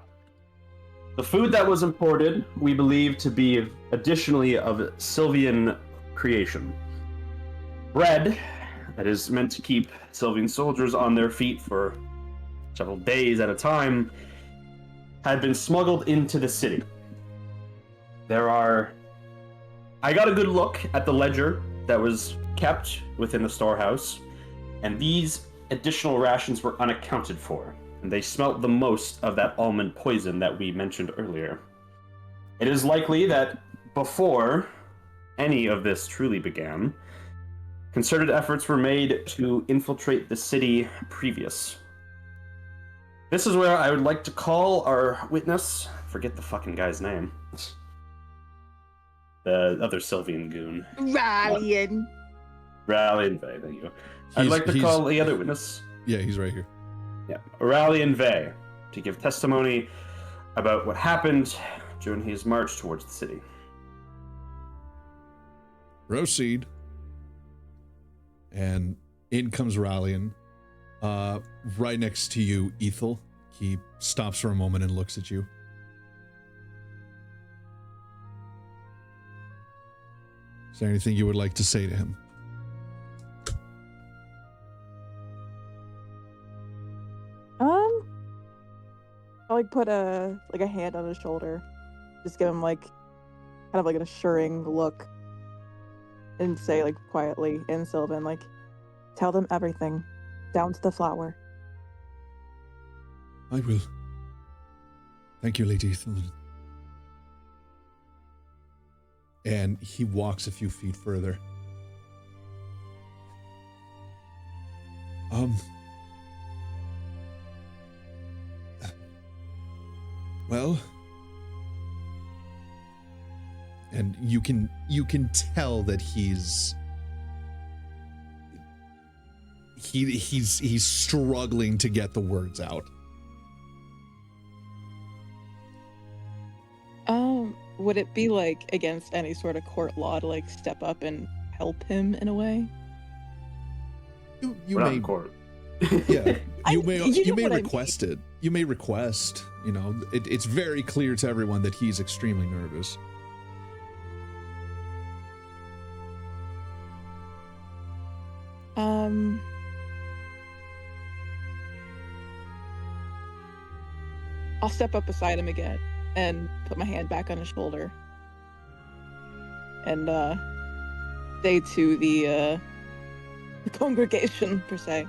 the food that was imported, we believe to be additionally of Sylvian creation. Bread that is meant to keep Sylvian soldiers on their feet for several days at a time had been smuggled into the city. I got a good look at the ledger that was kept within the storehouse, and these additional rations were unaccounted for, and they smelt the most of that almond poison that we mentioned earlier. It is likely that before any of this truly began, concerted efforts were made to infiltrate the city previous. This is where I would like to call our witness, forget the fucking guy's name, the other Sylvian goon. Rallying. Rallian Vey, thank you. I'd like to call the other witness. Yeah, he's right here. Yeah, Rallian Vey, to give testimony about what happened during his march towards the city. Proceed. And in comes Rallian. Right next to you, Ethel. He stops for a moment and looks at you. Is there anything you would like to say to him? I'll put a hand on his shoulder, just give him kind of an assuring look, and say quietly in Sylvan, tell them everything, down to the flower. I will. Thank you, Lady Ethel. And he walks a few feet further. Well, and you can tell that he's struggling to get the words out. Would it be against any sort of court law to step up and help him in a way? You We're not may in court. Yeah, you may you you know may what I request it. You may request. You know, it's very clear to everyone that he's extremely nervous. I'll step up beside him again and put my hand back on his shoulder and say to the congregation per se,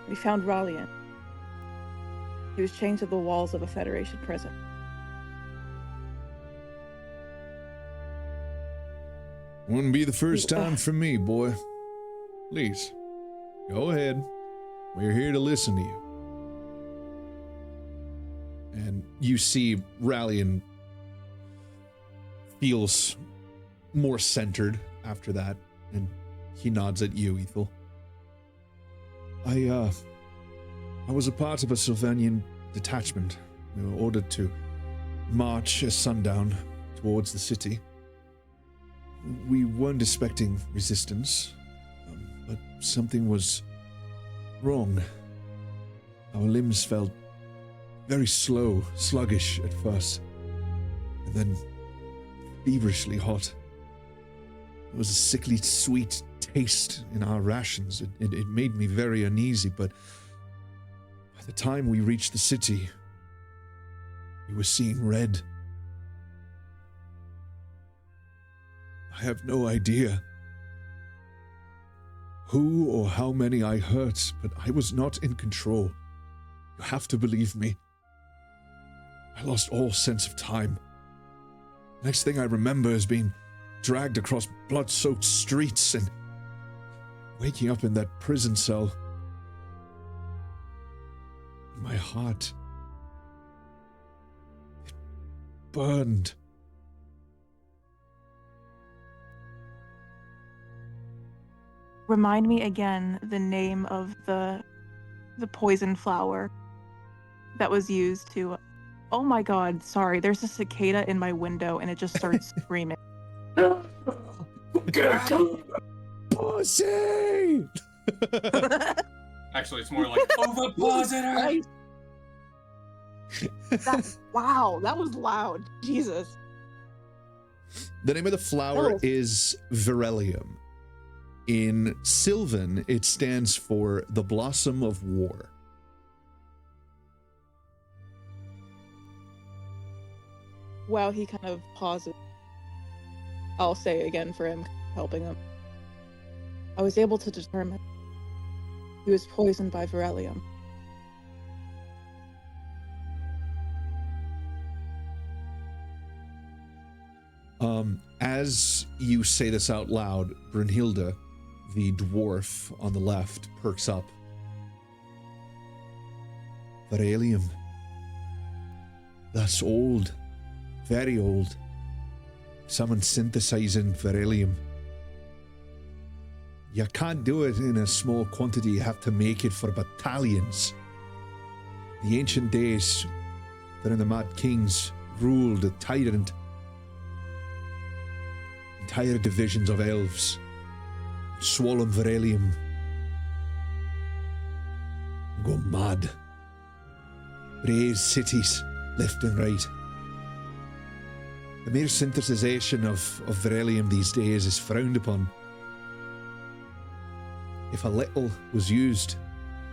we found Rallian. He was chained to the walls of a Federation prison. Wouldn't be the first time for me, boy. Please, go ahead. We're here to listen to you. And you see Rallian feels more centered after that, and he nods at you, Ethel. I was a part of a Sylvanian detachment. We were ordered to march at sundown towards the city. We weren't expecting resistance, but something was wrong. Our limbs felt very slow, sluggish at first, and then feverishly hot. There was a sickly sweet taste in our rations. It made me very uneasy, but by the time we reached the city, we were seeing red. I have no idea who or how many I hurt, but I was not in control. You have to believe me. I lost all sense of time. Next thing I remember is being dragged across blood-soaked streets and waking up in that prison cell. My heart, it burned. Remind me again the name of the poison flower that was used to. Oh my god, sorry, there's a cicada in my window and it just starts screaming. Pussy! Actually, it's more like ovipositor. Wow, that was loud. Jesus. The name of the flower Oh. is Verelium. In Sylvan, it stands for the Blossom of War. Wow, he kind of pauses. I'll say again for him helping him. I was able to determine he was poisoned by Verelium. As you say this out loud, Brunhilde, the dwarf on the left, perks up. Verelium. That's old. Very old. Someone synthesizing Verelium. You can't do it in a small quantity, you have to make it for battalions. The ancient days, during the Mad Kings ruled a tyrant. Entire divisions of elves swallow Verelium, go mad, raise cities left and right. The mere synthesization of Verelium these days is frowned upon. If a little was used,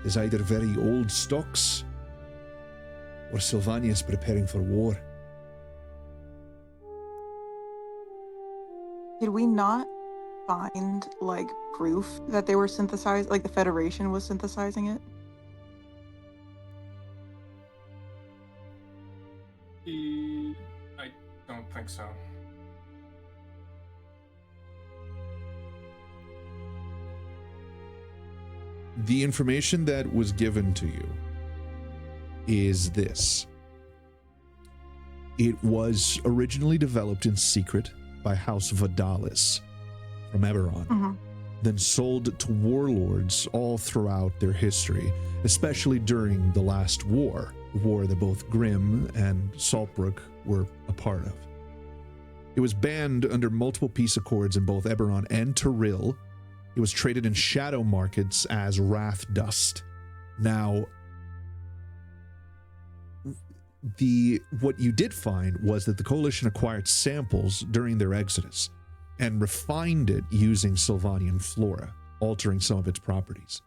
is either very old stocks or Sylvania's preparing for war. Did we not find, like, proof that they were synthesized, like the Federation was synthesizing it? I don't think so. The information that was given to you is this. It was originally developed in secret by House Vidalis from Eberron, then sold to warlords all throughout their history, especially during the last war, the war that both Grimm and Saltbrook were a part of. It was banned under multiple peace accords in both Eberron and Tyril, It was traded in shadow markets as wrath dust. Now, what you did find was that the coalition acquired samples during their exodus and refined it using Sylvanian flora, altering some of its properties.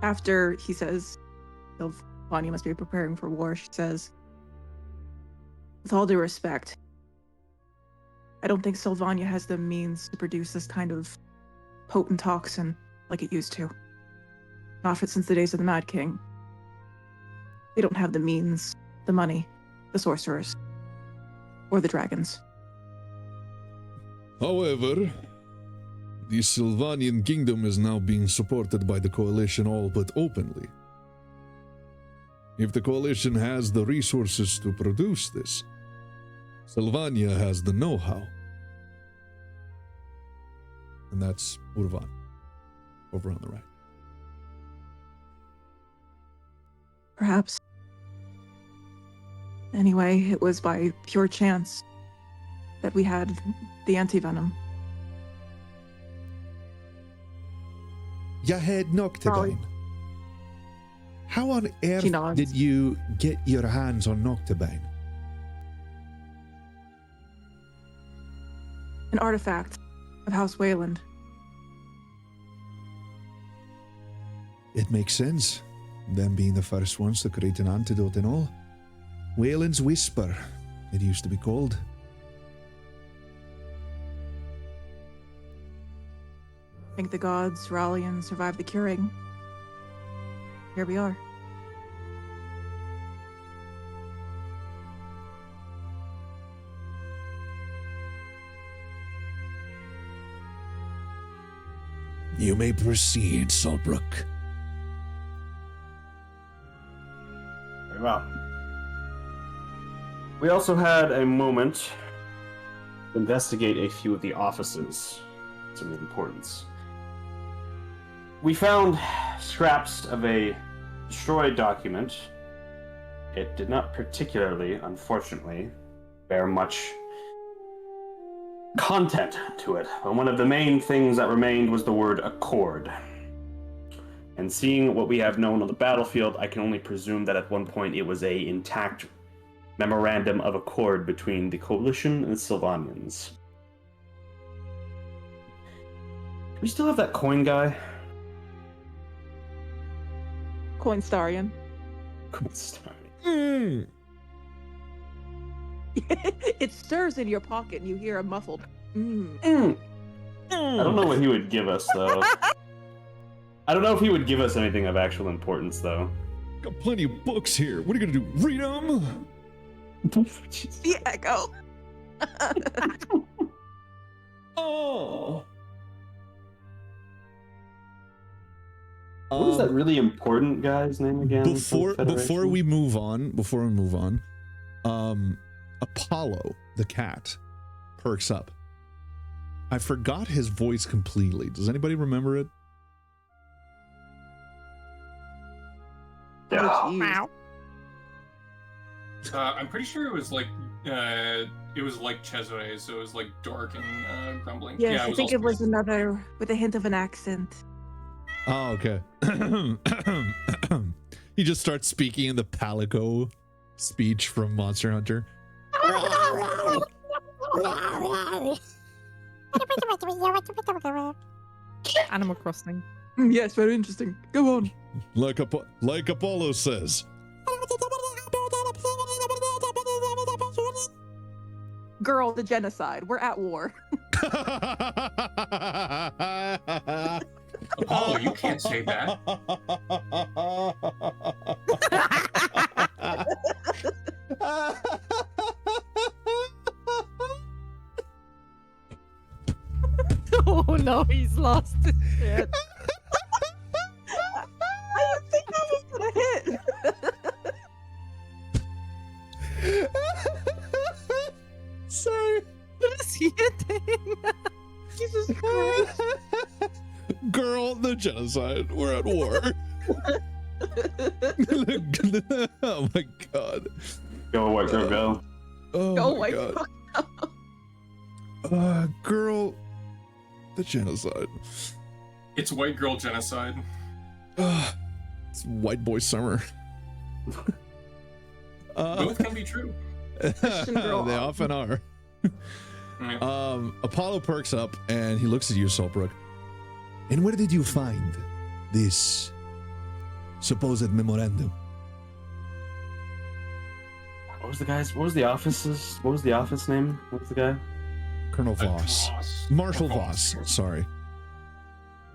After he says, Sylvania must be preparing for war, she says, with all due respect, I don't think Sylvania has the means to produce this kind of potent toxin like it used to. Not since the days of the Mad King. They don't have the means, the money, the sorcerers, or the dragons. However, the Sylvanian kingdom is now being supported by the coalition all but openly. If the coalition has the resources to produce this, Sylvania has the know-how. And that's Urvan, over on the right. Perhaps. Anyway, it was by pure chance that we had the antivenom. You had Noctibane. How on She earth nods. did you get your hands on Noctibane? An artifact of House Wayland. It makes sense, them being the first ones to create an antidote and all. Wayland's Whisper, it used to be called. Thank the gods, rally and survive the curing. Here we are. You may proceed, Solbrook. Very well. We also had a moment to investigate a few of the offices. Some importance. We found scraps of a destroyed document. It did not particularly, unfortunately, bear much content to it, but one of the main things that remained was the word accord. And seeing what we have known on the battlefield, I can only presume that at one point it was a intact memorandum of accord between the Coalition and the Sylvanians. Do we still have that coin guy? Coinstarian. Coinstarian. It stirs in your pocket and you hear a muffled I don't know what he would give us, though. I don't know if he would give us anything of actual importance, though. Got plenty of books here. What are you gonna do? Read them? The echo. Oh. What was that really important guy's name again? Before we move on, Apollo, the cat, perks up. I forgot his voice completely. Does anybody remember it? Oh, I'm pretty sure it was like Cesare, so it was like dark and grumbling. yes, Yeah, I think it also- was another with a hint of an accent. Oh, okay. He just starts speaking in the Palico speech from Monster Hunter. Animal Crossing. Yes, very interesting. Go on. Like Apollo says. Girl, the genocide. We're at war. Apollo, you can't say that. Oh no, he's lost his shit. I didn't think that was gonna hit. Sorry. What is he hitting? Jesus Christ. Girl, the genocide. We're at war. Oh my god. Go, white girl, go. Oh Go my white god. Girl, the genocide. It's white girl genocide. It's white boy summer. Both can be true. Christian girl. They often are. Apollo perks up and he looks at you, Solbrook. And where did you find this supposed memorandum? What was the guy's? What was the office's? What was the office name? What was the guy? Colonel Voss. Marshall Voss. Sorry.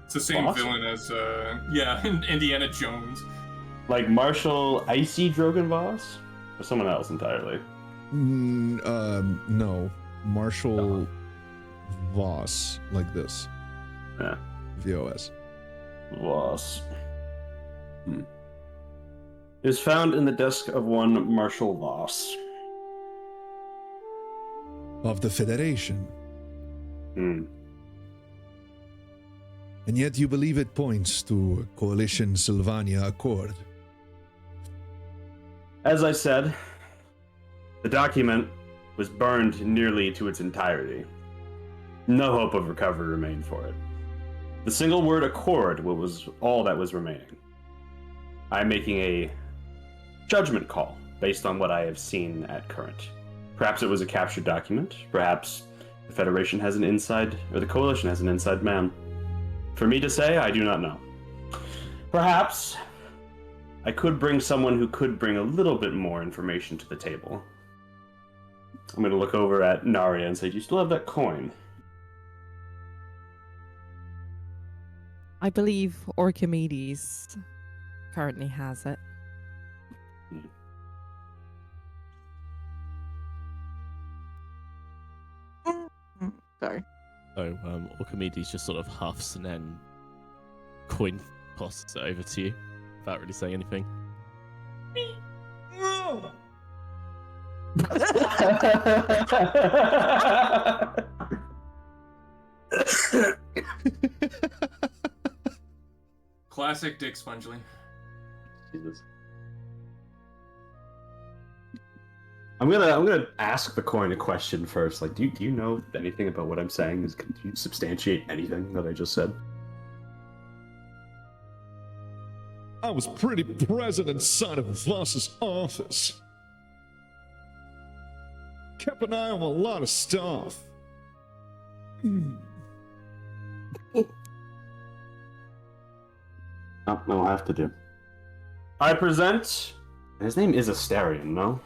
It's the same Voss? villain as Indiana Jones. Like Marshall Icy Drogon Voss? Or someone else entirely? No. Marshall Voss. Like this. Yeah. VOS. Voss. It was found in the desk of one Marshall Voss. Of the Federation. And yet you believe it points to Coalition Sylvania Accord. As I said, the document was burned nearly to its entirety. No hope of recovery remained for it. The single word accord was all that was remaining. I'm making a judgment call based on what I have seen at current. Perhaps it was a captured document. Perhaps the Federation has an inside, or the Coalition has an inside man. For me to say, I do not know. Perhaps I could bring someone who could bring a little bit more information to the table. I'm going to look over at Narya and say, do you still have that coin? I believe Archimedes currently has it. Sorry. So, Archimedes just sort of huffs and then coin tosses it over to you without really saying anything. Classic Dick Spongely. Jesus. I'm gonna ask the coin a question first. Like, do you know anything about what I'm saying? Can you substantiate anything that I just said? I was pretty present inside of Voss's office. Kept an eye on a lot of stuff. No, I don't have to do. I present. His name is Asterion, no?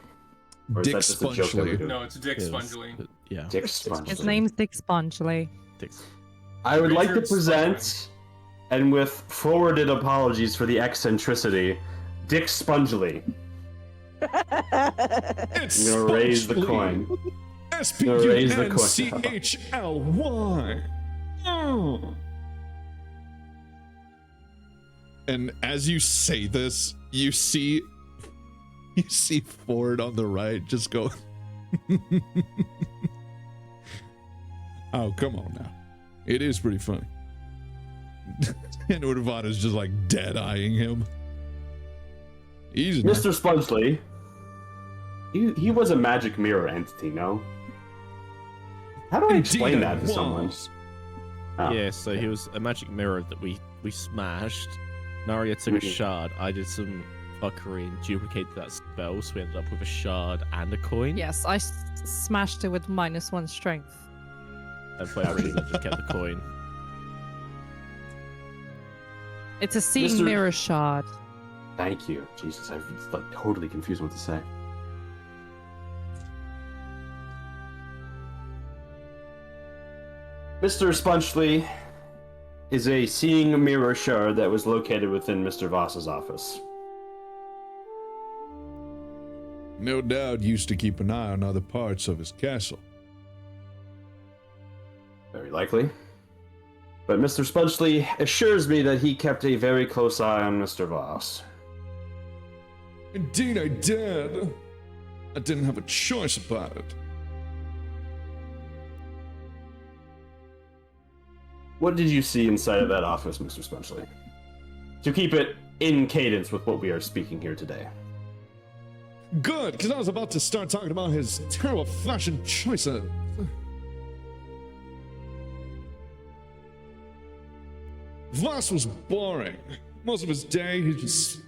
Or is Dick that just a joke that we're Spongely. doing? No, it's Dick Spongely. Yeah. Dick Spongely. His name's Dick Spongely. I would like to Richard present, and with forwarded apologies for the eccentricity, Dick Spongely. It's I'm gonna raise the Spongely. coin. S-P-U-N-C-H-L-Y. And as you say this, you see Ford on the right just go. Oh, come on now. It is pretty funny. And Urvana's just like dead eyeing him. Easy. Mr. Spongely. He was a magic mirror entity, no? How do I explain Indeed, that to I someone? was. Oh. Yeah, so he was a magic mirror that we smashed. Narya took a shard. I did some fuckery and duplicated that spell, so we ended up with a shard and a coin. Yes, I smashed it with -1 strength. And for that reason, I just kept the coin. It's a seeing Mr. mirror shard. Thank you. Jesus, I'm like totally confused what to say. Mr. Spongely is a seeing mirror shard that was located within Mr. Voss's office. No doubt used to keep an eye on other parts of his castle. Very likely. But Mr. Spongely assures me that he kept a very close eye on Mr. Voss. Indeed I did. I didn't have a choice about it. What did you see inside of that office, Mr. Spongely? To keep it in cadence with what we are speaking here today. Good, because I was about to start talking about his terrible fashion choices. Voss was boring. Most of his day, he just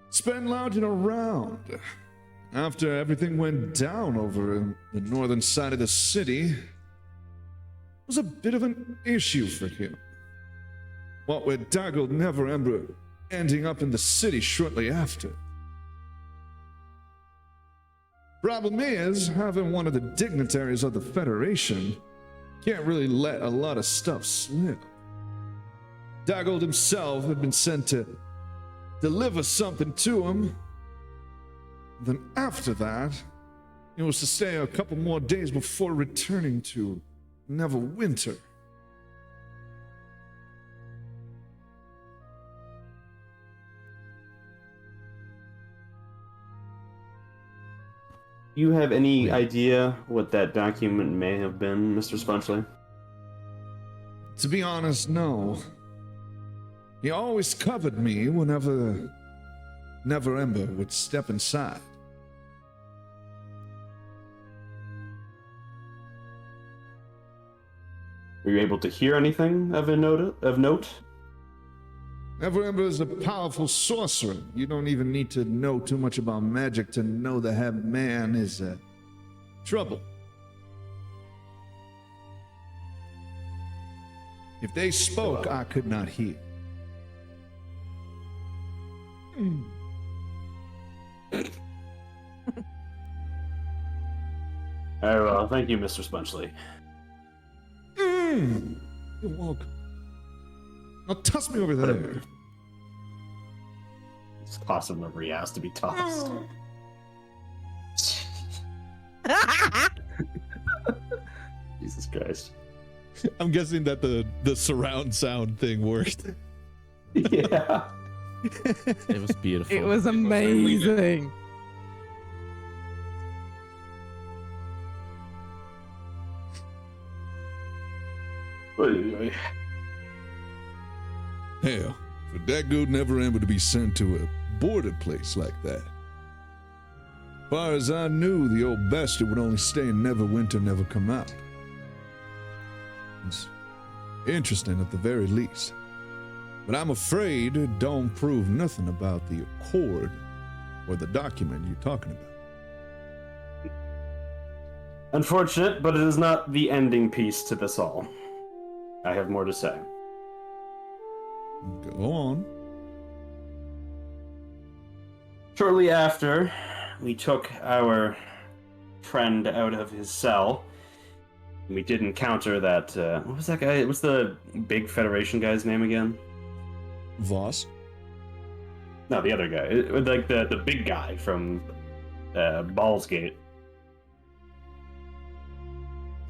spent lounging around. After everything went down over in the northern side of the city, it was a bit of an issue for him. What with Daggled Neverember ending up in the city shortly after. Problem is, having one of the dignitaries of the Federation can't really let a lot of stuff slip. Daggled himself had been sent to deliver something to him. Then after that, he was to stay a couple more days before returning to Neverwinter. You have any idea what that document may have been, Mr. Spongeley? To be honest, no. He always covered me whenever Neverember would step inside. Were you able to hear anything of note? Neverember is a powerful sorcerer. You don't even need to know too much about magic to know the head man is trouble. If they spoke, I could not hear. Very well, thank you, Mr. Spongeley. You're welcome. Now toss me over there. It's toss him wherever he has to be tossed. Jesus Christ. I'm guessing that the surround sound thing worked. Yeah. It was beautiful. It was amazing. Hell, for that good Neverember to be sent to a boarded place like that. Far as I knew, the old bastard would only stay in Neverwinter, never come out. It's interesting at the very least. But I'm afraid it don't prove nothing about the accord or the document you're talking about. Unfortunate, but it is not the ending piece to this all. I have more to say. Go on. Shortly after, we took our friend out of his cell. We did encounter that, what was that guy? What's the big Federation guy's name again? Voss? No, the other guy. Like the big guy from Ballsgate.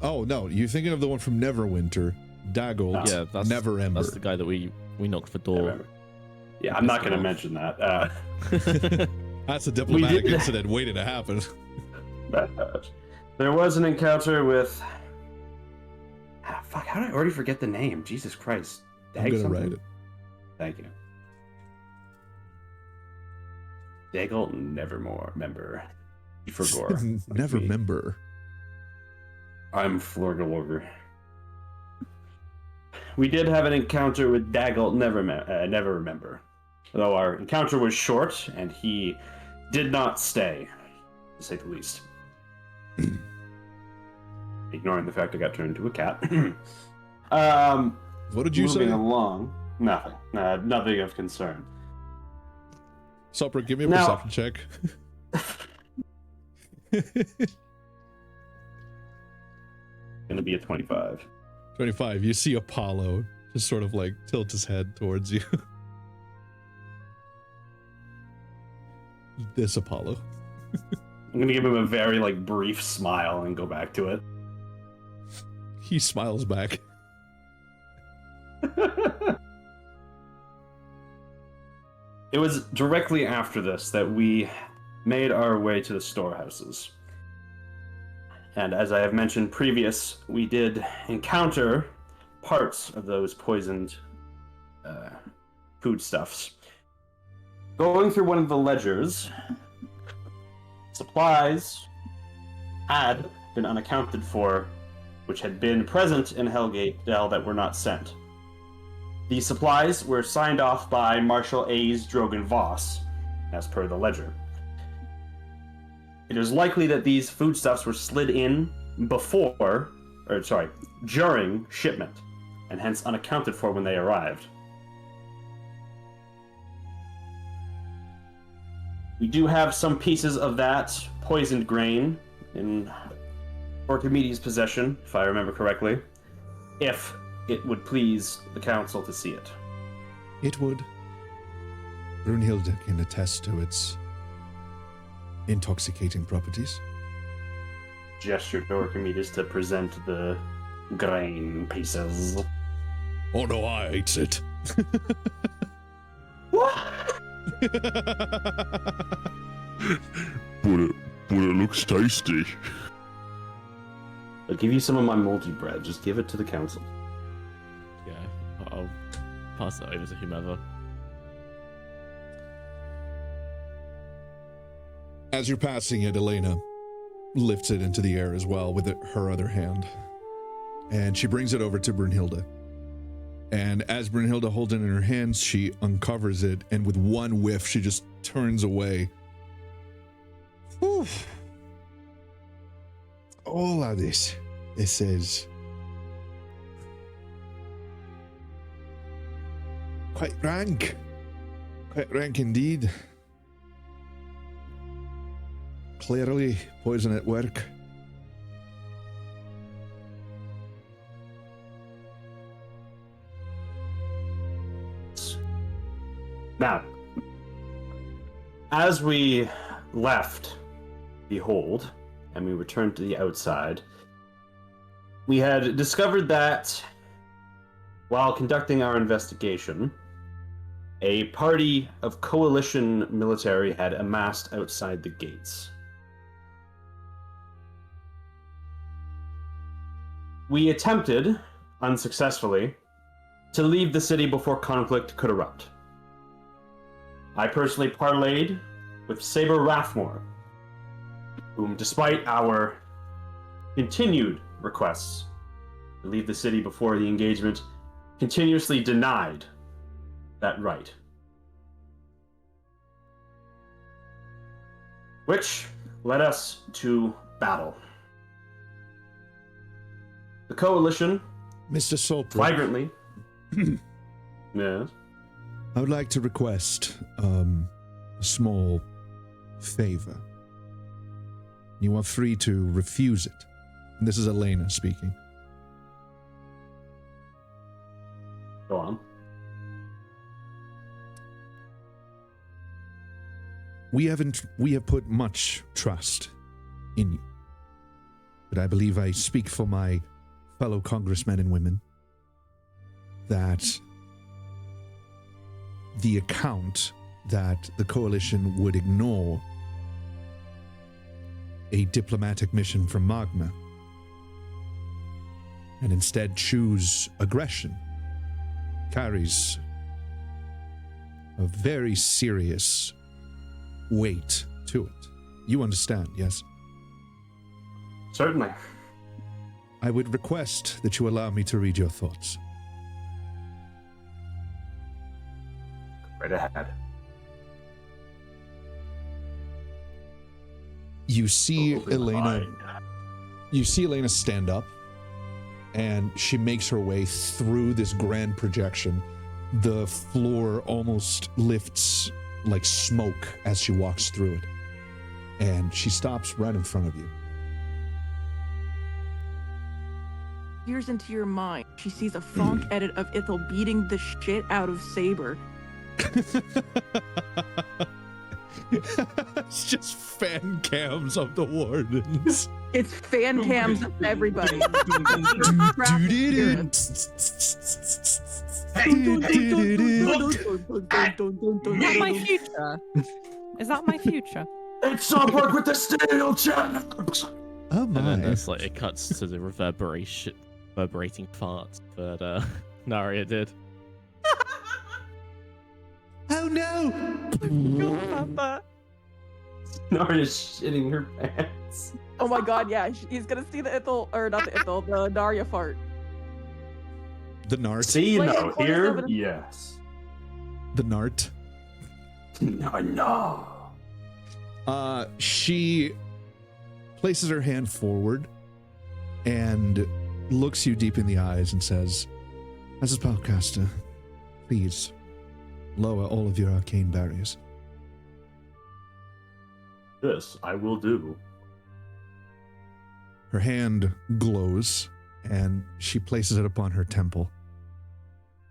Oh, no, you're thinking of the one from Neverwinter. Daggled, Yeah, that's Neverember. That's the guy that we knocked the door. Yeah, I'm not going to mention that. That's a diplomatic incident waiting to happen. There was an encounter with... fuck, how did I already forget the name? Jesus Christ. I'm going to write it. Thank you. Daggle Nevermore member. Forgore. Neverember. I'm Florgalorger. We did have an encounter with Daggle Neverember. Though our encounter was short, and he did not stay, to say the least. Ignoring the fact I got turned into a cat. What did you say? Moving along. Nothing. Nothing of concern. Supper, give me a Now- perception check. Gonna be a 25. 25. You see Apollo just sort of like tilt his head towards you. This Apollo. I'm gonna give him a very brief smile and go back to it. He smiles back. It was directly after this that we made our way to the storehouses. And as I have mentioned previous, we did encounter parts of those poisoned foodstuffs Going through one of the ledgers, supplies had been unaccounted for, which had been present in Hellgate Dell that were not sent. These supplies were signed off by Marshal A's Drogan Voss, as per the ledger. It is likely that these foodstuffs were slid in during shipment, and hence unaccounted for when they arrived. We do have some pieces of that poisoned grain in Archimedes' possession, if I remember correctly, if it would please the council to see it. It would. Brunhilde can attest to its intoxicating properties. Gestured to Archimedes to present the grain pieces. Oh no, I ate it. What? But it looks tasty. I'll give you some of my moldy bread. Just give it to the council. Yeah, I'll pass it over to whomever. As you're passing it, Elena lifts it into the air as well with her other hand. And she brings it over to Brunhilde. And as Brunhilde holds it in her hands, she uncovers it, and with one whiff, she just turns away. Whew. All of this is quite rank. Quite rank indeed. Clearly, poison at work. Now, as we left the hold and we returned to the outside, we had discovered that while conducting our investigation, a party of coalition military had amassed outside the gates. We attempted, unsuccessfully, to leave the city before conflict could erupt. I personally parlayed with Saber Rathmore, whom, despite our continued requests to leave the city before the engagement, continuously denied that right. Which led us to battle. The coalition, Mr. Sulpra, flagrantly, yes, I would like to request a small favor. You are free to refuse it. And this is Elena speaking. go on. We have put much trust in you. But I believe I speak for my fellow congressmen and women that the account that the coalition would ignore a diplomatic mission from Magna and instead choose aggression carries a very serious weight to it. You understand, yes? Certainly. I would request that you allow me to read your thoughts. Right ahead. You see Open Elena. mind. You see Elena stand up, and she makes her way through this grand projection. The floor almost lifts like smoke as she walks through it, and she stops right in front of you. Peers into your mind. She sees a Fonk edit of Ithel beating the shit out of Saber. It's just fan cams of the wardens. It's fan cams of everybody. Is that my future? Is that my future? It's Sunbrook with the steel chaps! Oh And then my. there's like it cuts to the reverberating farts that Naria did. Oh Oh no! Narya's shitting her pants. Oh my god, yeah. He's gonna see the Ithel, or not the Ithel, the Narya fart. The Nart. See, Like, no, of course, here, Evan- yes. The Nart. No. She places her hand forward and looks you deep in the eyes and says, as a spellcaster, please lower all of your arcane barriers. This I will do. Her hand glows and she places it upon her temple,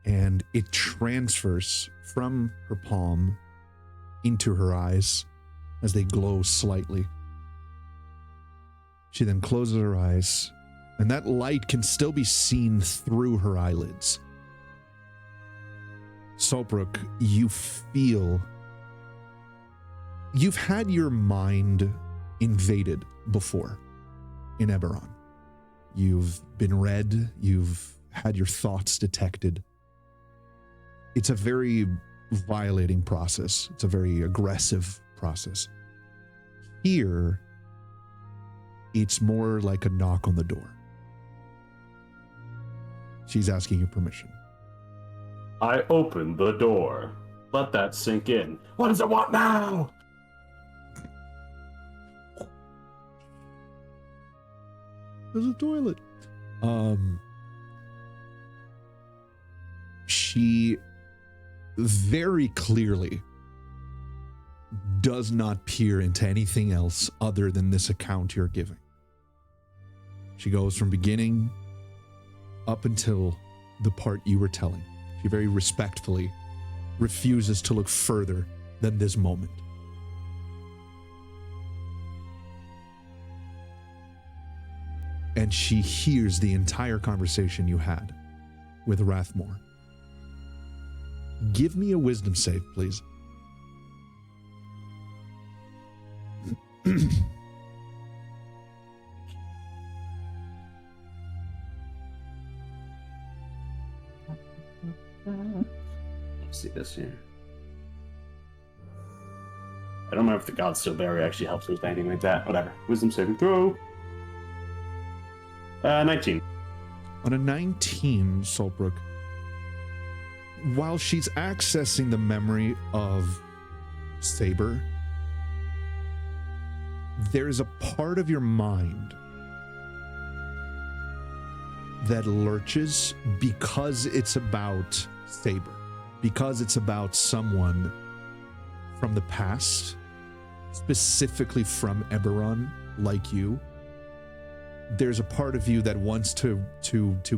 and it transfers from her palm into her eyes as they glow slightly. She then closes her eyes, and that light can still be seen through her eyelids. Solbrook, you feel you've had your mind invaded before in Eberron. You've been read, you've had your thoughts detected. It's a very violating process. It's a very aggressive process. Here, it's more like a knock on the door. She's asking you permission. I open the door. Let that sink in. What does it want now? There's a toilet. She very clearly does not peer into anything else other than this account you're giving. She goes from beginning up until the part you were telling. She very respectfully refuses to look further than this moment. And she hears the entire conversation you had with Rathmore. Give me a wisdom save, please. Let's see this here. I don't remember if the Godstill Berry actually helps with anything like that. Whatever. Wisdom saving throw. 19. On a 19, Solbrook, while she's accessing the memory of Saber, there's a part of your mind that lurches because it's about Saber, because it's about someone from the past, specifically from Eberron, like you. There's a part of you that wants to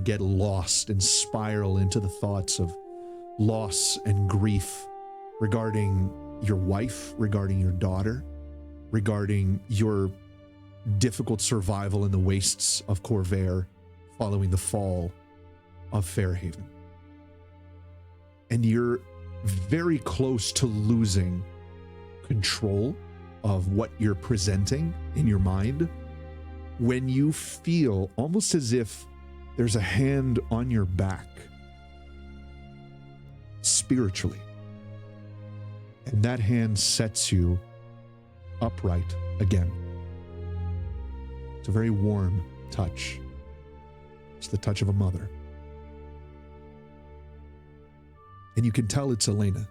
get lost and spiral into the thoughts of loss and grief regarding your wife, regarding your daughter, regarding your difficult survival in the wastes of Corvair following the fall of Fairhaven. And you're very close to losing control of what you're presenting in your mind when you feel almost as if there's a hand on your back spiritually. And that hand sets you upright again. It's a very warm touch. It's the touch of a mother. And you can tell it's Elena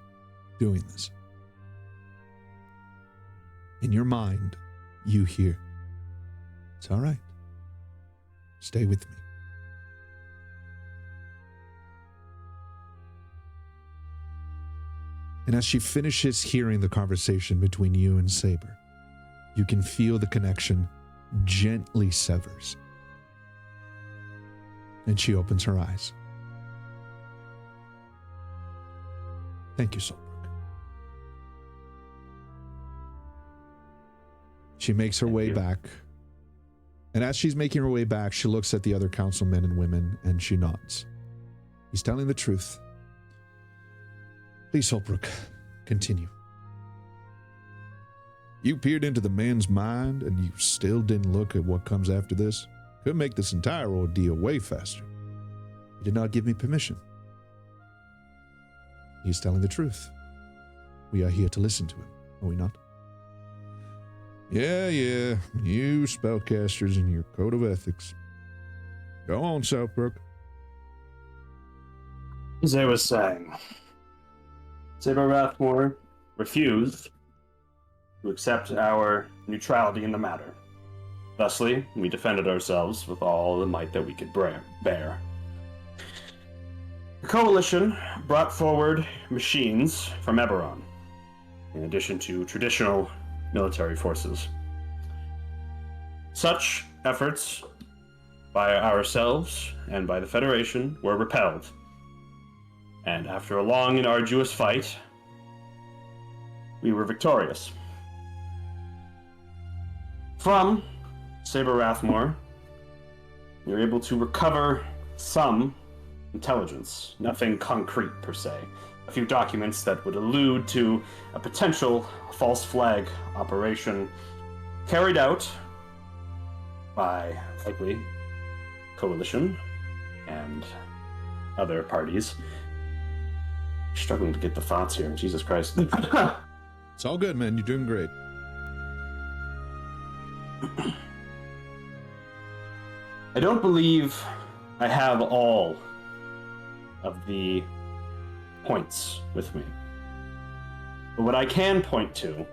doing this. In your mind, you hear, "It's all right. Stay with me." And as she finishes hearing the conversation between you and Saber, you can feel the connection gently severs. And she opens her eyes. Thank you, Solbrook. She makes her way back. And as she's making her way back, she looks at the other councilmen and women and she nods. He's telling the truth. Please, Solbrook, continue. You peered into the man's mind and you still didn't look at what comes after this? Could make this entire ordeal way faster. You did not give me permission. He's telling the truth. we are here to listen to it, are we not? Yeah, you spellcasters and your code of ethics. Go on, Southbrook. As I was saying, Saber Rathmore refused to accept our neutrality in the matter. Thusly, we defended ourselves with all the might that we could bear. The Coalition brought forward machines from Eberron, in addition to traditional military forces. Such efforts by ourselves and by the Federation were repelled, and after a long and arduous fight, we were victorious. From Saber Rathmore, we were able to recover some intelligence, nothing concrete per se. A few documents that would allude to a potential false flag operation carried out by, likely, Coalition and other parties. Struggling to get the thoughts here, Jesus Christ. It's all good, man. You're doing great. I don't believe I have all of the points with me. But what I can point to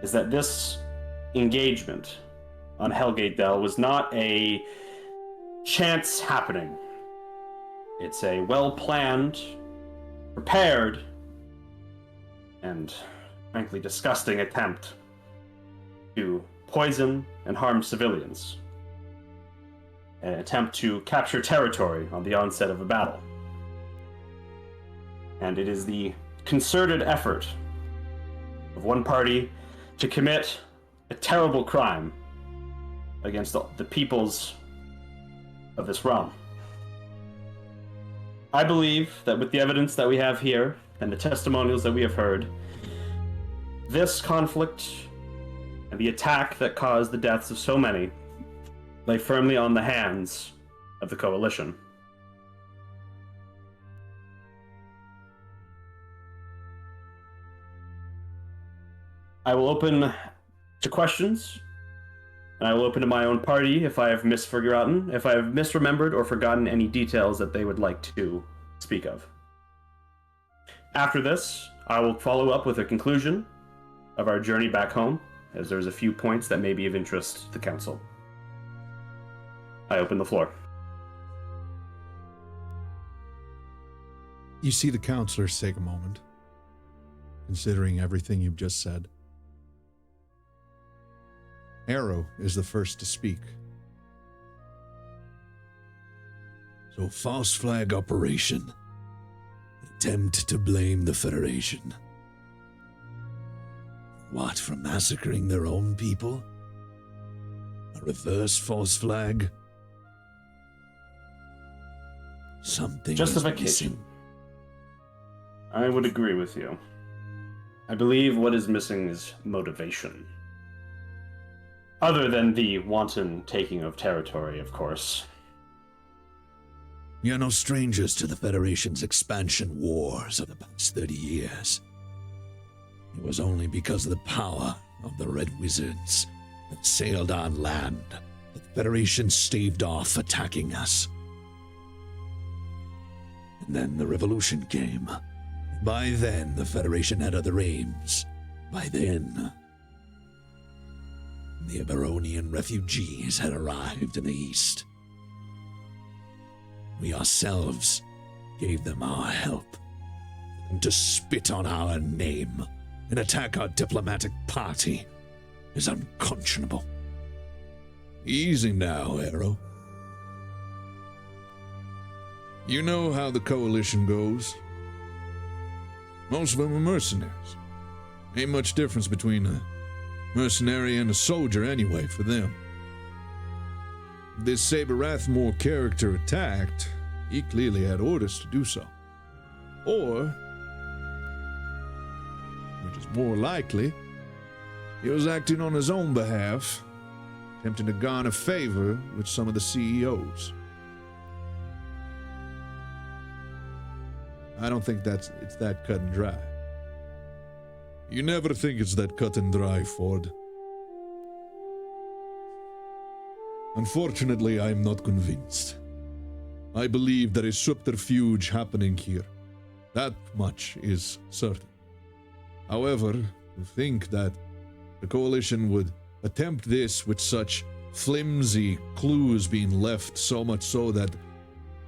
is that this engagement on Hellgate Dell was not a chance happening. It's a well-planned, prepared, and frankly disgusting attempt to poison and harm civilians. An attempt to capture territory on the onset of a battle. And it is the concerted effort of one party to commit a terrible crime against the peoples of this realm. I believe that with the evidence that we have here and the testimonials that we have heard, this conflict and the attack that caused the deaths of so many lay firmly on the hands of the Coalition. I will open to questions, and I will open to my own party if I have misremembered or forgotten any details that they would like to speak of. After this, I will follow up with a conclusion of our journey back home, as there's a few points that may be of interest to the Council. I open the floor. You see the counselors take a moment, considering everything you've just said. Arrow is the first to speak. So, false flag operation. Attempt to blame the Federation. What, for massacring their own people? A reverse false flag? Something Justification. is missing. I would agree with you. I believe what is missing is motivation. Other than the wanton taking of territory, of course. We are no strangers to the Federation's expansion wars of the past 30 years. It was only because of the power of the Red Wizards that sailed on land that the Federation staved off attacking us. And then the Revolution came. By then, the Federation had other aims. By then, the Eberonian refugees had arrived in the east. We ourselves gave them our help. For them to spit on our name and attack our diplomatic party is unconscionable. Easy now, Arrow. You know how the Coalition goes. Most of them are mercenaries. Ain't much difference between a mercenary and a soldier anyway for them. This Saber Rathmore character attacked, he clearly had orders to do so. Or, which is more likely, he was acting on his own behalf, attempting to garner favor with some of the CEOs. I don't think it's that cut and dry. You never think it's that cut and dry, Ford. Unfortunately, I am not convinced. I believe there is subterfuge happening here. That much is certain. However, to think that the Coalition would attempt this with such flimsy clues being left, so much so that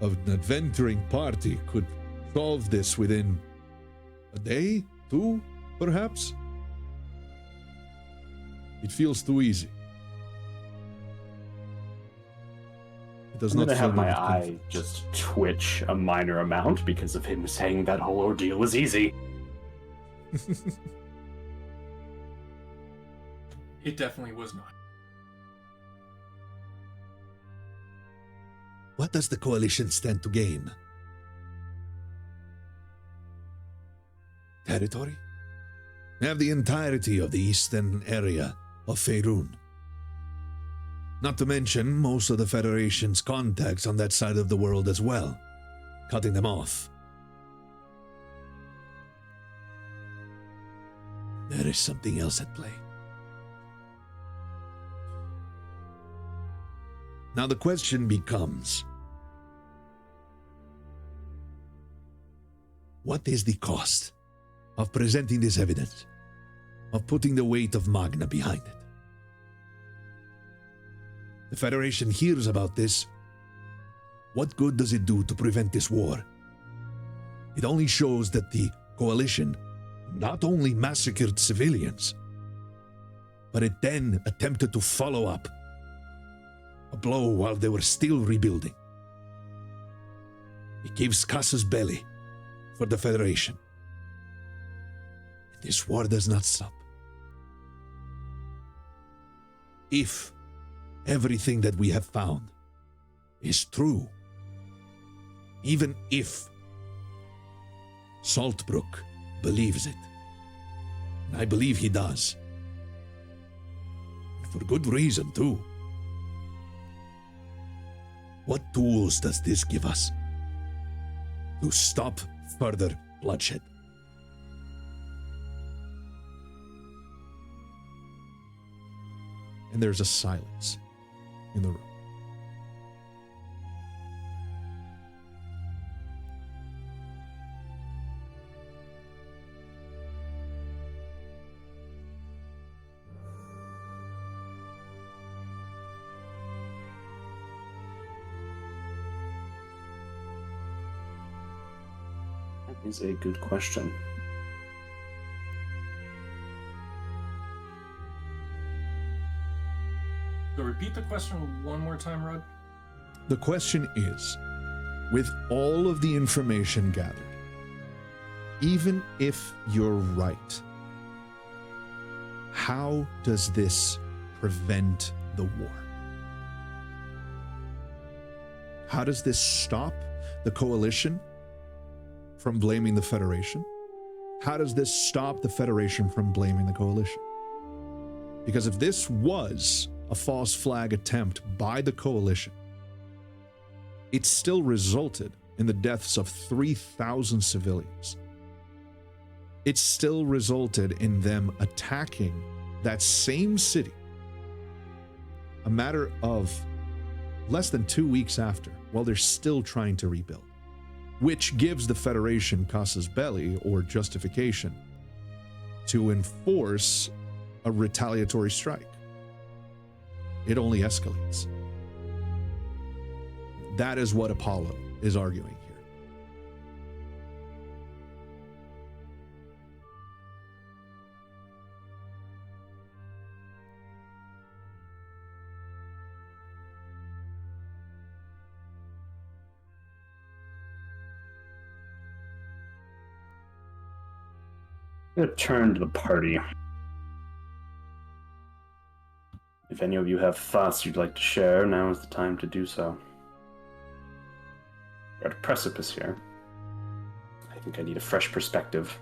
an adventuring party could solve this within a day, two, perhaps? It feels too easy. It does I'm not gonna have fill me my with eye confidence. just twitch a minor amount because of him saying that whole ordeal was easy. It definitely was not. What does the Coalition stand to gain? Territory? They have the entirety of the eastern area of Faerun. Not to mention most of the Federation's contacts on that side of the world as well, cutting them off. There is something else at play. Now the question becomes, what is the cost of presenting this evidence, of putting the weight of Magna behind it? The Federation hears about this. What good does it do to prevent this war? It only shows that the Coalition not only massacred civilians, but it then attempted to follow up a blow while they were still rebuilding. It gives casus belli for the Federation. This war does not stop. If everything that we have found is true, even if Saltbrook believes it, and I believe he does, and for good reason too, what tools does this give us to stop further bloodshed? And there's a silence in the room. That is a good question. So repeat the question one more time, Rod. The question is, with all of the information gathered, even if you're right, how does this prevent the war? How does this stop the Coalition from blaming the Federation? How does this stop the Federation from blaming the Coalition? Because if this was a false flag attempt by the Coalition, it still resulted in the deaths of 3,000 civilians. It still resulted in them attacking that same city a matter of less than 2 weeks after, while they're still trying to rebuild, which gives the Federation casus belli, or justification, to enforce a retaliatory strike. It only escalates. That is what Apollo is arguing here. I'm going to turn to the party. If any of you have thoughts you'd like to share, now is the time to do so. We're at a precipice here. I think I need a fresh perspective.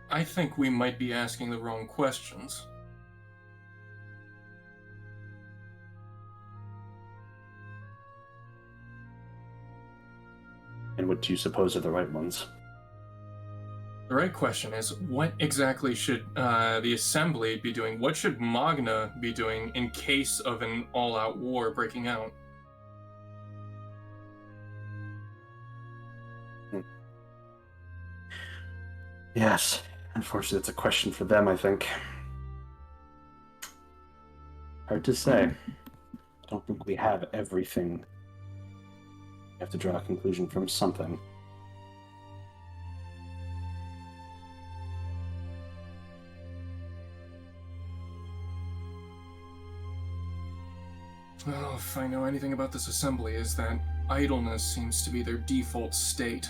I think we might be asking the wrong questions. And what do you suppose are the right ones? The right question is, what exactly should the Assembly be doing? What should Magna be doing in case of an all-out war breaking out? Yes, unfortunately, it's a question for them, I think. Hard to say. I don't think we have everything. We have to draw a conclusion from something. Well, if I know anything about this Assembly, is that idleness seems to be their default state.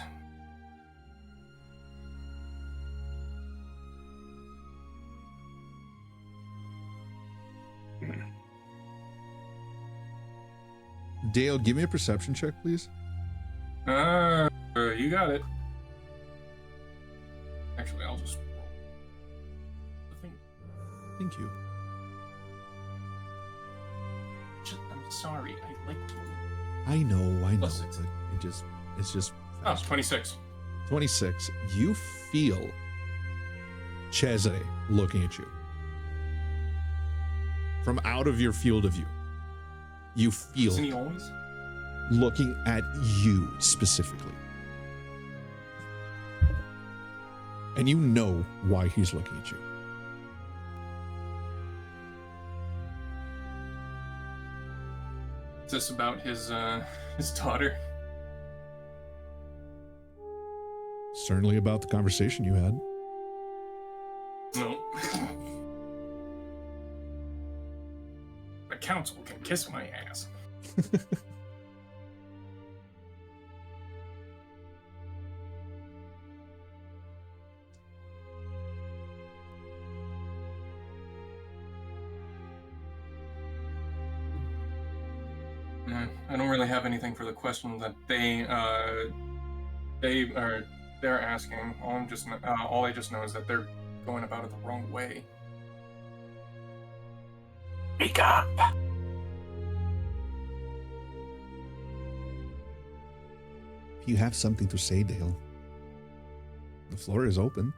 Dale, give me a perception check, please. You got it. Actually, I'll just roll the thing. Thank you. I'm sorry, I like to. I know. Plus six. But it's just. Oh, 26. 26. You feel Cesare looking at you from out of your field of view. You feel Isn't he always? looking at you specifically. And you know why he's looking at you. Is this about his daughter? Certainly about the conversation you had. No. The council can kiss my ass. I don't really have anything for the question that they're asking. All I just know is that they're going about it the wrong way. Speak up. If you have something to say, Dale, the floor is open.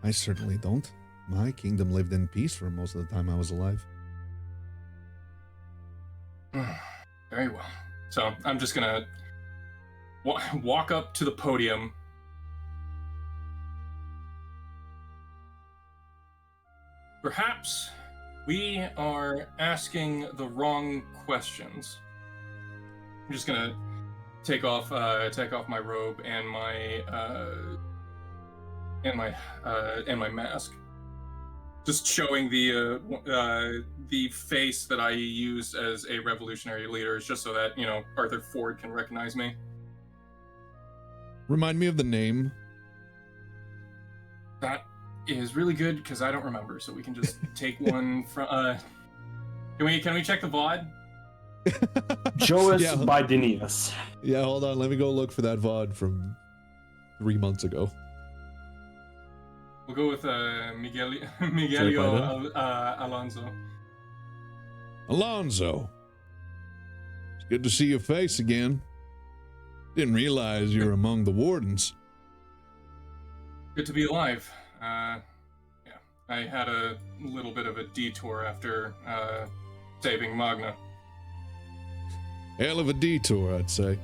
I certainly don't. My kingdom lived in peace for most of the time I was alive. Very well. So I'm just gonna walk up to the podium. Perhaps we are asking the wrong questions. I'm just gonna take off my robe and my mask, just showing the face that I used as a revolutionary leader, just so that Arthur Ford can recognize me. Remind me of the name. That is really good because I don't remember, so we can just take one from. Can we check the VOD? Joas Yeah. by Denius. Yeah, hold on. Let me go look for that VOD from 3 months ago. We'll go with Miguelio Alonso. Alonzo. It's good to see your face again. Didn't realize you were among the wardens. Good to be alive. Yeah, I had a little bit of a detour after saving Magna. Hell of a detour, I'd say.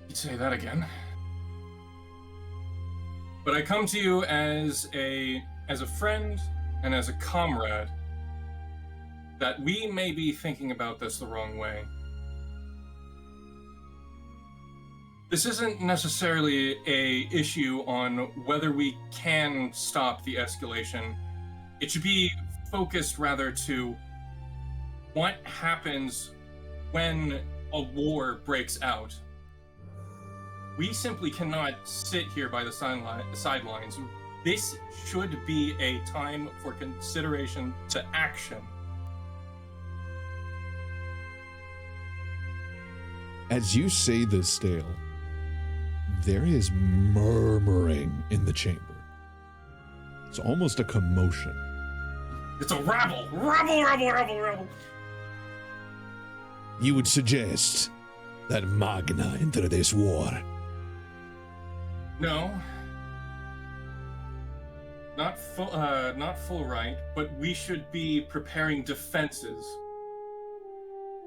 You'd say that again. But I come to you as a friend and as a comrade, that we may be thinking about this the wrong way. This isn't necessarily a issue on whether we can stop the escalation. It should be focused rather to what happens when a war breaks out. We simply cannot sit here by the sidelines. This should be a time for consideration to action. As you say this, Dale, there is murmuring in the chamber. It's almost a commotion. It's a rabble! Rabble, rabble, rabble, rabble! You would suggest that Magna enter this war? No. Not full right, but we should be preparing defenses.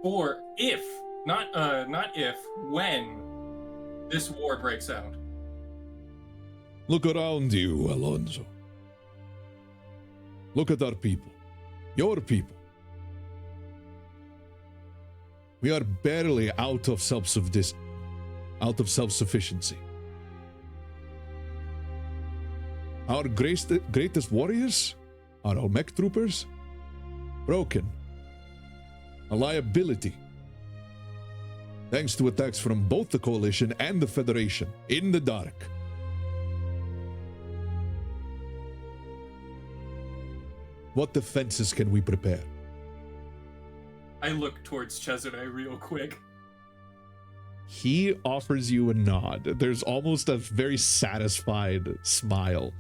For if, not if, when this war breaks out. Look around you, Alonso. Look at our people. Your people. We are barely out of self-sufficiency. Our greatest warriors are our mech troopers. Broken. A liability. Thanks to attacks from both the Coalition and the Federation in the dark. What defenses can we prepare? I look towards Cesare real quick. He offers you a nod. There's almost a very satisfied smile.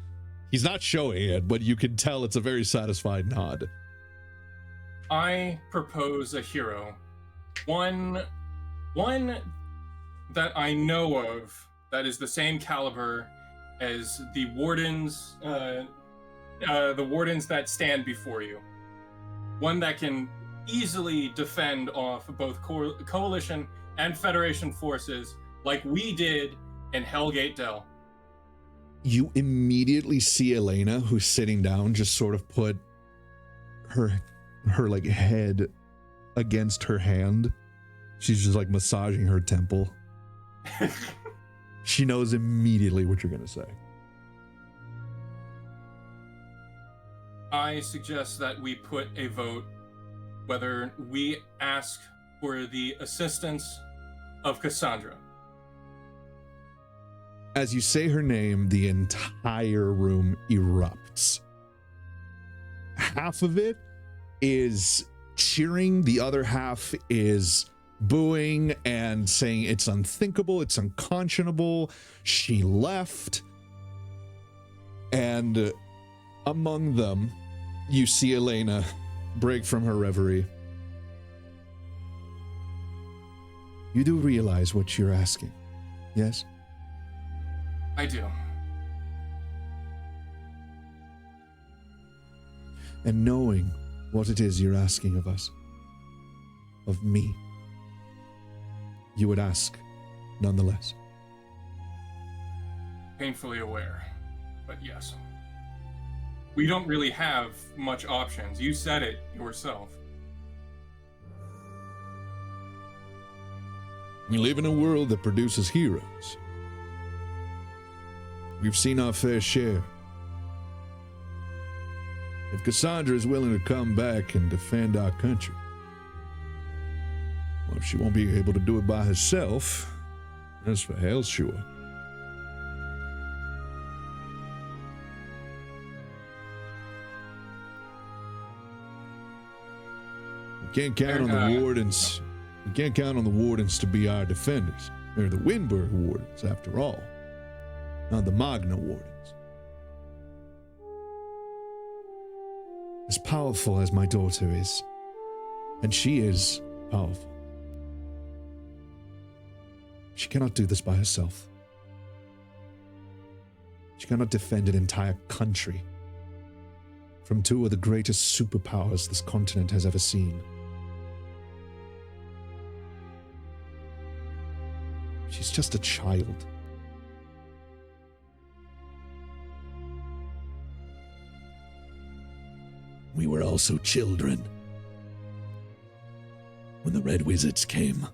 He's not showing it, but you can tell it's a very satisfied nod. I propose a hero. One that I know of that is the same caliber as the wardens that stand before you. One that can easily defend off both Coalition and Federation forces like we did in Hellgate Dell. You immediately see Elena, who's sitting down, just sort of put her like head against her hand. She's just like massaging her temple. She knows immediately what you're gonna say. I suggest that we put a vote whether we ask for the assistance of Cassandra. As you say her name, the entire room erupts. Half of it is cheering, the other half is booing and saying it's unthinkable, it's unconscionable, she left. And among them, you see Elena break from her reverie. You do realize what you're asking, yes? I do. And knowing what it is you're asking of us, of me, you would ask nonetheless. Painfully aware, but yes. We don't really have much options. You said it yourself. We live in a world that produces heroes. We've seen our fair share. If Cassandra is willing to come back and defend our country, well, she won't be able to do it by herself. That's for hell sure. We can't count on the wardens. We can't count on the wardens to be our defenders. They're the Wyndburgh wardens, after all, not the Magna wardens. As powerful as my daughter is, and she is powerful, she cannot do this by herself. She cannot defend an entire country from two of the greatest superpowers this continent has ever seen. She's just a child. We were also children when the Red Wizards came.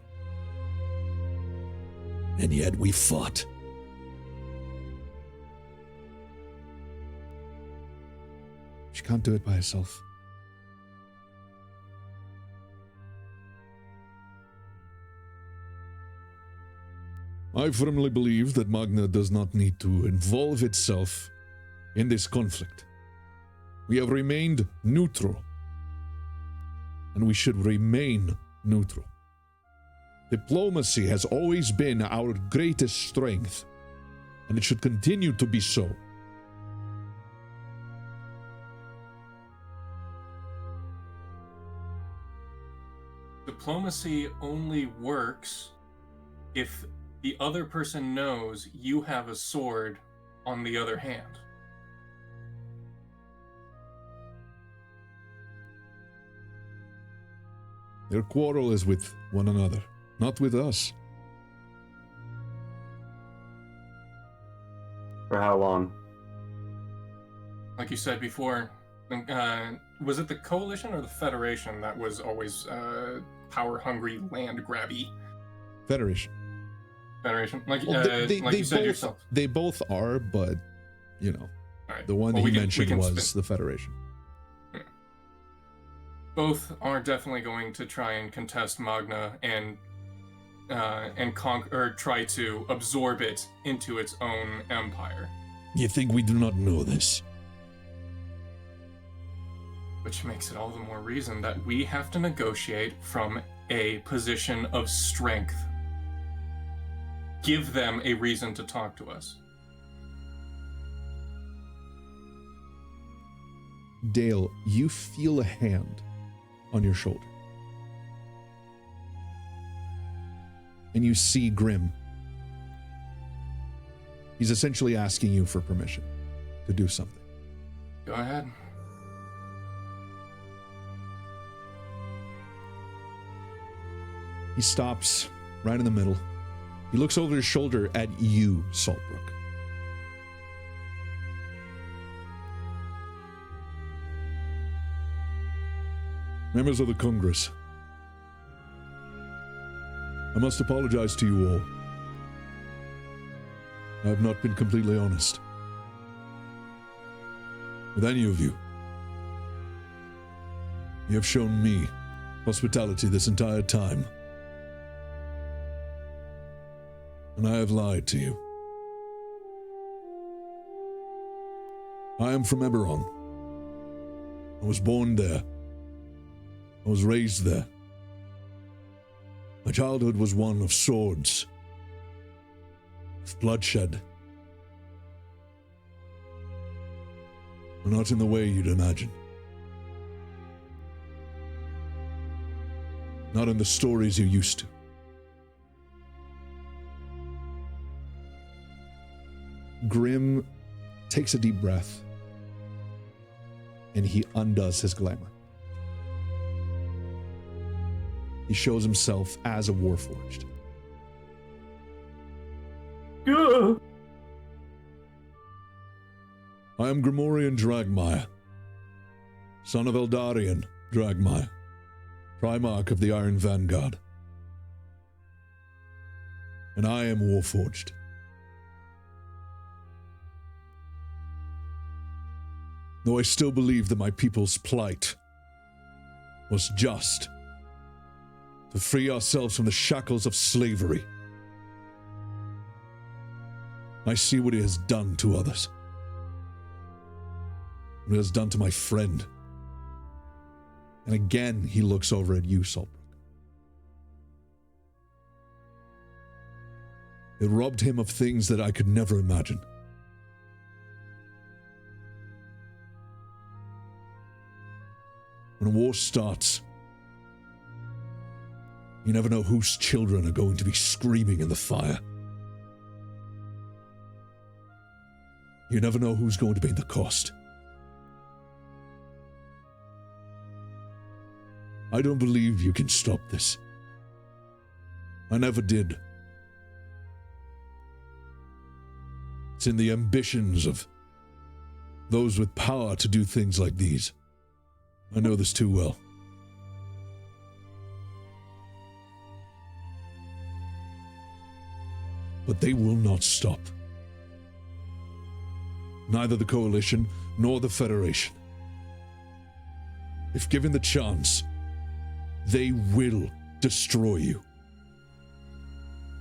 And yet we fought. She can't do it by herself. I firmly believe that Magna does not need to involve itself in this conflict. We have remained neutral, and we should remain neutral. Diplomacy has always been our greatest strength, and it should continue to be so. Diplomacy only works if the other person knows you have a sword on the other hand. Their quarrel is with one another, not with us. For how long? Like you said before, was it the Coalition or the Federation that was always power-hungry, land-grabby? Federation. Federation? Like, Well, like you said yourself. They both are, but, you know, Right. the one Well, he we mentioned can was the Federation. Both are definitely going to try and contest Magna and conquer, or try to absorb it into its own empire. You think we do not know this? Which makes it all the more reason that we have to negotiate from a position of strength. Give them a reason to talk to us. Dale, you feel a hand on your shoulder. And you see Grim. He's essentially asking you for permission to do something. Go ahead. He stops right in the middle. He looks over his shoulder at you, Saltbrook. Members of the Congress, I must apologize to you all. I have not been completely honest with any of you. You have shown me hospitality this entire time, and I have lied to you. I am from Eberron. I was born there. I was raised there. My childhood was one of swords, of bloodshed. But not in the way you'd imagine. Not in the stories you used to. Grim takes a deep breath, and he undoes his glamour. He shows himself as a Warforged. I am Grimorian Dragmire, son of Eldarian Dragmire, Primarch of the Iron Vanguard. And I am Warforged. Though I still believe that my people's plight was just, to free ourselves from the shackles of slavery. I see what it has done to others. What it has done to my friend. And again, he looks over at you, Saltbrook. It robbed him of things that I could never imagine. When a war starts, you never know whose children are going to be screaming in the fire. You never know who's going to pay the cost. I don't believe you can stop this. I never did. It's in the ambitions of those with power to do things like these. I know this too well. But they will not stop. Neither the Coalition nor the Federation. If given the chance, they will destroy you.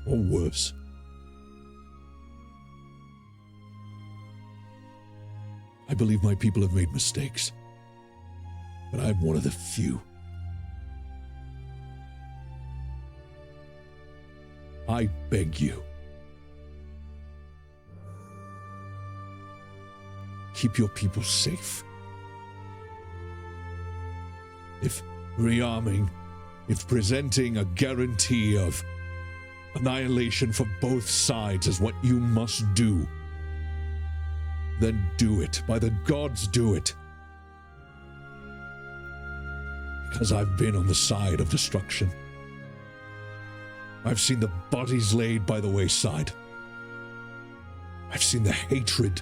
Or worse. I believe my people have made mistakes, but I'm one of the few. I beg you. Keep your people safe. If rearming, if presenting a guarantee of Annihilation for both sides is what you must do. Then do it. By the gods, do it. Because I've been on the side of destruction. I've seen the bodies laid by the wayside. I've seen the hatred.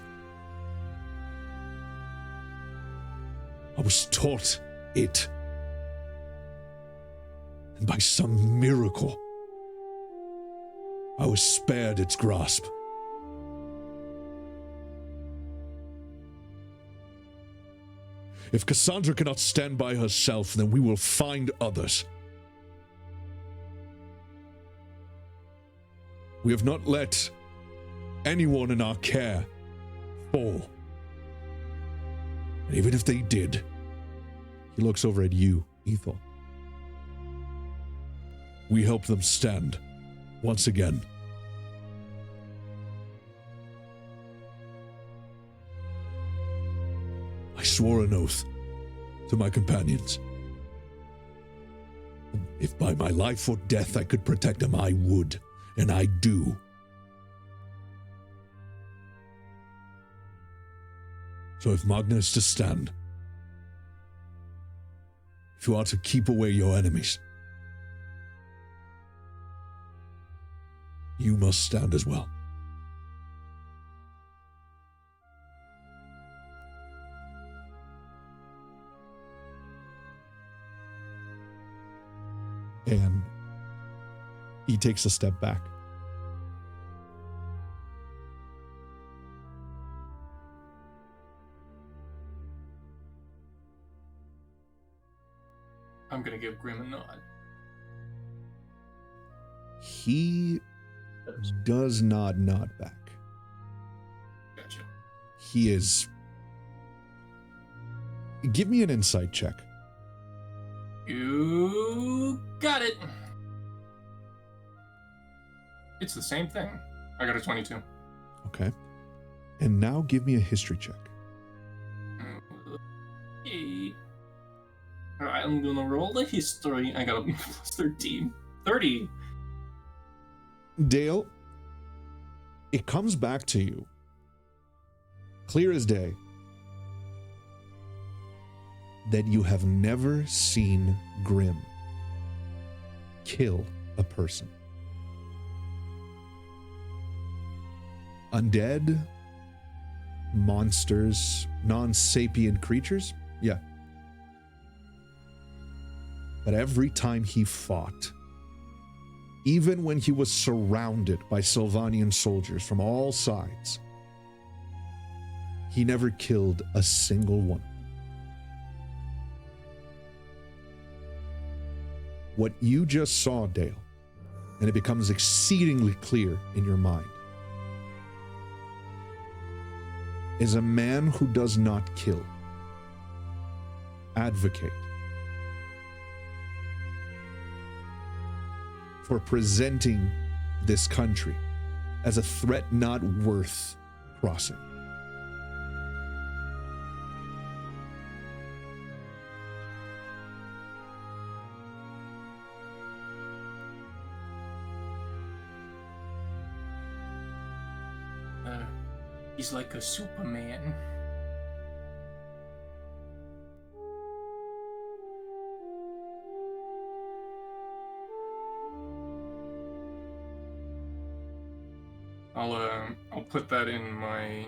I was taught it. And by some miracle, I was spared its grasp. If Cassandra cannot stand by herself, then we will find others. We have not let anyone in our care fall. And even if they did, he looks over at you, Ethel. We help them stand once again. I swore an oath to my companions. If by my life or death I could protect them, I would, and I do. So if Magna is to stand, if you are to keep away your enemies, you must stand as well. And he takes a step back. I'm gonna give Grim a nod. He does not nod back. Gotcha. He is... Give me an insight check. You got it. It's the same thing. I got a 22. Okay. And now give me a history check. Okay. Alright, I'm gonna roll the history. I got a plus 13. 30. Dale, it comes back to you, clear as day, that you have never seen Grim kill a person. Undead, monsters, non-sapient creatures, yeah. But every time he fought, even when he was surrounded by Sylvanian soldiers from all sides, he never killed a single one. What you just saw, Dale, and it becomes exceedingly clear in your mind, is a man who does not kill, advocate for presenting this country as a threat not worth crossing. He's like a Superman. I'll put that in my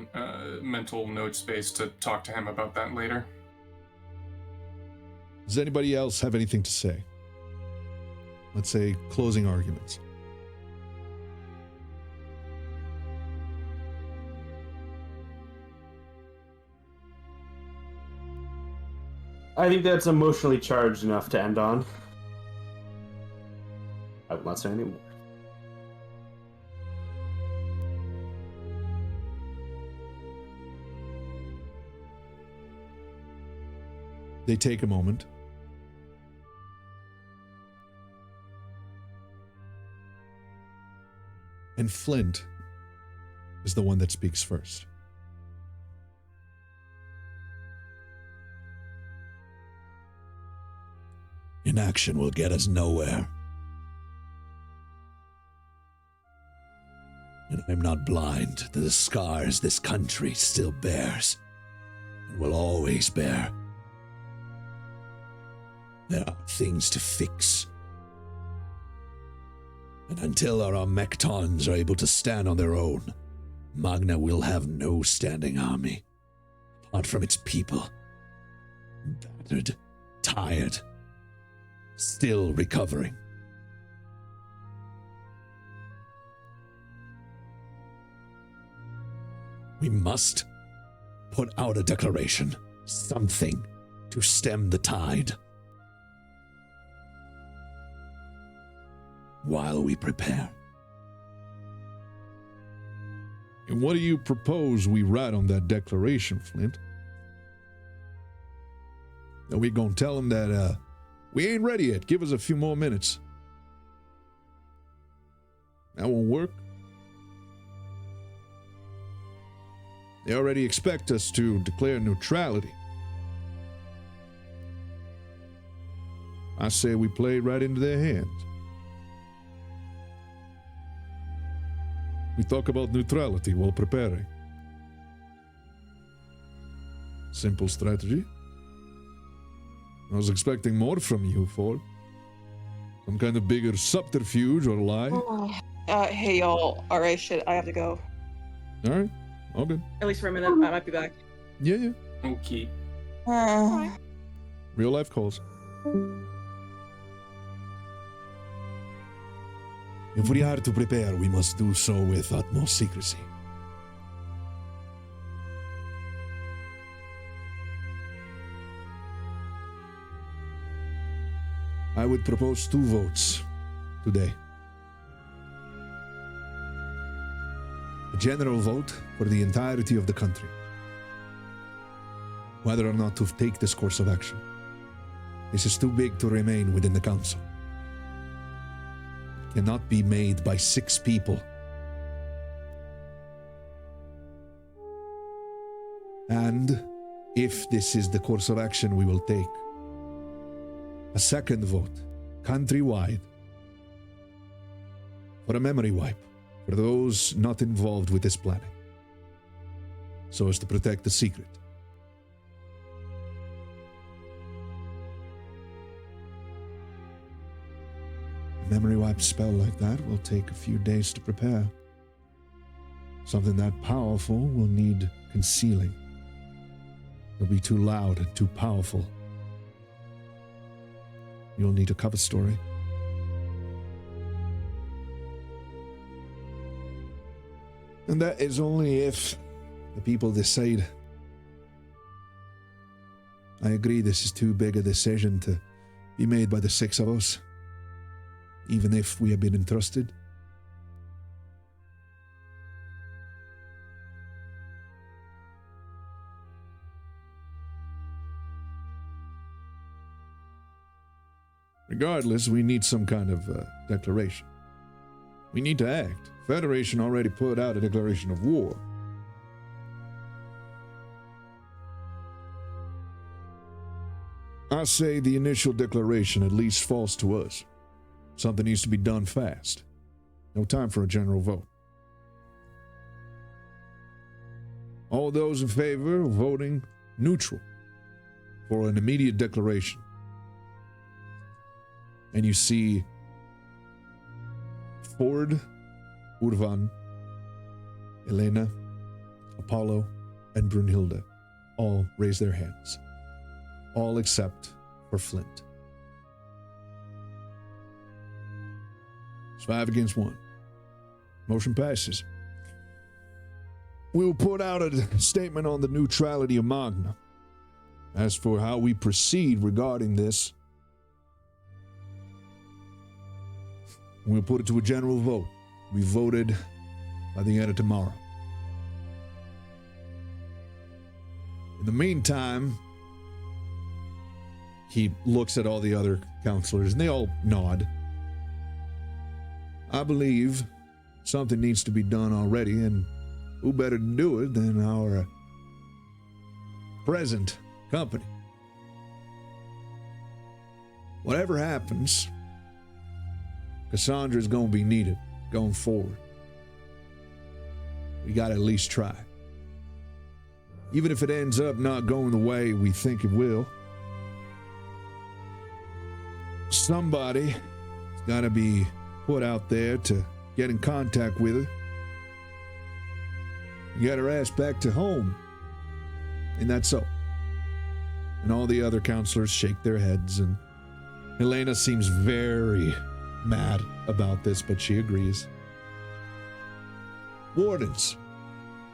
mental note space to talk to him about that later. Does anybody else have anything to say? Let's say closing arguments. I think that's emotionally charged enough to end on. I will not say any more. They take a moment. And Flint is the one that speaks first. Inaction will get us nowhere. And I'm not blind to the scars this country still bears and will always bear. There are things to fix. And until our Mechtons are able to stand on their own, Magna will have no standing army, apart from its people. Battered, tired, still recovering. We must put out a declaration, something to stem the tide. While we prepare. And what do you propose we write on that declaration, Flint? Are we gonna tell them that we ain't ready yet? Give us a few more minutes. That won't work. They already expect us to declare neutrality. I say we play right into their hands. We talk about neutrality while preparing. Simple strategy. I was expecting more from you, Ford. Some kind of bigger subterfuge or lie. Hey y'all. Alright, shit, I have to go. Alright, all good. At least for a minute, I might be back. Yeah. Okay. Real life calls. If we are to prepare, we must do so with utmost secrecy. I would propose 2 votes today. A general vote for the entirety of the country. Whether or not to take this course of action. This is too big to remain within the council. Cannot be made by 6 people. And if this is the course of action we will take, a second vote, countrywide, for a memory wipe for those not involved with this planning, so as to protect the secret. Memory wipe spell like that will take a few days to prepare. Something that powerful will need concealing. It'll be too loud and too powerful. You'll need a cover story. And that is only if the people decide. I agree this is too big a decision to be made by the 6 of us. Even if we have been entrusted. Regardless, we need some kind of declaration. We need to act. Federation already put out a declaration of war. I say the initial declaration at least falls to us. Something needs to be done fast. No time for a general vote. All those in favor of voting neutral for an immediate declaration. And you see Ford, Urvan, Elena, Apollo, and Brunhilde all raise their hands. All except for Flint. It's 5 against 1. Motion passes. We will put out a statement on the neutrality of Magna. As for how we proceed regarding this, we'll put it to a general vote. We voted by the end of tomorrow. In the meantime, he looks at all the other counselors and they all nod. I believe something needs to be done already, and who better to do it than our present company? Whatever happens, Cassandra's going to be needed going forward. We gotta at least try. Even if it ends up not going the way we think it will, somebody's gotta be put out there to get in contact with her. Get her ass back to home. And that's so. And all the other counselors shake their heads, and Helena seems very mad about this, but she agrees. Wardens,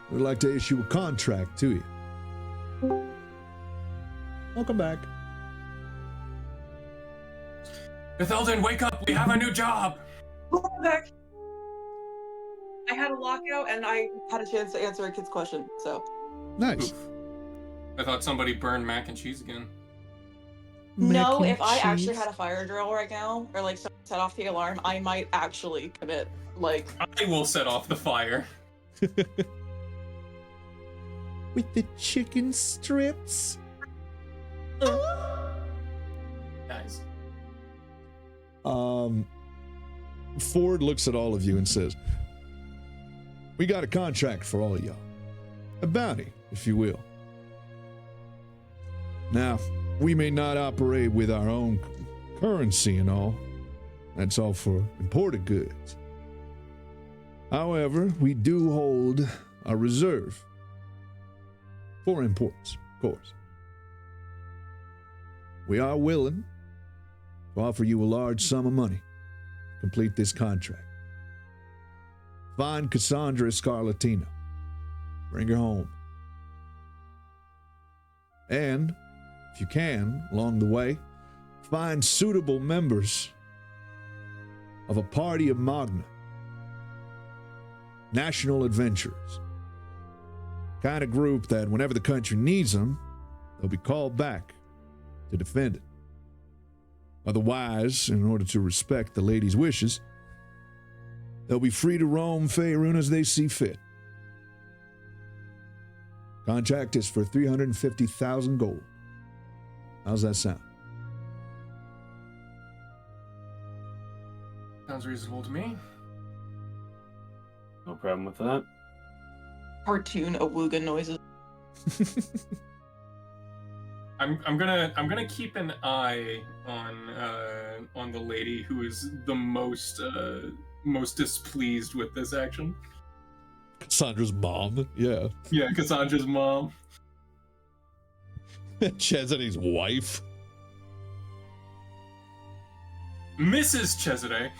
we'd like to issue a contract to you. Welcome back. Bethelden, wake up! We have a new job! Welcome back. I had a lockout and I had a chance to answer a kid's question, so. Nice. Oof. I thought somebody burned mac and cheese again. No, Mac if and I actually cheese. had a fire drill right now, or like set off the alarm, I might actually commit, like. I will set off the fire. With the chicken strips. Nice. Ford looks at all of you and says, we got a contract for all of y'all. A bounty, if you will. Now, we may not operate with our own currency and all. That's all for imported goods. However, we do hold a reserve for imports, of course. We are willing to offer you a large sum of money to complete this contract. Find Cassandra Scarlatino. Bring her home. And, if you can, along the way, find suitable members of a party of Magna. National adventurers. Kind of group that whenever the country needs them, they'll be called back to defend it. Otherwise, in order to respect the lady's wishes, they'll be free to roam Faerun as they see fit. Contract is for 350,000 gold. How's that sound? Sounds reasonable to me. No problem with that. Cartoon awooga noises. I'm gonna keep an eye on the lady who is the most displeased with this action. Cassandra's mom, yeah. Yeah, Cassandra's mom. Chesade's wife. Mrs. Cesare.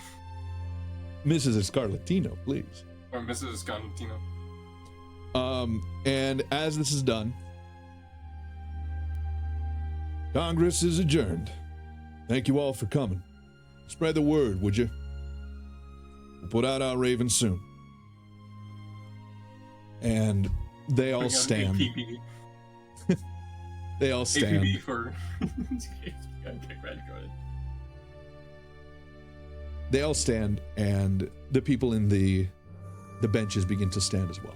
Mrs. Scarlatino, please. Or Mrs. Scarlatino. And as this is done, Congress is adjourned. Thank you all for coming. Spread the word, would you? We'll put out our raven soon. And they all stand. APB. They all stand. APB for... Okay, go ahead. They all stand, and the people in the benches begin to stand as well.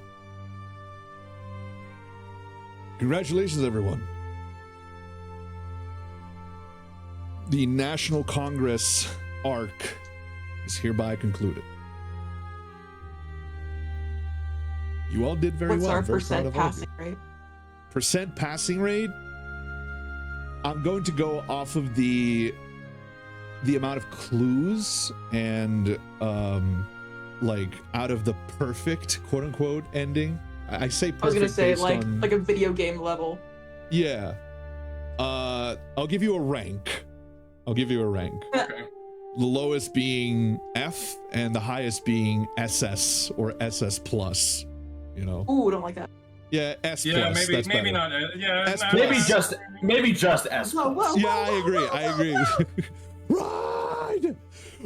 Congratulations, everyone. The National Congress arc is hereby concluded. You all did very What's well. our I'm very proud percent of all of you. passing rate? Percent passing rate? I'm going to go off of the amount of clues and like out of the perfect quote unquote ending. I say perfect. I was gonna say based on, like a video game level. yeah. I'll give you a rank. Okay. The lowest being F and the highest being SS or SS plus. You know. Ooh, don't like that. Yeah, S Yeah, plus. maybe That's better. not. Yeah, S no, plus. Maybe just S. Whoa, whoa, Yeah, whoa, I agree. Rod!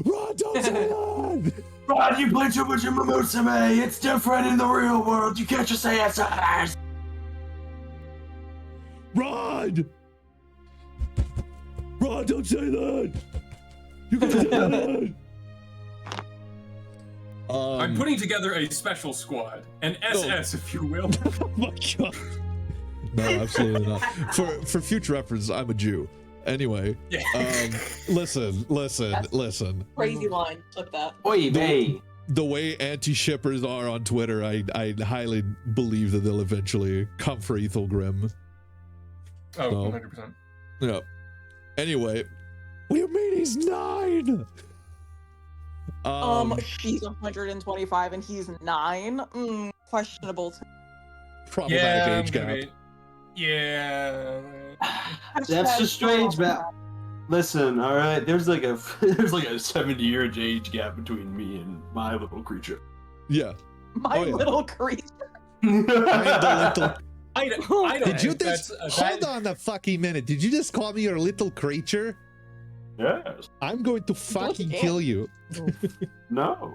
Rod, don't say that! Rod, you play too much of Mamusame. It's different in the real world. You can't just say SS. Rod! Rod, don't say that! You can't say that! I'm putting together a special squad, an SS, if you will. Oh my god! No, absolutely not. For future reference, I'm a Jew. Anyway, Yeah. listen. Crazy line. Flip that. Oy vey. the way anti-shippers are on Twitter, I highly believe that they'll eventually come for Ethel Grimm. Oh, So, 100%. yeah. Anyway, what do you mean he's 9? She's 125 and he's 9. Questionable. Problematic age gap. Yeah. That's just strange, man. Listen, all right. There's like a 70-year age gap between me and my little creature. Yeah. My little creature. I don't Did you think just hold on a fucking minute? Did you just call me your little creature? Yes. I'm going to fucking kill you. No.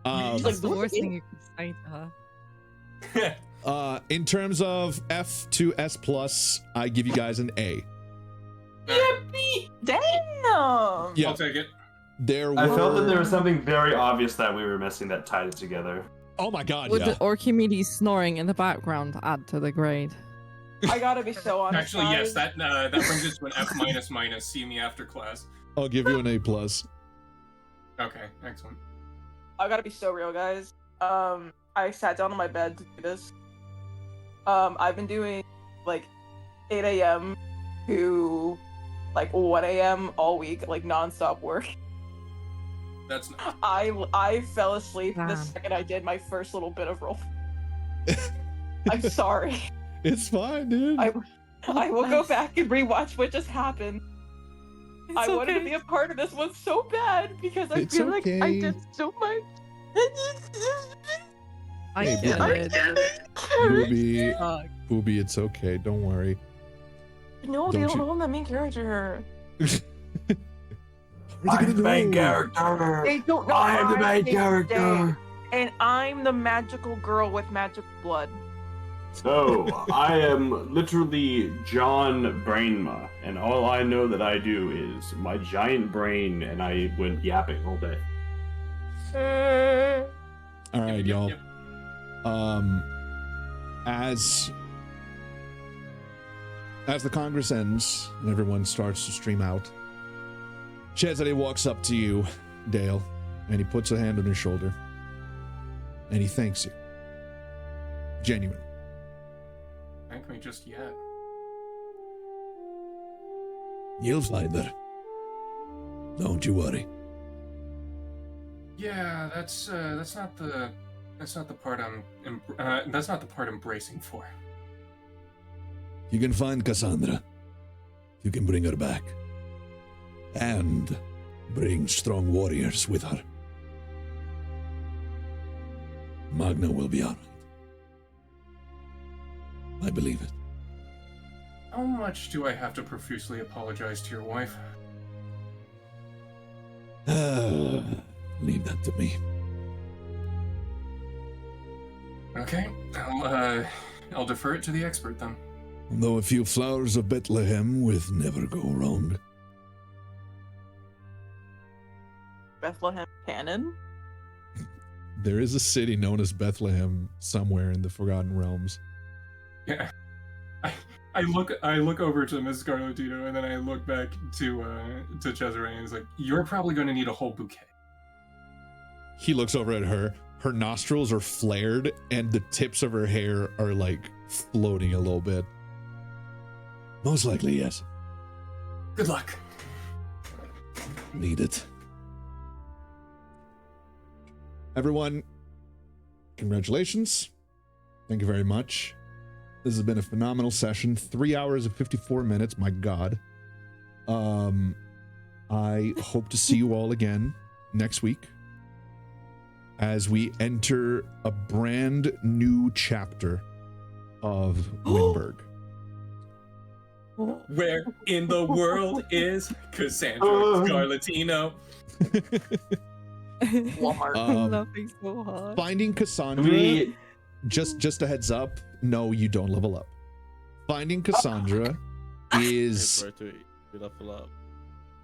That's the worst thing you could say to her. In terms of F to S plus, I give you guys an A. Damn. Yeah. I'll take it. I felt that there was something very obvious that we were missing that tied it together. Oh my god, Would yeah. the Orchimedes snoring in the background add to the grade? I gotta be so honest. Actually, yes. guys. That brings it to an F minus. See me after class. I'll give you an A plus. Okay, excellent. I gotta be so real, guys. I sat down on my bed to do this. I've been doing like 8 a.m. to like 1 a.m. all week, like non-stop work. That's nice. I fell asleep the Wow. second I did my first little bit of roll. I'm sorry. It's fine, dude. I will go back and rewatch what just happened. I wanted to be a part of this one so bad because I It's feel like I okay. did so much. I Hey, get Booby, it. Booby, it's okay. Don't worry. No, they Don't don't you- know I'm the main character. I'm the main character. They don't know I am the main I'm character. and I'm the magical girl with magic blood. So, I am literally John Brainma, and all I know that I do is my giant brain, and I went yapping all day. All right, y'all. As the Congress ends and everyone starts to stream out, Chezade walks up to you, Dale, and he puts a hand on your shoulder, and he thanks you. Genuinely. Thank me just yet. You'll find her. Don't you worry. Yeah, that's not the part that's not the part I'm bracing for. You can find Cassandra. You can bring her back. And bring strong warriors with her. Magna will be alright. I believe it. How much do I have to profusely apologize to your wife? Leave that to me. Okay, I'll defer it to the expert then. Though a few flowers of Bethlehem with never go wrong. Bethlehem Cannon? There is a city known as Bethlehem somewhere in the Forgotten Realms. Yeah. I look over to Miss Scarletino and then I look back to Cesare and he's like, "You're probably going to need a whole bouquet." He looks over at her. Her nostrils are flared and the tips of her hair are like floating a little bit. Most likely, yes. Good luck. Need it. Everyone, congratulations. Thank you very much. This has been a phenomenal session. 3 hours and 54 minutes. My God. I hope to see you all again next week as we enter a brand new chapter of Wyndburgh. Where in the world is Cassandra Scarletino? Walmart. I'm laughing so hard. Finding Cassandra, just a heads up, no, you don't level up. Finding Cassandra is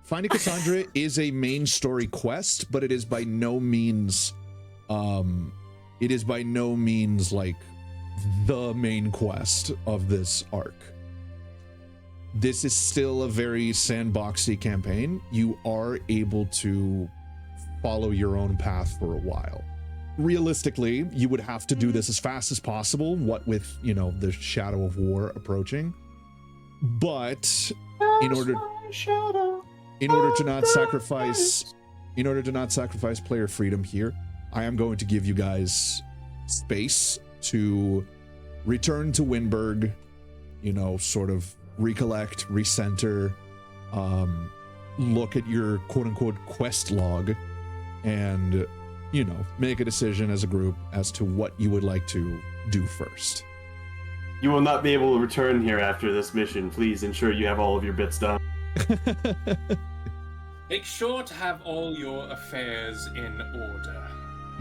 Finding Cassandra is a main story quest, but it is by no means like the main quest of this arc. This is still a very sandboxy campaign. You are able to follow your own path for a while. Realistically, you would have to do this as fast as possible, what with, you know, the shadow of war approaching. But in order to not sacrifice player freedom here, I am going to give you guys space to return to Wyndburgh, you know, sort of recollect, recenter, look at your quote-unquote quest log, and, you know, make a decision as a group as to what you would like to do first. You will not be able to return here after this mission. Please ensure you have all of your bits done. Make sure to have all your affairs in order.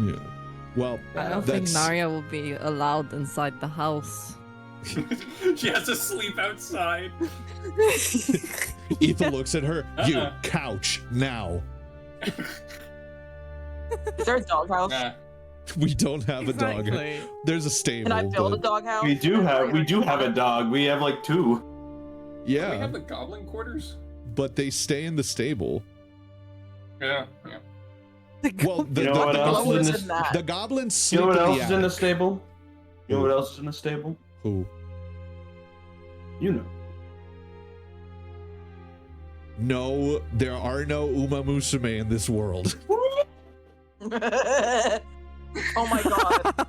Yeah. Well, I don't think Narya will be allowed inside the house. She has to sleep outside. Ethan looks at her. You couch now. Is there a doghouse? We don't have a dog. There's a stable. Can I build a but- doghouse? We do have a dog. We have like 2. Yeah. We have the goblin quarters. But they stay in the stable. Yeah. Well, the, You know the, what the else goblins, is in that? the goblins You sleep know what else in is the in the attic. stable? You know what else is in the stable? Who? You know. No, there are no Uma Musume in this world. Oh my god.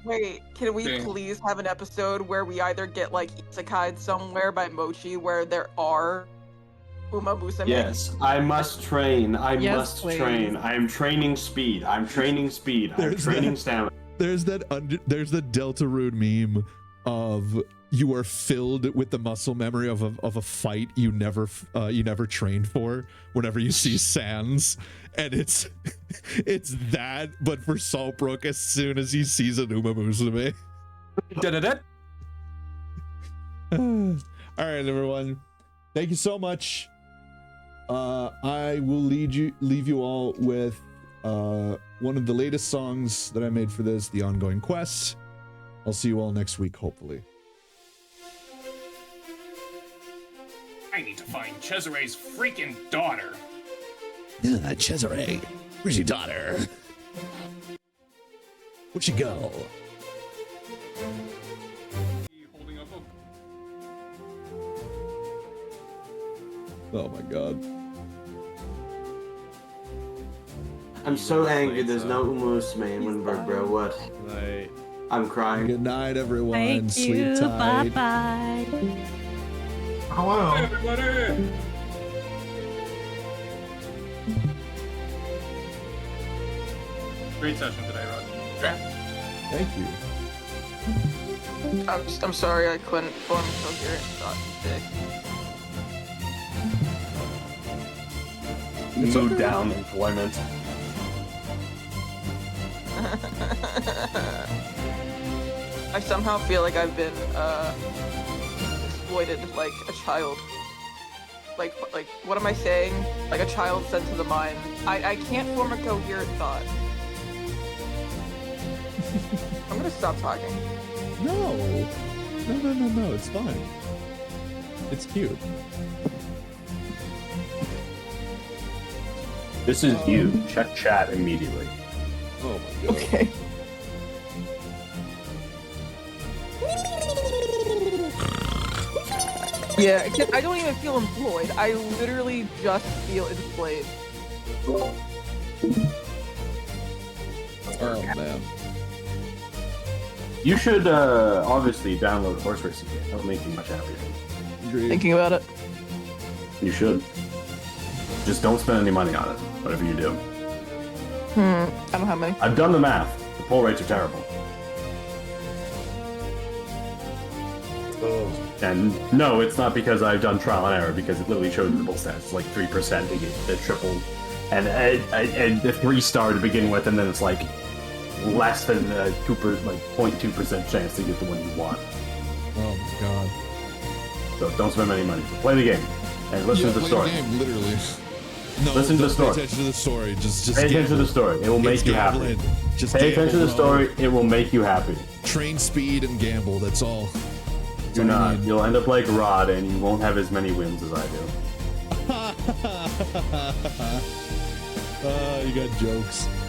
Wait, can we Dang. please have an episode where we either get like isekai'd somewhere by Mochi where there are Uma Musume? Yes, I must train. I Yes, must please. train. I am training speed. I'm training speed. I'm There's training that- stamina. There's the Deltarune meme of you are filled with the muscle memory of a fight you never trained for whenever you see Sans, and it's that, but for Saltbrook as soon as he sees an Uma Musume. Da-da-da. All right, everyone. Thank you so much. I will leave you all with one of the latest songs that I made for this, the ongoing quest. I'll see you all next week, hopefully. I need to find Cesare's freaking daughter. Cesare, where's your daughter? Where'd she go? Holding up Oh my god. I'm so angry there's no Umusume in Wyndburgh, bro. What? Right. I'm crying. Good night, everyone. Thank Sleep you. tight. Bye-bye. Hello. everybody. Great session today, Rod. Thank you. I'm sorry I couldn't form coherent thought dick. It's Mood okay. down employment. I somehow feel like I've been exploited like a child. Like what am I saying? Like a child sent to the mine. I can't form a coherent thought. I'm gonna stop talking. No. No. It's fine. It's cute. This is you. Check chat immediately. Oh my god. Okay. Yeah, I don't even feel employed. I literally just feel enslaved. Oh man. You should obviously download horse racing game. That'll make you much happier. Agreed. Thinking about it. You should. Just don't spend any money on it, whatever you do. I don't have many. I've done the math. The pull rates are terrible. Oh. And no, it's not because I've done trial and error, because it literally shows the bull stats. It's like 3% to get the triple, and the 3-star to begin with, and then it's like less than 0.2% chance to get the one you want. Oh my god. So don't spend any money. Play the game and listen to the play story. The game, literally. No, Listen to the don't story. Pay attention to the story. Just Pay attention to gamble. the story. It will make It's you happy. gambling. Just Pay attention to the gamble, bro. story. It will make you happy. Train speed and gamble. That's all. That's Do all you not. need. You'll end up like Rod, and you won't have as many wins as I do. You got jokes.